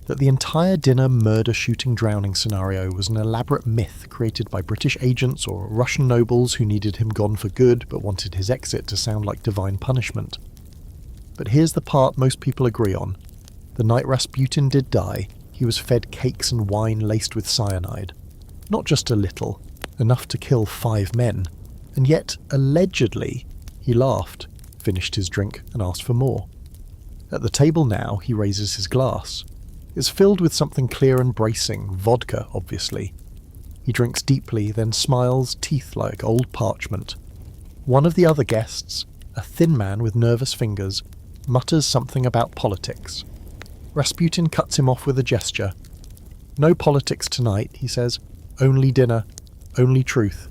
That the entire dinner murder shooting drowning scenario was an elaborate myth created by British agents or Russian nobles who needed him gone for good but wanted his exit to sound like divine punishment. But here's the part most people agree on. The night Rasputin did die, he was fed cakes and wine laced with cyanide. Not just a little, enough to kill 5 men. And yet, allegedly, he laughed, finished his drink and asked for more. At the table now, he raises his glass. It's filled with something clear and bracing, vodka, obviously. He drinks deeply, then smiles, teeth like old parchment. One of the other guests, a thin man with nervous fingers, mutters something about politics. Rasputin cuts him off with a gesture. No politics tonight, he says. Only dinner, only truth.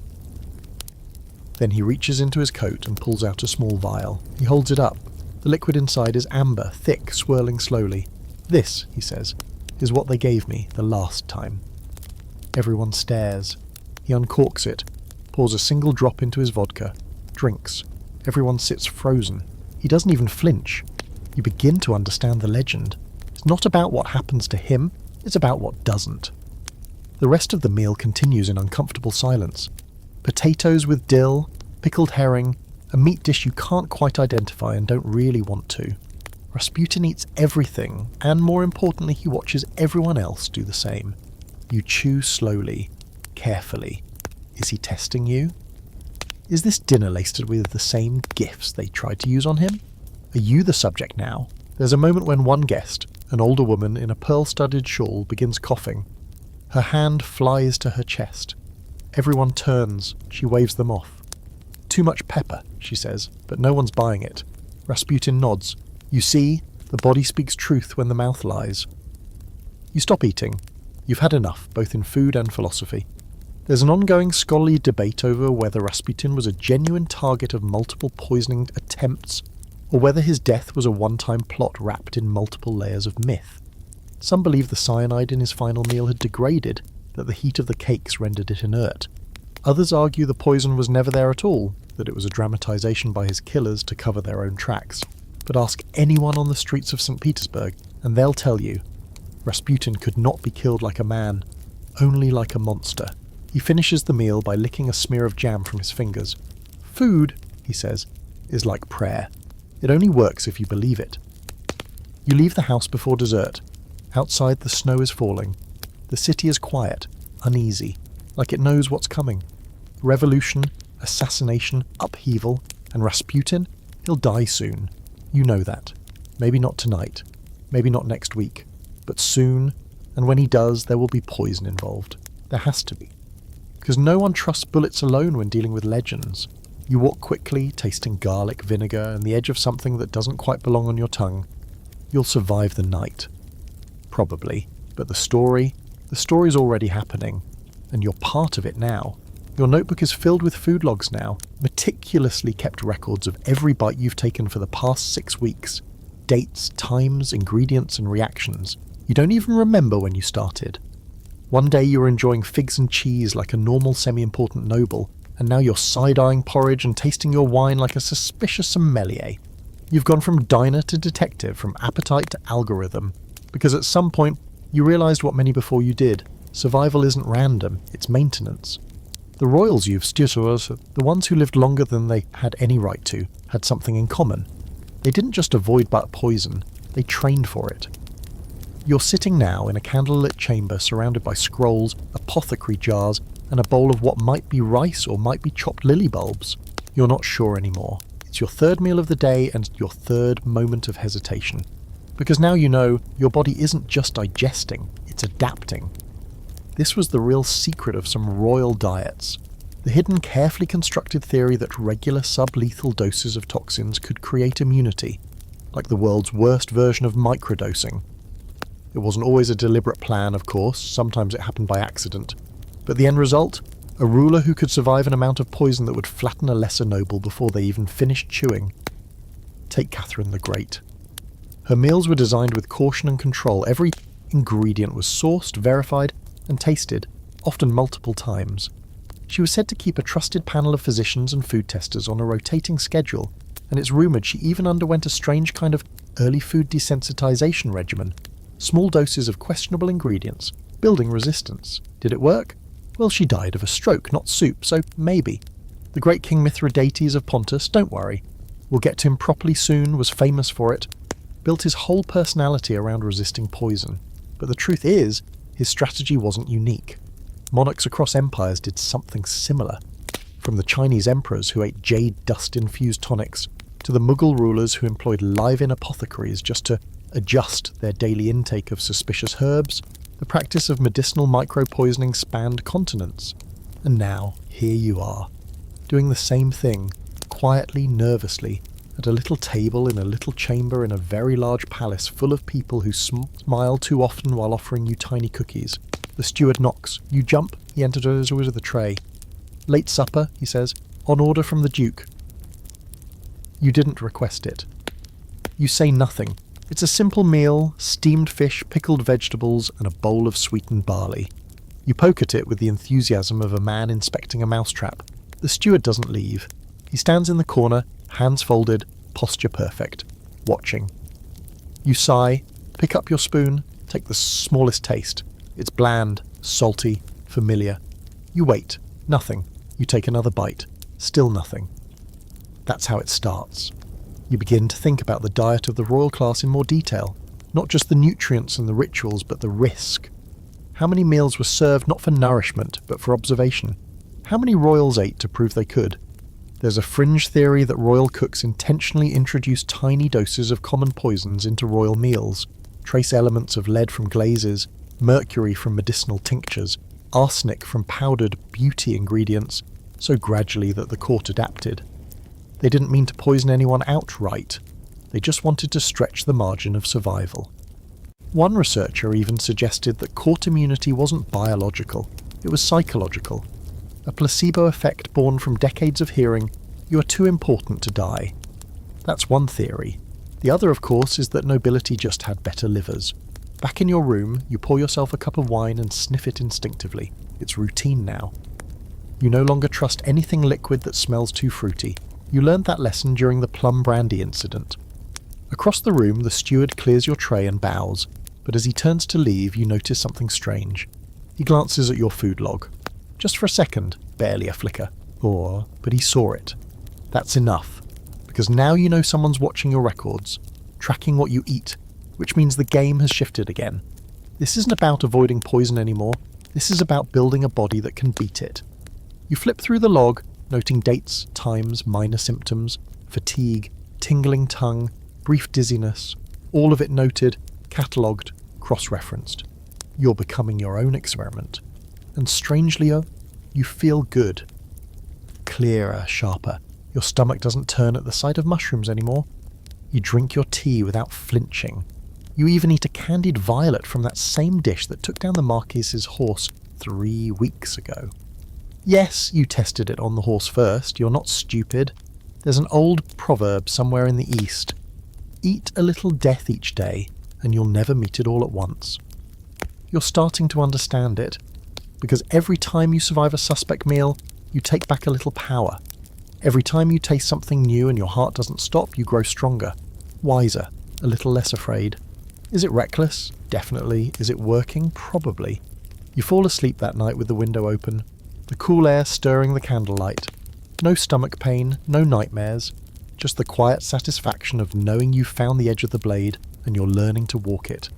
Then he reaches into his coat and pulls out a small vial. He holds it up. The liquid inside is amber, thick, swirling slowly. This, he says, is what they gave me the last time. Everyone stares. He uncorks it, pours a single drop into his vodka, drinks. Everyone sits frozen. He doesn't even flinch. You begin to understand the legend. It's not about what happens to him, it's about what doesn't. The rest of the meal continues in uncomfortable silence. Potatoes with dill, pickled herring, a meat dish you can't quite identify and don't really want to. Rasputin eats everything, and more importantly, he watches everyone else do the same. You chew slowly, carefully. Is he testing you? Is this dinner laced with the same gifts they tried to use on him? Are you the subject now? There's a moment when one guest, an older woman in a pearl-studded shawl, begins coughing. Her hand flies to her chest. Everyone turns. She waves them off. Too much pepper, she says, but no one's buying it. Rasputin nods. You see, the body speaks truth when the mouth lies. You stop eating. You've had enough, both in food and philosophy. There's an ongoing scholarly debate over whether Rasputin was a genuine target of multiple poisoning attempts, or whether his death was a one-time plot wrapped in multiple layers of myth. Some believe the cyanide in his final meal had degraded, that the heat of the cakes rendered it inert. Others argue the poison was never there at all, that it was a dramatization by his killers to cover their own tracks. But ask anyone on the streets of St. Petersburg, and they'll tell you, Rasputin could not be killed like a man, only like a monster. He finishes the meal by licking a smear of jam from his fingers. Food, he says, is like prayer. It only works if you believe it. You leave the house before dessert. Outside the snow is falling. The city is quiet, uneasy, like it knows what's coming. Revolution, assassination, upheaval, and Rasputin, he'll die soon. You know that. Maybe not tonight, maybe not next week, but soon, and when he does, there will be poison involved. There has to be. Because no one trusts bullets alone when dealing with legends. You walk quickly, tasting garlic, vinegar, and the edge of something that doesn't quite belong on your tongue. You'll survive the night. Probably. But the story's already happening, and you're part of it now. Your notebook is filled with food logs now, meticulously kept records of every bite you've taken for the past 6 weeks. Dates, times, ingredients, and reactions. You don't even remember when you started. One day you were enjoying figs and cheese like a normal semi-important noble, and now you're side-eyeing porridge and tasting your wine like a suspicious sommelier. You've gone from diner to detective, from appetite to algorithm, because at some point you realised what many before you did. Survival isn't random, it's maintenance. The royals you've studied, the ones who lived longer than they had any right to, had something in common. They didn't just avoid poison, they trained for it. You're sitting now in a candlelit chamber surrounded by scrolls, apothecary jars, and a bowl of what might be rice or might be chopped lily bulbs. You're not sure anymore. It's your third meal of the day and your third moment of hesitation. Because now you know your body isn't just digesting, it's adapting. This was the real secret of some royal diets. The hidden, carefully constructed theory that regular sublethal doses of toxins could create immunity, like the world's worst version of microdosing. It wasn't always a deliberate plan, of course, sometimes it happened by accident. But the end result? A ruler who could survive an amount of poison that would flatten a lesser noble before they even finished chewing. Take Catherine the Great. Her meals were designed with caution and control. Every ingredient was sourced, verified, and tasted, often multiple times. She was said to keep a trusted panel of physicians and food testers on a rotating schedule, and it's rumoured she even underwent a strange kind of early food desensitization regimen. Small doses of questionable ingredients, building resistance. Did it work? Well, she died of a stroke, not soup, so maybe. The great King Mithrates of Pontus, don't worry. We'll get to him properly soon, was famous for it. Built his whole personality around resisting poison. But the truth is, his strategy wasn't unique. Monarchs across empires did something similar. From the Chinese emperors who ate jade dust-infused tonics, to the Mughal rulers who employed live-in apothecaries just to adjust their daily intake of suspicious herbs, the practice of medicinal micro-poisoning spanned continents. And now, here you are, doing the same thing, quietly, nervously, at a little table in a little chamber in a very large palace full of people who smile too often while offering you tiny cookies. The steward knocks. You jump. He enters with a tray. Late supper, he says, on order from the Duke. You didn't request it. You say nothing. It's a simple meal, steamed fish, pickled vegetables, and a bowl of sweetened barley. You poke at it with the enthusiasm of a man inspecting a mousetrap. The steward doesn't leave. He stands in the corner, hands folded, posture perfect, watching. You sigh, pick up your spoon, take the smallest taste. It's bland, salty, familiar. You wait, nothing. You take another bite, still nothing. That's how it starts. You begin to think about the diet of the royal class in more detail, not just the nutrients and the rituals, but the risk. How many meals were served not for nourishment, but for observation? How many royals ate to prove they could? There's a fringe theory that royal cooks intentionally introduce tiny doses of common poisons into royal meals, trace elements of lead from glazes, mercury from medicinal tinctures, arsenic from powdered beauty ingredients, so gradually that the court adapted. They didn't mean to poison anyone outright. They just wanted to stretch the margin of survival. One researcher even suggested that court immunity wasn't biological, it was psychological. A placebo effect born from decades of hearing, "You are too important to die." That's one theory. The other, of course, is that nobility just had better livers. Back in your room, you pour yourself a cup of wine and sniff it instinctively. It's routine now. You no longer trust anything liquid that smells too fruity. You learned that lesson during the plum brandy incident. Across the room, the steward clears your tray and bows, but as he turns to leave, you notice something strange. He glances at your food log. Just for a second, barely a flicker. But he saw it. That's enough, because now you know someone's watching your records, tracking what you eat, which means the game has shifted again. This isn't about avoiding poison anymore, this is about building a body that can beat it. You flip through the log, noting dates, times, minor symptoms, fatigue, tingling tongue, brief dizziness, all of it noted, catalogued, cross-referenced. You're becoming your own experiment. And strangely, you feel good. Clearer, sharper. Your stomach doesn't turn at the sight of mushrooms anymore. You drink your tea without flinching. You even eat a candied violet from that same dish that took down the Marquis's horse 3 weeks ago. Yes, you tested it on the horse first, you're not stupid. There's an old proverb somewhere in the East. Eat a little death each day, and you'll never meet it all at once. You're starting to understand it, because every time you survive a suspect meal, you take back a little power. Every time you taste something new and your heart doesn't stop, you grow stronger, wiser, a little less afraid. Is it reckless? Definitely. Is it working? Probably. You fall asleep that night with the window open, the cool air stirring the candlelight. No stomach pain, no nightmares, just the quiet satisfaction of knowing you've found the edge of the blade and you're learning to walk it.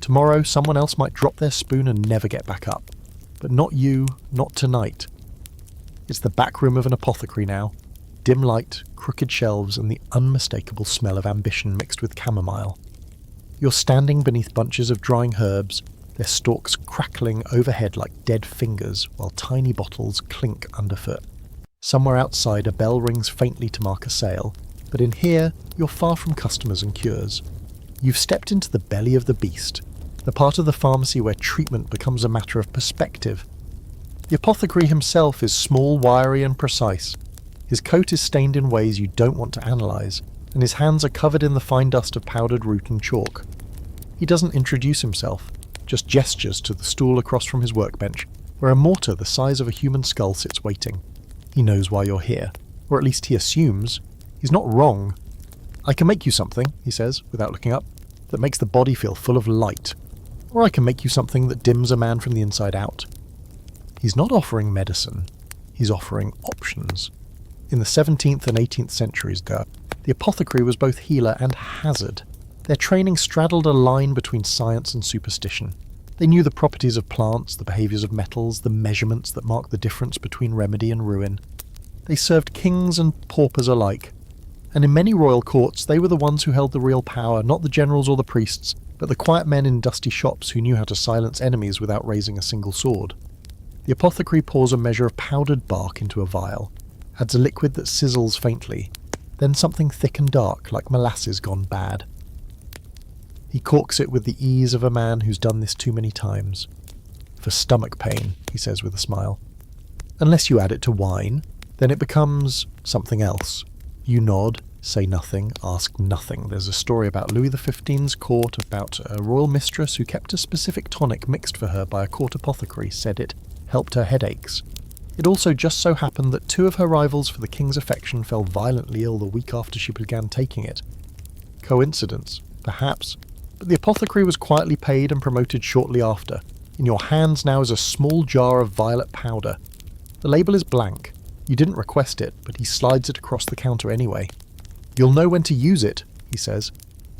Tomorrow someone else might drop their spoon and never get back up. But not you, not tonight. It's the back room of an apothecary now. Dim light, crooked shelves, and the unmistakable smell of ambition mixed with chamomile. You're standing beneath bunches of drying herbs, their stalks crackling overhead like dead fingers, while tiny bottles clink underfoot. Somewhere outside a bell rings faintly to mark a sale, but in here you're far from customers and cures. You've stepped into the belly of the beast, the part of the pharmacy where treatment becomes a matter of perspective. The apothecary himself is small, wiry and precise. His coat is stained in ways you don't want to analyse, and his hands are covered in the fine dust of powdered root and chalk. He doesn't introduce himself, just gestures to the stool across from his workbench, where a mortar the size of a human skull sits waiting. He knows why you're here, or at least he assumes. He's not wrong. "I can make you something," he says, without looking up, "that makes the body feel full of light. Or I can make you something that dims a man from the inside out." He's not offering medicine. He's offering options. In the 17th and 18th centuries, the apothecary was both healer and hazard. Their training straddled a line between science and superstition. They knew the properties of plants, the behaviours of metals, the measurements that mark the difference between remedy and ruin. They served kings and paupers alike, and in many royal courts they were the ones who held the real power, not the generals or the priests, but the quiet men in dusty shops who knew how to silence enemies without raising a single sword. The apothecary pours a measure of powdered bark into a vial, adds a liquid that sizzles faintly, then something thick and dark like molasses gone bad. He corks it with the ease of a man who's done this too many times. "For stomach pain," he says with a smile. "Unless you add it to wine, then it becomes something else." You nod, say nothing, ask nothing. There's a story about Louis XV's court about a royal mistress who kept a specific tonic mixed for her by a court apothecary, said it helped her headaches. It also just so happened that two of her rivals for the king's affection fell violently ill the week after she began taking it. Coincidence? Perhaps. But the apothecary was quietly paid and promoted shortly after. In your hands now is a small jar of violet powder. The label is blank. You didn't request it, but he slides it across the counter anyway. "You'll know when to use it," he says.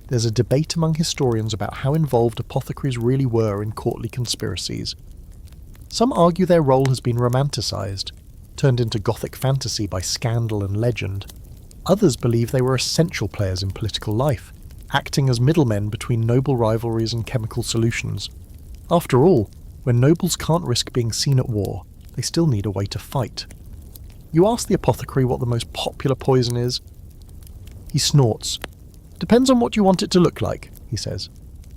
There's a debate among historians about how involved apothecaries really were in courtly conspiracies. Some argue their role has been romanticised, turned into Gothic fantasy by scandal and legend. Others believe they were essential players in political life, acting as middlemen between noble rivalries and chemical solutions. After all, when nobles can't risk being seen at war, they still need a way to fight. You ask the apothecary what the most popular poison is. He snorts. "Depends on what you want it to look like," he says.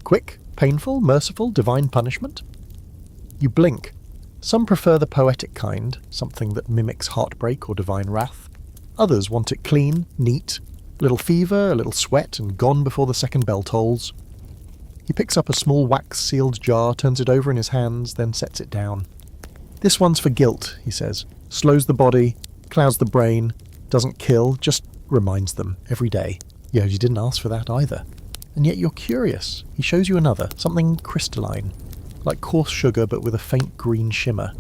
"Quick, painful, merciful, divine punishment?" You blink. Some prefer the poetic kind, something that mimics heartbreak or divine wrath. Others want it clean, neat, a little fever, a little sweat, and gone before the second bell tolls. He picks up a small wax-sealed jar, turns it over in his hands, then sets it down. "This one's for guilt," he says. "Slows the body, clouds the brain, doesn't kill, just reminds them every day." Yeah, you didn't ask for that either. And yet you're curious. He shows you another, something crystalline, like coarse sugar but with a faint green shimmer.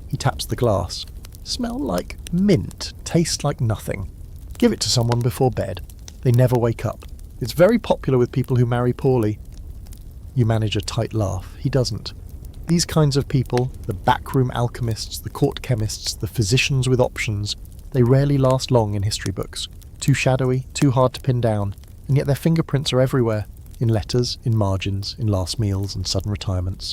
He taps the glass. "Smell like mint, taste like nothing. Give it to someone before bed. They never wake up. It's very popular with people who marry poorly." You manage a tight laugh. He doesn't. These kinds of people, the backroom alchemists, the court chemists, the physicians with options, they rarely last long in history books. Too shadowy, too hard to pin down, and yet their fingerprints are everywhere, in letters, in margins, in last meals and sudden retirements.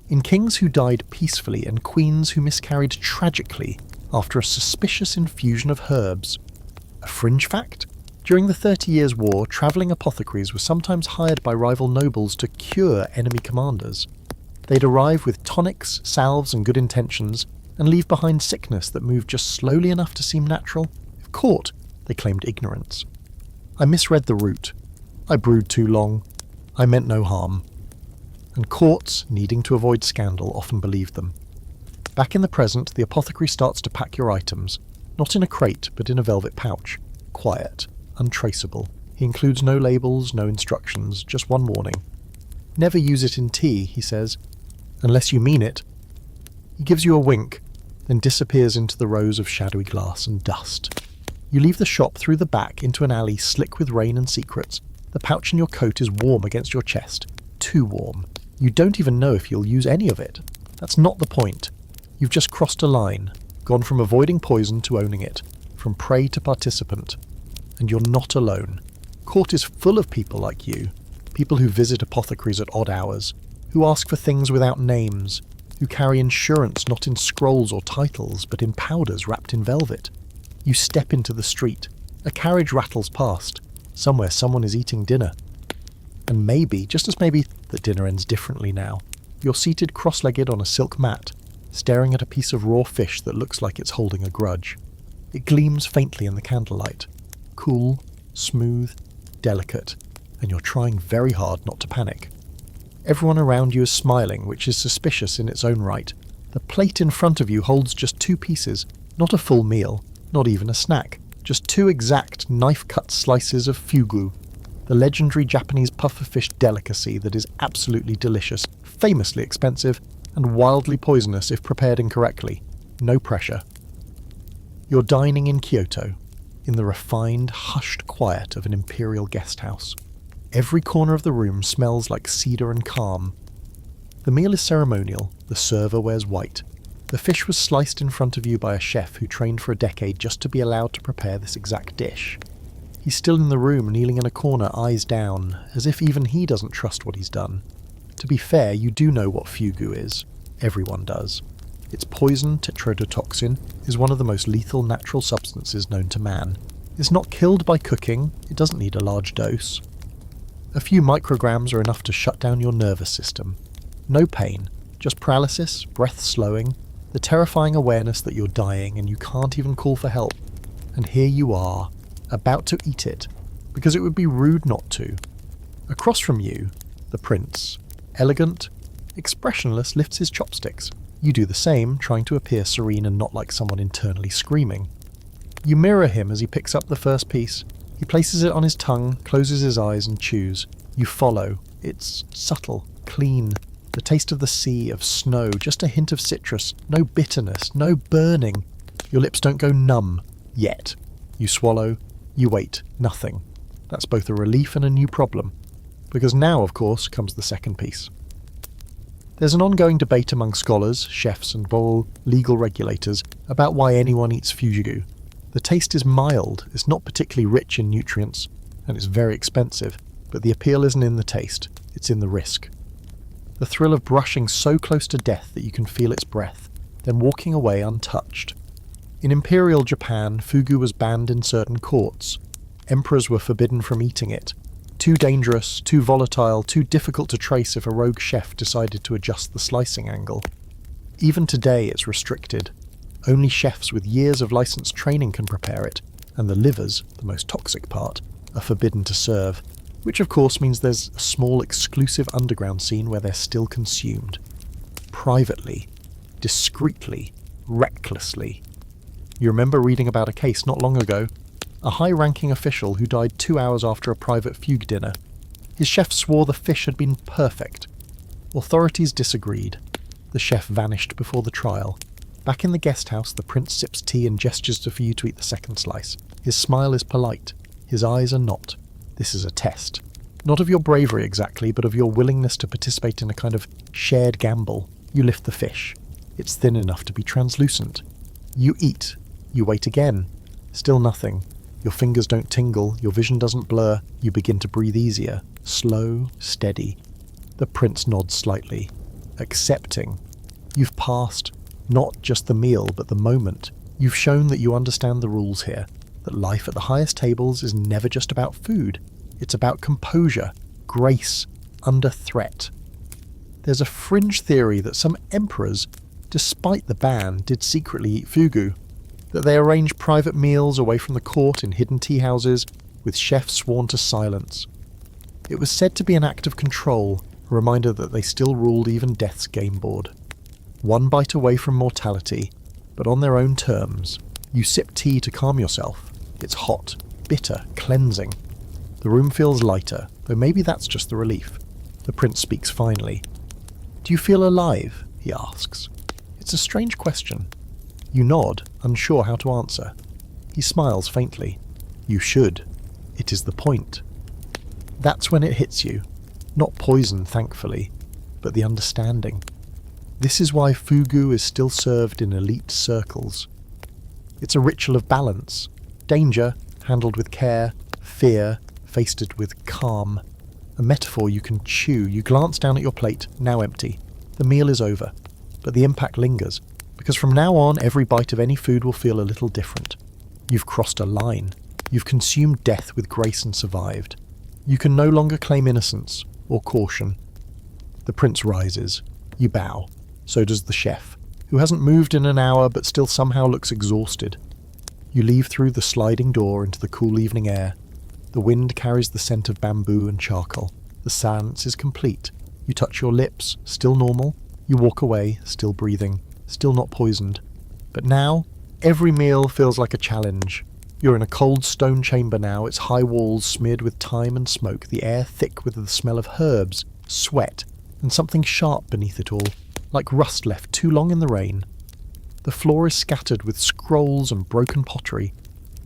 In kings who died peacefully and queens who miscarried tragically after a suspicious infusion of herbs. A fringe fact? During the 30 Years' War, travelling apothecaries were sometimes hired by rival nobles to cure enemy commanders. They'd arrive with tonics, salves and good intentions, and leave behind sickness that moved just slowly enough to seem natural. If caught, they claimed ignorance. "I misread the route. I brewed too long. I meant no harm." And courts, needing to avoid scandal, often believed them. Back in the present, the apothecary starts to pack your items, not in a crate, but in a velvet pouch. Quiet, untraceable. He includes no labels, no instructions, just one warning. "Never use it in tea," he says. "Unless you mean it. He gives you a wink, then disappears into the rows of shadowy glass and dust. You leave the shop through the back into an alley slick with rain and secrets. The pouch in your coat is warm against your chest. Too warm. You don't even know if you'll use any of it. That's not the point. You've just crossed a line, gone from avoiding poison to owning it, from prey to participant. And you're not alone. Court is full of people like you, people who visit apothecaries at odd hours, who ask for things without names, who carry insurance not in scrolls or titles, but in powders wrapped in velvet. You step into the street. A carriage rattles past. Somewhere someone is eating dinner. And maybe, just as maybe, that dinner ends differently now. You're seated cross-legged on a silk mat, staring at a piece of raw fish that looks like it's holding a grudge. It gleams faintly in the candlelight. Cool, smooth, delicate, and you're trying very hard not to panic. Everyone around you is smiling, which is suspicious in its own right. The plate in front of you holds just 2 pieces, not a full meal, not even a snack, just 2 exact knife-cut slices of fugu, the legendary Japanese pufferfish delicacy that is absolutely delicious, famously expensive, and wildly poisonous if prepared incorrectly. No pressure. You're dining in Kyoto, in the refined, hushed quiet of an imperial guest house. Every corner of the room smells like cedar and calm. The meal is ceremonial, the server wears white. The fish was sliced in front of you by a chef who trained for a decade just to be allowed to prepare this exact dish. He's still in the room, kneeling in a corner, eyes down, as if even he doesn't trust what he's done. To be fair, you do know what fugu is. Everyone does. Its poison, tetrodotoxin, is one of the most lethal natural substances known to man. It's not killed by cooking, it doesn't need a large dose. A few micrograms are enough to shut down your nervous system. No pain, just paralysis, breath slowing, the terrifying awareness that you're dying and you can't even call for help. And here you are, about to eat it, because it would be rude not to. Across from you, the prince, elegant, expressionless, lifts his chopsticks. You do the same, trying to appear serene and not like someone internally screaming. You mirror him as he picks up the first piece. He places it on his tongue, closes his eyes and chews. You follow. It's subtle, clean. The taste of the sea, of snow, just a hint of citrus. No bitterness, no burning. Your lips don't go numb. Yet. You swallow. You wait. Nothing. That's both a relief and a new problem. Because now, of course, comes the second piece. There's an ongoing debate among scholars, chefs and legal regulators about why anyone eats fugu. The taste is mild, it's not particularly rich in nutrients, and it's very expensive, but the appeal isn't in the taste, it's in the risk. The thrill of brushing so close to death that you can feel its breath, then walking away untouched. In Imperial Japan, fugu was banned in certain courts. Emperors were forbidden from eating it. Too dangerous, too volatile, too difficult to trace if a rogue chef decided to adjust the slicing angle. Even today it's restricted. Only chefs with years of licensed training can prepare it, and the livers, the most toxic part, are forbidden to serve, which of course means there's a small exclusive underground scene where they're still consumed. Privately, discreetly, recklessly. You remember reading about a case not long ago, a high-ranking official who died 2 hours after a private fugue dinner. His chef swore the fish had been perfect. Authorities disagreed. The chef vanished before the trial. Back in the guest house, the prince sips tea and gestures for you to eat the second slice. His smile is polite. His eyes are not. This is a test. Not of your bravery exactly, but of your willingness to participate in a kind of shared gamble. You lift the fish. It's thin enough to be translucent. You eat. You wait again. Still nothing. Your fingers don't tingle, your vision doesn't blur. You begin to breathe easier. Slow, steady. The prince nods slightly. Accepting. You've passed. Not just the meal, but the moment. You've shown that you understand the rules here, that life at the highest tables is never just about food. It's about composure, grace, under threat. There's a fringe theory that some emperors, despite the ban, did secretly eat fugu, that they arranged private meals away from the court in hidden tea houses, with chefs sworn to silence. It was said to be an act of control, a reminder that they still ruled even death's game board. One bite away from mortality, but on their own terms. You sip tea to calm yourself. It's hot, bitter, cleansing. The room feels lighter, though maybe that's just the relief. The prince speaks finally. "Do you feel alive?" he asks. It's a strange question. You nod, unsure how to answer. He smiles faintly. You should. It is the point. That's when it hits you. Not poison, thankfully, but the understanding. This is why fugu is still served in elite circles. It's a ritual of balance. Danger, handled with care. Fear, faced with calm. A metaphor you can chew. You glance down at your plate, now empty. The meal is over. But the impact lingers, because from now on every bite of any food will feel a little different. You've crossed a line. You've consumed death with grace and survived. You can no longer claim innocence or caution. The prince rises. You bow. So does the chef, who hasn't moved in an hour but still somehow looks exhausted. You leave through the sliding door into the cool evening air. The wind carries the scent of bamboo and charcoal. The silence is complete. You touch your lips, still normal. You walk away, still breathing, still not poisoned. But now, every meal feels like a challenge. You're in a cold stone chamber now, its high walls smeared with thyme and smoke, the air thick with the smell of herbs, sweat, and something sharp beneath it all, like rust left too long in the rain. The floor is scattered with scrolls and broken pottery,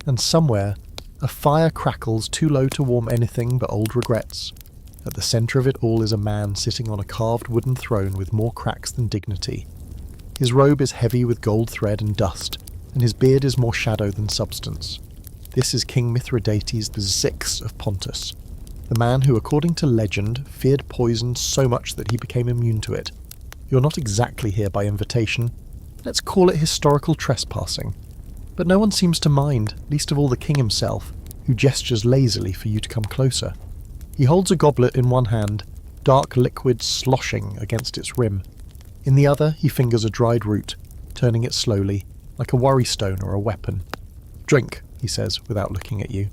and somewhere, a fire crackles too low to warm anything but old regrets. At the centre of it all is a man sitting on a carved wooden throne with more cracks than dignity. His robe is heavy with gold thread and dust, and his beard is more shadow than substance. This is King Mithrates VI of Pontus, the man who, according to legend, feared poison so much that he became immune to it. You're not exactly here by invitation. Let's call it historical trespassing. But no one seems to mind, least of all the king himself, who gestures lazily for you to come closer. He holds a goblet in one hand, dark liquid sloshing against its rim. In the other, he fingers a dried root, turning it slowly, like a worry stone or a weapon. Drink, he says, without looking at you.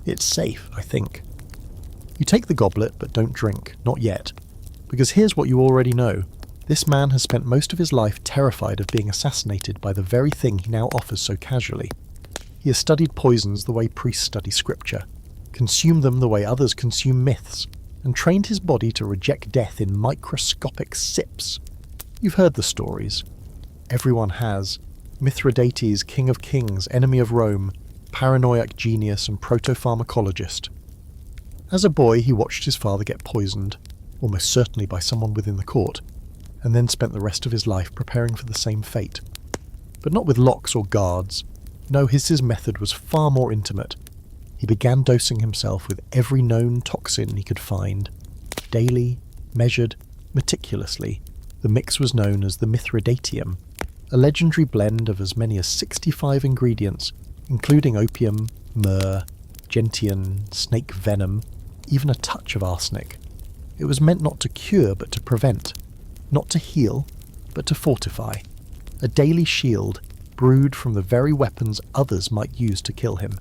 It's safe, I think. You take the goblet, but don't drink, not yet. Because here's what you already know. This man has spent most of his life terrified of being assassinated by the very thing he now offers so casually. He has studied poisons the way priests study scripture, consumed them the way others consume myths, and trained his body to reject death in microscopic sips. You've heard the stories. Everyone has. Mithrates, king of kings, enemy of Rome, paranoiac genius and proto-pharmacologist. As a boy, he watched his father get poisoned, almost certainly by someone within the court, and then spent the rest of his life preparing for the same fate. But not with locks or guards. No, his method was far more intimate. He began dosing himself with every known toxin he could find. Daily, measured, meticulously, the mix was known as the Mithridatium, a legendary blend of as many as 65 ingredients, including opium, myrrh, gentian, snake venom, even a touch of arsenic. It was meant not to cure but to prevent, not to heal but to fortify. A daily shield brewed from the very weapons others might use to kill him.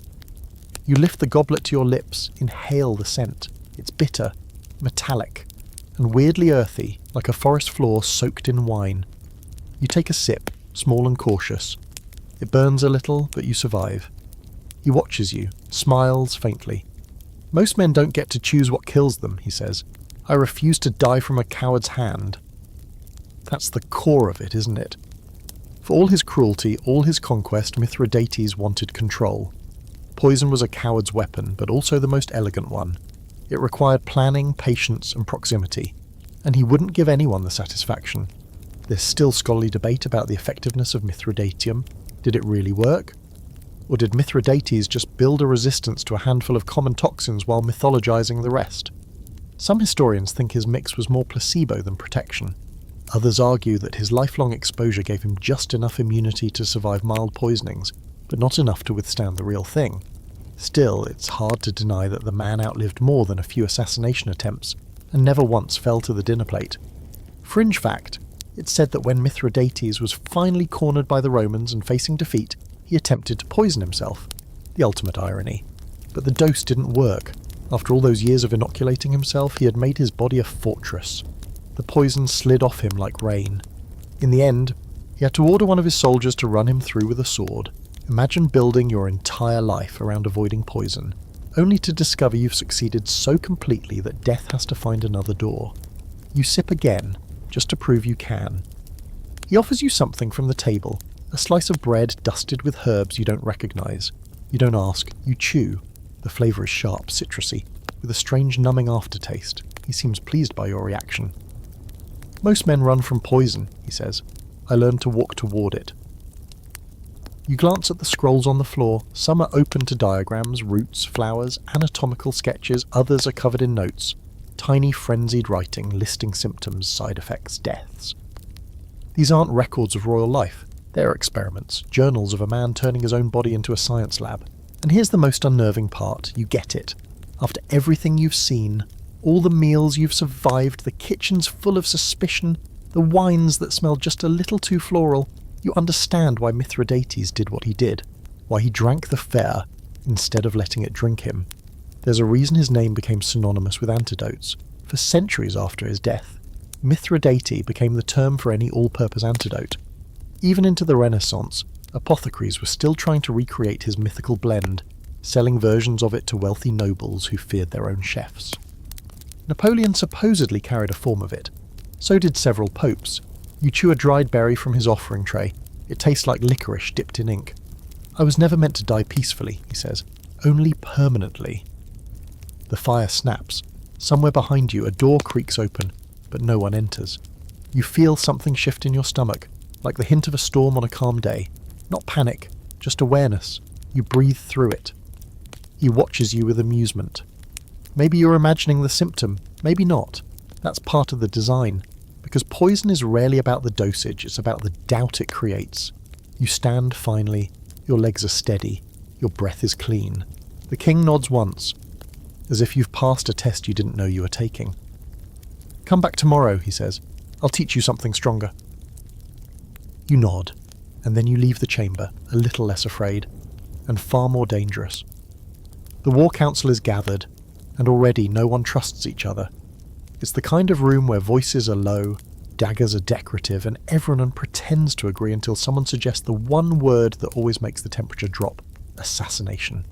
You lift the goblet to your lips, inhale the scent. It's bitter, metallic, and weirdly earthy, like a forest floor soaked in wine. You take a sip, small and cautious. It burns a little, but you survive. He watches you, smiles faintly. Most men don't get to choose what kills them, he says. I refuse to die from a coward's hand. That's the core of it, isn't it? For all his cruelty, all his conquest, Mithrates wanted control. Poison was a coward's weapon, but also the most elegant one. It required planning, patience, and proximity, and he wouldn't give anyone the satisfaction. There's still scholarly debate about the effectiveness of Mithridatium. Did it really work? Or did Mithrates just build a resistance to a handful of common toxins while mythologizing the rest? Some historians think his mix was more placebo than protection. Others argue that his lifelong exposure gave him just enough immunity to survive mild poisonings, but not enough to withstand the real thing. Still, it's hard to deny that the man outlived more than a few assassination attempts, and never once fell to the dinner plate. Fringe fact, it's said that when Mithridates was finally cornered by the Romans and facing defeat, he attempted to poison himself. The ultimate irony. But the dose didn't work. After all those years of inoculating himself, he had made his body a fortress. The poison slid off him like rain. In the end, he had to order one of his soldiers to run him through with a sword. Imagine building your entire life around avoiding poison, only to discover you've succeeded so completely that death has to find another door. You sip again, just to prove you can. He offers you something from the table, a slice of bread dusted with herbs you don't recognise. You don't ask, you chew. The flavour is sharp, citrusy, with a strange numbing aftertaste. He seems pleased by your reaction. Most men run from poison, he says. I learned to walk toward it. You glance at the scrolls on the floor. Some are open to diagrams, roots, flowers, anatomical sketches. Others are covered in notes. Tiny frenzied writing listing symptoms, side effects, deaths. These aren't records of royal life. They're experiments, journals of a man turning his own body into a science lab. And here's the most unnerving part. You get it. After everything you've seen, all the meals you've survived, the kitchens full of suspicion, the wines that smell just a little too floral, you understand why Mithrates did what he did, why he drank the fair instead of letting it drink him. There's a reason his name became synonymous with antidotes. For centuries after his death, Mithrates became the term for any all-purpose antidote. Even into the Renaissance, apothecaries were still trying to recreate his mythical blend, selling versions of it to wealthy nobles who feared their own chefs. Napoleon supposedly carried a form of it. So did several popes. You chew a dried berry from his offering tray. It tastes like licorice dipped in ink. I was never meant to die peacefully, he says, only permanently. The fire snaps. Somewhere behind you, a door creaks open, but no one enters. You feel something shift in your stomach, like the hint of a storm on a calm day. Not panic, just awareness. You breathe through it. He watches you with amusement. Maybe you're imagining the symptom, maybe not. That's part of the design. Because poison is rarely about the dosage, it's about the doubt it creates. You stand finally, your legs are steady, your breath is clean. The king nods once, as if you've passed a test you didn't know you were taking. Come back tomorrow, he says. I'll teach you something stronger. You nod, and then you leave the chamber, a little less afraid, and far more dangerous. The war council is gathered, and already no one trusts each other. It's the kind of room where voices are low, daggers are decorative, and everyone pretends to agree until someone suggests the one word that always makes the temperature drop: assassination.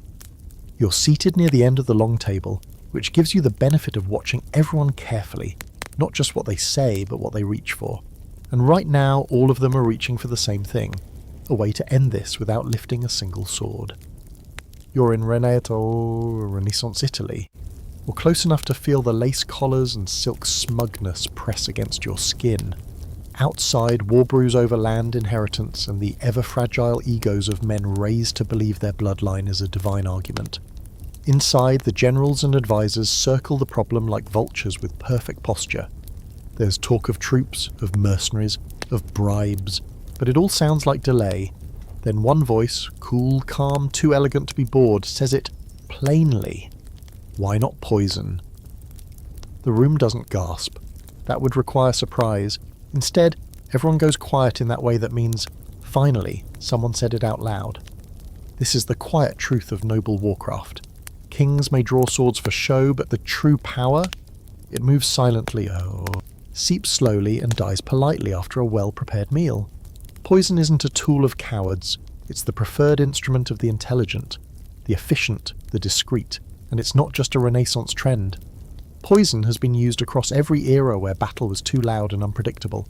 You're seated near the end of the long table, which gives you the benefit of watching everyone carefully, not just what they say, but what they reach for. And right now, all of them are reaching for the same thing, a way to end this without lifting a single sword. You're in Renaissance Italy, or close enough to feel the lace collars and silk smugness press against your skin. Outside, war brews over land inheritance and the ever-fragile egos of men raised to believe their bloodline is a divine argument. Inside, the generals and advisors circle the problem like vultures with perfect posture. There's talk of troops, of mercenaries, of bribes, but it all sounds like delay. Then one voice, cool, calm, too elegant to be bored, says it plainly. Why not poison? The room doesn't gasp. That would require surprise. Instead, everyone goes quiet in that way that means, finally, someone said it out loud. This is the quiet truth of noble warcraft. Kings may draw swords for show, but the true power? It moves silently, seeps slowly and dies politely after a well-prepared meal. Poison isn't a tool of cowards. It's the preferred instrument of the intelligent, the efficient, the discreet. And it's not just a Renaissance trend. Poison has been used across every era where battle was too loud and unpredictable.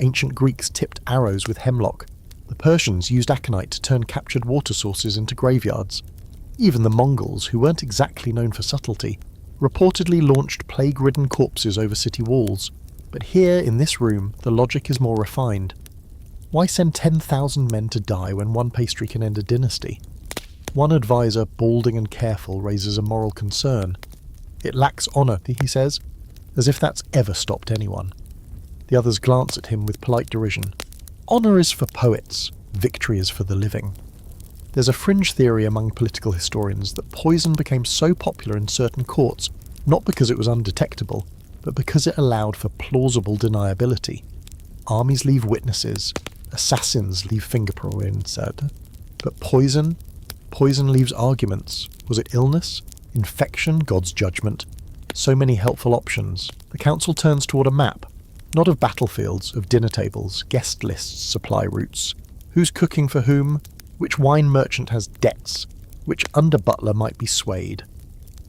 Ancient Greeks tipped arrows with hemlock. The Persians used aconite to turn captured water sources into graveyards. Even the Mongols, who weren't exactly known for subtlety, reportedly launched plague-ridden corpses over city walls. But here, in this room, the logic is more refined. Why send 10,000 men to die when one pastry can end a dynasty? One advisor, balding and careful, raises a moral concern. It lacks honour, he says, as if that's ever stopped anyone. The others glance at him with polite derision. Honour is for poets, victory is for the living. There's a fringe theory among political historians that poison became so popular in certain courts, not because it was undetectable, but because it allowed for plausible deniability. Armies leave witnesses, assassins leave fingerprints, but poison leaves arguments. Was it illness? Infection? God's judgment? So many helpful options. The council turns toward a map, not of battlefields, of dinner tables, guest lists, supply routes. Who's cooking for whom? Which wine merchant has debts? Which under-butler might be swayed?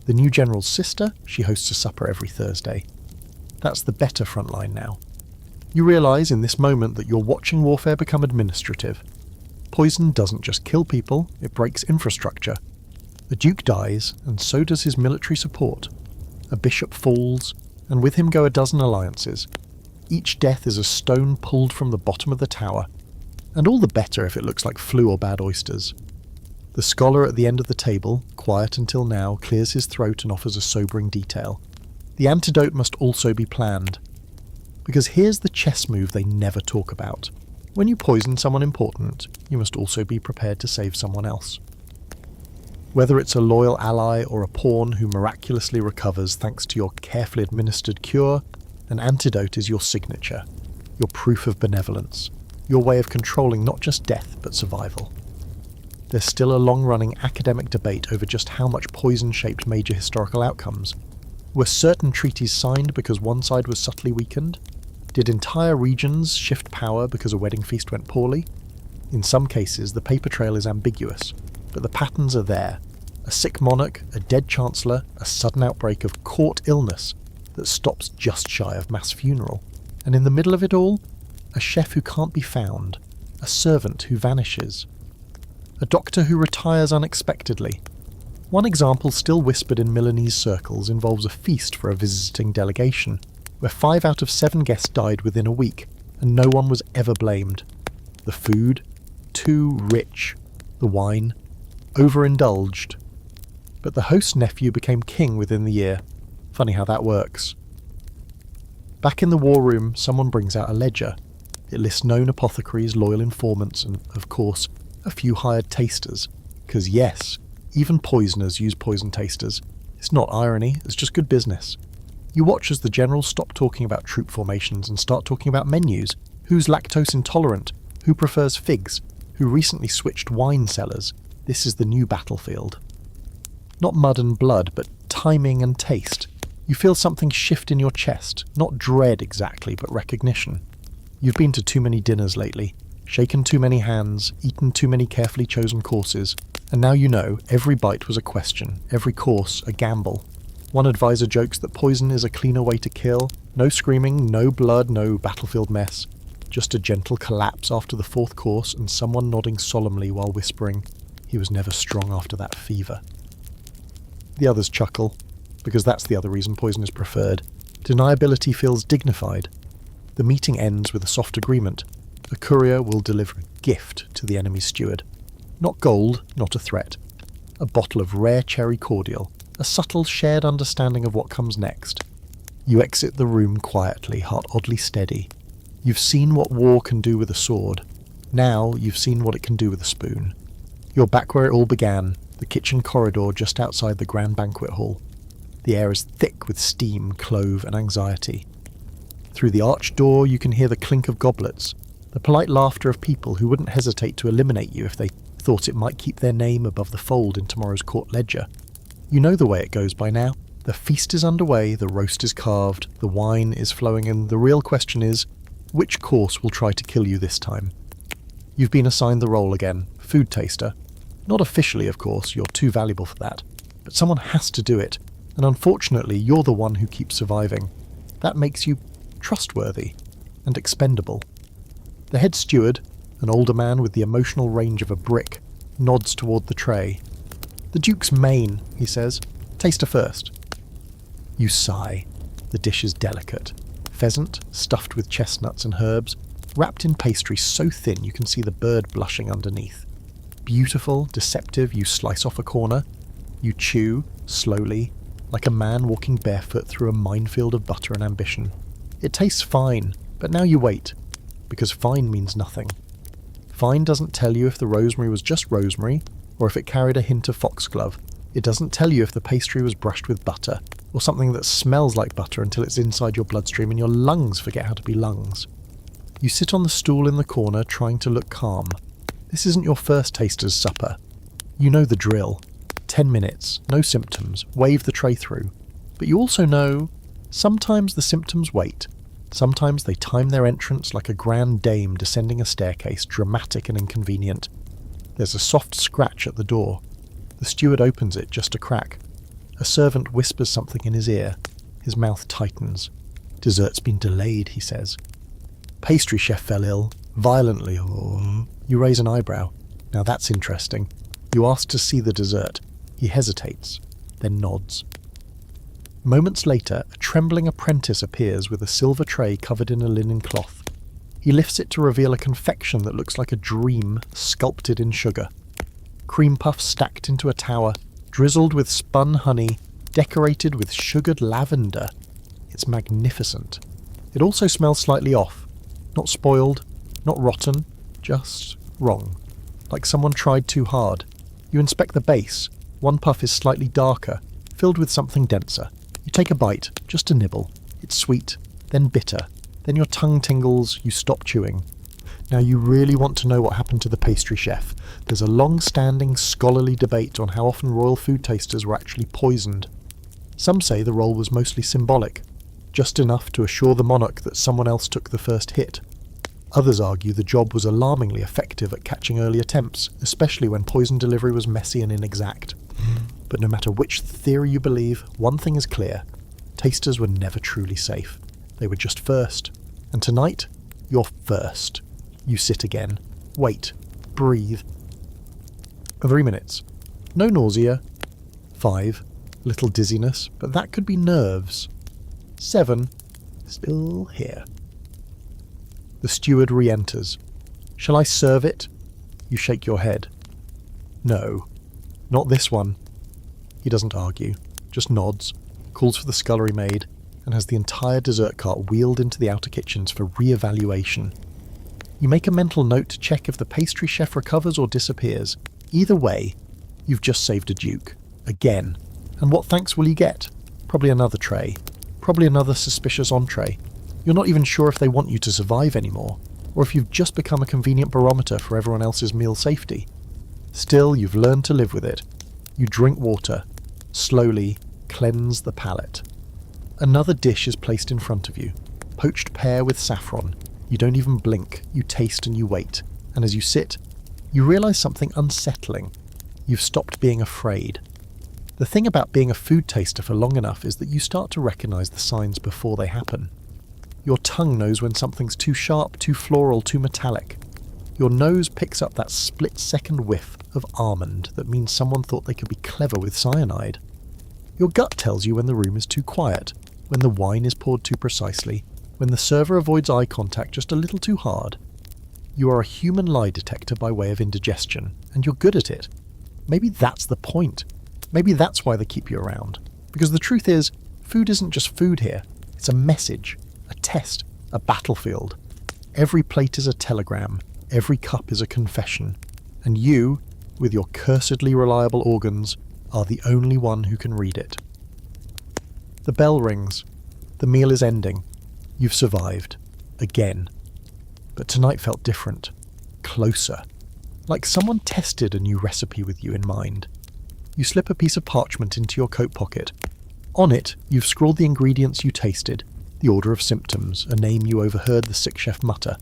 The new general's sister? She hosts a supper every Thursday. That's the better front line now. You realise in this moment that you're watching warfare become administrative. Poison doesn't just kill people, it breaks infrastructure. The Duke dies, and so does his military support. A bishop falls, and with him go a dozen alliances. Each death is a stone pulled from the bottom of the tower, and all the better if it looks like flu or bad oysters. The scholar at the end of the table, quiet until now, clears his throat and offers a sobering detail. The antidote must also be planned. Because here's the chess move they never talk about. When you poison someone important, you must also be prepared to save someone else. Whether it's a loyal ally or a pawn who miraculously recovers thanks to your carefully administered cure, an antidote is your signature, your proof of benevolence, your way of controlling not just death but survival. There's still a long-running academic debate over just how much poison shaped major historical outcomes. Were certain treaties signed because one side was subtly weakened? Did entire regions shift power because a wedding feast went poorly? In some cases, the paper trail is ambiguous, but the patterns are there. A sick monarch, a dead chancellor, a sudden outbreak of court illness that stops just shy of mass funeral. And in the middle of it all, a chef who can't be found, a servant who vanishes, a doctor who retires unexpectedly. One example still whispered in Milanese circles involves a feast for a visiting delegation, where 5 out of 7 guests died within a week, and no one was ever blamed. The food? Too rich. The wine? Overindulged. But the host's nephew became king within the year. Funny how that works. Back in the war room, someone brings out a ledger. It lists known apothecaries, loyal informants, and, of course, a few hired tasters. 'Cause yes, even poisoners use poison tasters. It's not irony, it's just good business. You watch as the generals stop talking about troop formations and start talking about menus. Who's lactose intolerant? Who prefers figs? Who recently switched wine cellars? This is the new battlefield. Not mud and blood, but timing and taste. You feel something shift in your chest, not dread exactly, but recognition. You've been to too many dinners lately, shaken too many hands, eaten too many carefully chosen courses, and now you know every bite was a question, every course a gamble. One advisor jokes that poison is a cleaner way to kill. No screaming, no blood, no battlefield mess. Just a gentle collapse after the 4th course and someone nodding solemnly while whispering, "He was never strong after that fever." The others chuckle, because that's the other reason poison is preferred. Deniability feels dignified. The meeting ends with a soft agreement. A courier will deliver a gift to the enemy's steward. Not gold, not a threat. A bottle of rare cherry cordial. A subtle shared understanding of what comes next. You exit the room quietly, heart oddly steady. You've seen what war can do with a sword. Now you've seen what it can do with a spoon. You're back where it all began, the kitchen corridor just outside the grand banquet hall. The air is thick with steam, clove, and anxiety. Through the arched door you can hear the clink of goblets, the polite laughter of people who wouldn't hesitate to eliminate you if they thought it might keep their name above the fold in tomorrow's court ledger. You know the way it goes by now. The feast is underway, the roast is carved, the wine is flowing, and the real question is, which course will try to kill you this time? You've been assigned the role again, food taster. Not officially, of course, you're too valuable for that. But someone has to do it, and unfortunately you're the one who keeps surviving. That makes you trustworthy and expendable. The head steward, an older man with the emotional range of a brick, nods toward the tray. "The Duke's main," he says. "Taster first." You sigh. The dish is delicate. Pheasant, stuffed with chestnuts and herbs, wrapped in pastry so thin you can see the bird blushing underneath. Beautiful, deceptive, you slice off a corner. You chew, slowly, like a man walking barefoot through a minefield of butter and ambition. It tastes fine, but now you wait, because fine means nothing. Fine doesn't tell you if the rosemary was just rosemary, or if it carried a hint of foxglove. It doesn't tell you if the pastry was brushed with butter, or something that smells like butter until it's inside your bloodstream and your lungs forget how to be lungs. You sit on the stool in the corner trying to look calm. This isn't your first taster's supper. You know the drill. 10 minutes, no symptoms, wave the tray through. But you also know, sometimes the symptoms wait. Sometimes they time their entrance like a grand dame descending a staircase, dramatic and inconvenient. There's a soft scratch at the door. The steward opens it just a crack. A servant whispers something in his ear. His mouth tightens. "Dessert's been delayed," he says. Pastry chef fell ill, violently, or... You raise an eyebrow. Now that's interesting. You ask to see the dessert. He hesitates, then nods. Moments later, a trembling apprentice appears with a silver tray covered in a linen cloth. He lifts it to reveal a confection that looks like a dream sculpted in sugar. Cream puffs stacked into a tower, drizzled with spun honey, decorated with sugared lavender. It's magnificent. It also smells slightly off. Not spoiled, not rotten, just wrong. Like someone tried too hard. You inspect the base. One puff is slightly darker, filled with something denser. You take a bite, just a nibble. It's sweet, then bitter. Then your tongue tingles, you stop chewing. Now you really want to know what happened to the pastry chef. There's a long-standing scholarly debate on how often royal food tasters were actually poisoned. Some say the role was mostly symbolic, just enough to assure the monarch that someone else took the first hit. Others argue the job was alarmingly effective at catching early attempts, especially when poison delivery was messy and inexact. But no matter which theory you believe, one thing is clear. Tasters were never truly safe. They were just first. And tonight, you're first. You sit again. Wait. Breathe. 3 minutes. No nausea. 5. Little dizziness, but that could be nerves. 7. Still here. The steward re-enters. Shall I serve it? You shake your head. No. Not this one. He doesn't argue, just nods, calls for the scullery maid, and has the entire dessert cart wheeled into the outer kitchens for re-evaluation. You make a mental note to check if the pastry chef recovers or disappears. Either way, you've just saved a duke. Again. And what thanks will you get? Probably another tray. Probably another suspicious entree. You're not even sure if they want you to survive anymore, or if you've just become a convenient barometer for everyone else's meal safety. Still, you've learned to live with it. You drink water. Slowly cleanse the palate. Another dish is placed in front of you. Poached pear with saffron. You don't even blink. You taste and you wait. And as you sit, you realise something unsettling. You've stopped being afraid. The thing about being a food taster for long enough is that you start to recognise the signs before they happen. Your tongue knows when something's too sharp, too floral, too metallic. Your nose picks up that split-second whiff of almond that means someone thought they could be clever with cyanide. Your gut tells you when the room is too quiet, when the wine is poured too precisely, when the server avoids eye contact just a little too hard. You are a human lie detector by way of indigestion, and you're good at it. Maybe that's the point. Maybe that's why they keep you around. Because the truth is, food isn't just food here. It's a message, a test, a battlefield. Every plate is a telegram. Every cup is a confession. And you, with your cursedly reliable organs, are the only one who can read it. The bell rings. The meal is ending. You've survived. Again. But tonight felt different. Closer. Like someone tested a new recipe with you in mind. You slip a piece of parchment into your coat pocket. On it, you've scrawled the ingredients you tasted, the order of symptoms, a name you overheard the sick chef mutter.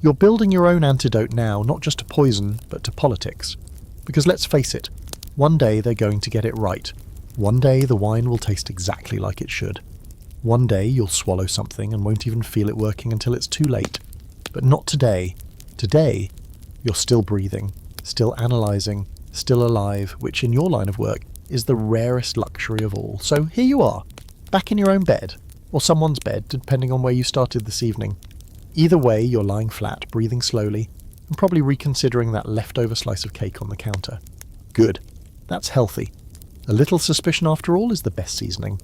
You're building your own antidote now, not just to poison, but to politics. Because let's face it, one day they're going to get it right. One day the wine will taste exactly like it should. One day you'll swallow something and won't even feel it working until it's too late. But not today. Today, you're still breathing, still analysing, still alive, which in your line of work is the rarest luxury of all. So here you are, back in your own bed, or someone's bed, depending on where you started this evening. Either way, you're lying flat, breathing slowly, and probably reconsidering that leftover slice of cake on the counter. Good. That's healthy. A little suspicion, after all, is the best seasoning.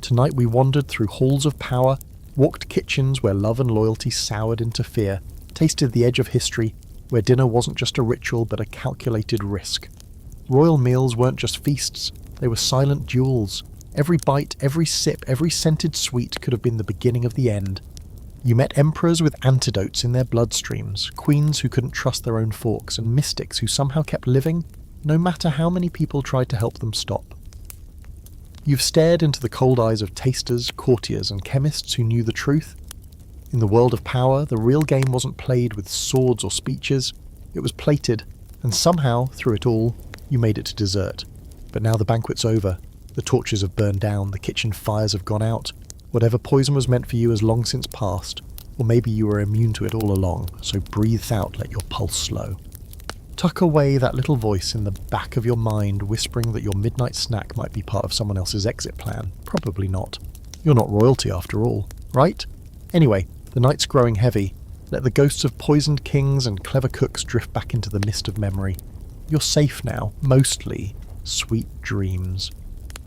Tonight we wandered through halls of power, walked kitchens where love and loyalty soured into fear, tasted the edge of history, where dinner wasn't just a ritual but a calculated risk. Royal meals weren't just feasts, they were silent duels. Every bite, every sip, every scented sweet could have been the beginning of the end. You met emperors with antidotes in their bloodstreams, queens who couldn't trust their own forks, and mystics who somehow kept living, no matter how many people tried to help them stop. You've stared into the cold eyes of tasters, courtiers, and chemists who knew the truth. In the world of power, the real game wasn't played with swords or speeches, it was plated, and somehow, through it all, you made it to dessert. But now the banquet's over, the torches have burned down, the kitchen fires have gone out. Whatever poison was meant for you has long since passed. Or maybe you were immune to it all along, so breathe out, let your pulse slow. Tuck away that little voice in the back of your mind whispering that your midnight snack might be part of someone else's exit plan. Probably not. You're not royalty after all, right? Anyway, the night's growing heavy. Let the ghosts of poisoned kings and clever cooks drift back into the mist of memory. You're safe now, mostly. Sweet dreams.